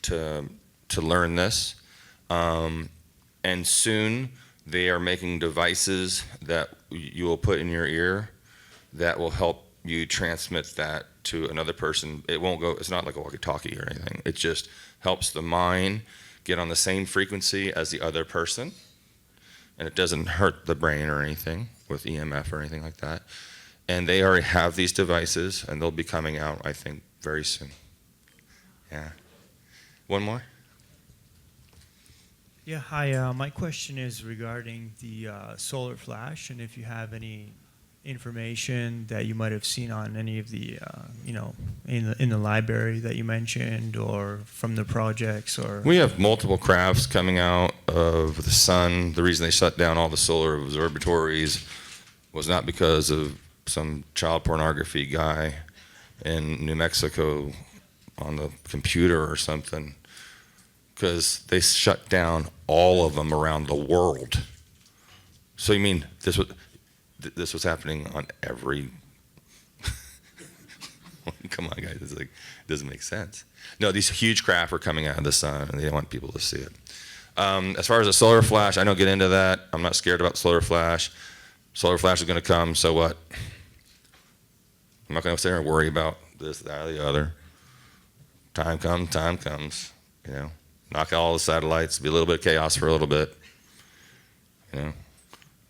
to learn this. And soon they are making devices that you will put in your ear that will help you transmit that to another person. It won't go, it's not like a walkie-talkie or anything. It just helps the mind get on the same frequency as the other person, and it doesn't hurt the brain or anything with EMF or anything like that. And they already have these devices, and they'll be coming out, I think, very soon. Yeah. One more? Yeah, hi. My question is regarding the solar flash, and if you have any information that you might have seen on any of the, in the library that you mentioned, or from the projects, or. We have multiple crafts coming out of the sun. The reason they shut down all the solar observatories was not because of some child pornography guy in New Mexico on the computer or something, because they shut down all of them around the world. So you mean this was happening on every come on guys, it's like, it doesn't make sense. No, these huge craft are coming out of the sun and they want people to see it. As far as the solar flash, I don't get into that. I'm not scared about solar flash. Solar flash is going to come, so what? I'm not going to sit here and worry about this, that, or the other. Time comes, knock out all the satellites, be a little bit of chaos for a little bit,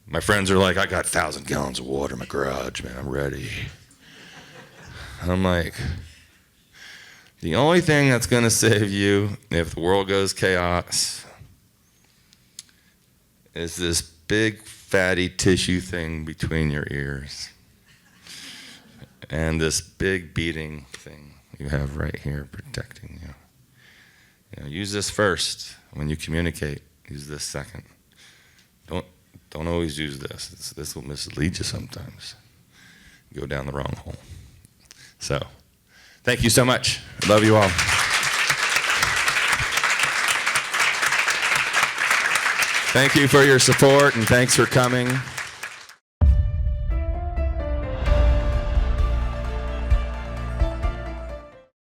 My friends are like, I got 1,000 gallons of water in my garage, man, I'm ready. I'm like, the only thing that's going to save you if the world goes chaos is this big fatty tissue thing between your ears and this big beating thing you have right here protecting you. Use this first when you communicate. Use this second. Don't always use this. This will mislead you sometimes. Go down the wrong hole. So, thank you so much. I love you all. Thank you for your support, and thanks for coming.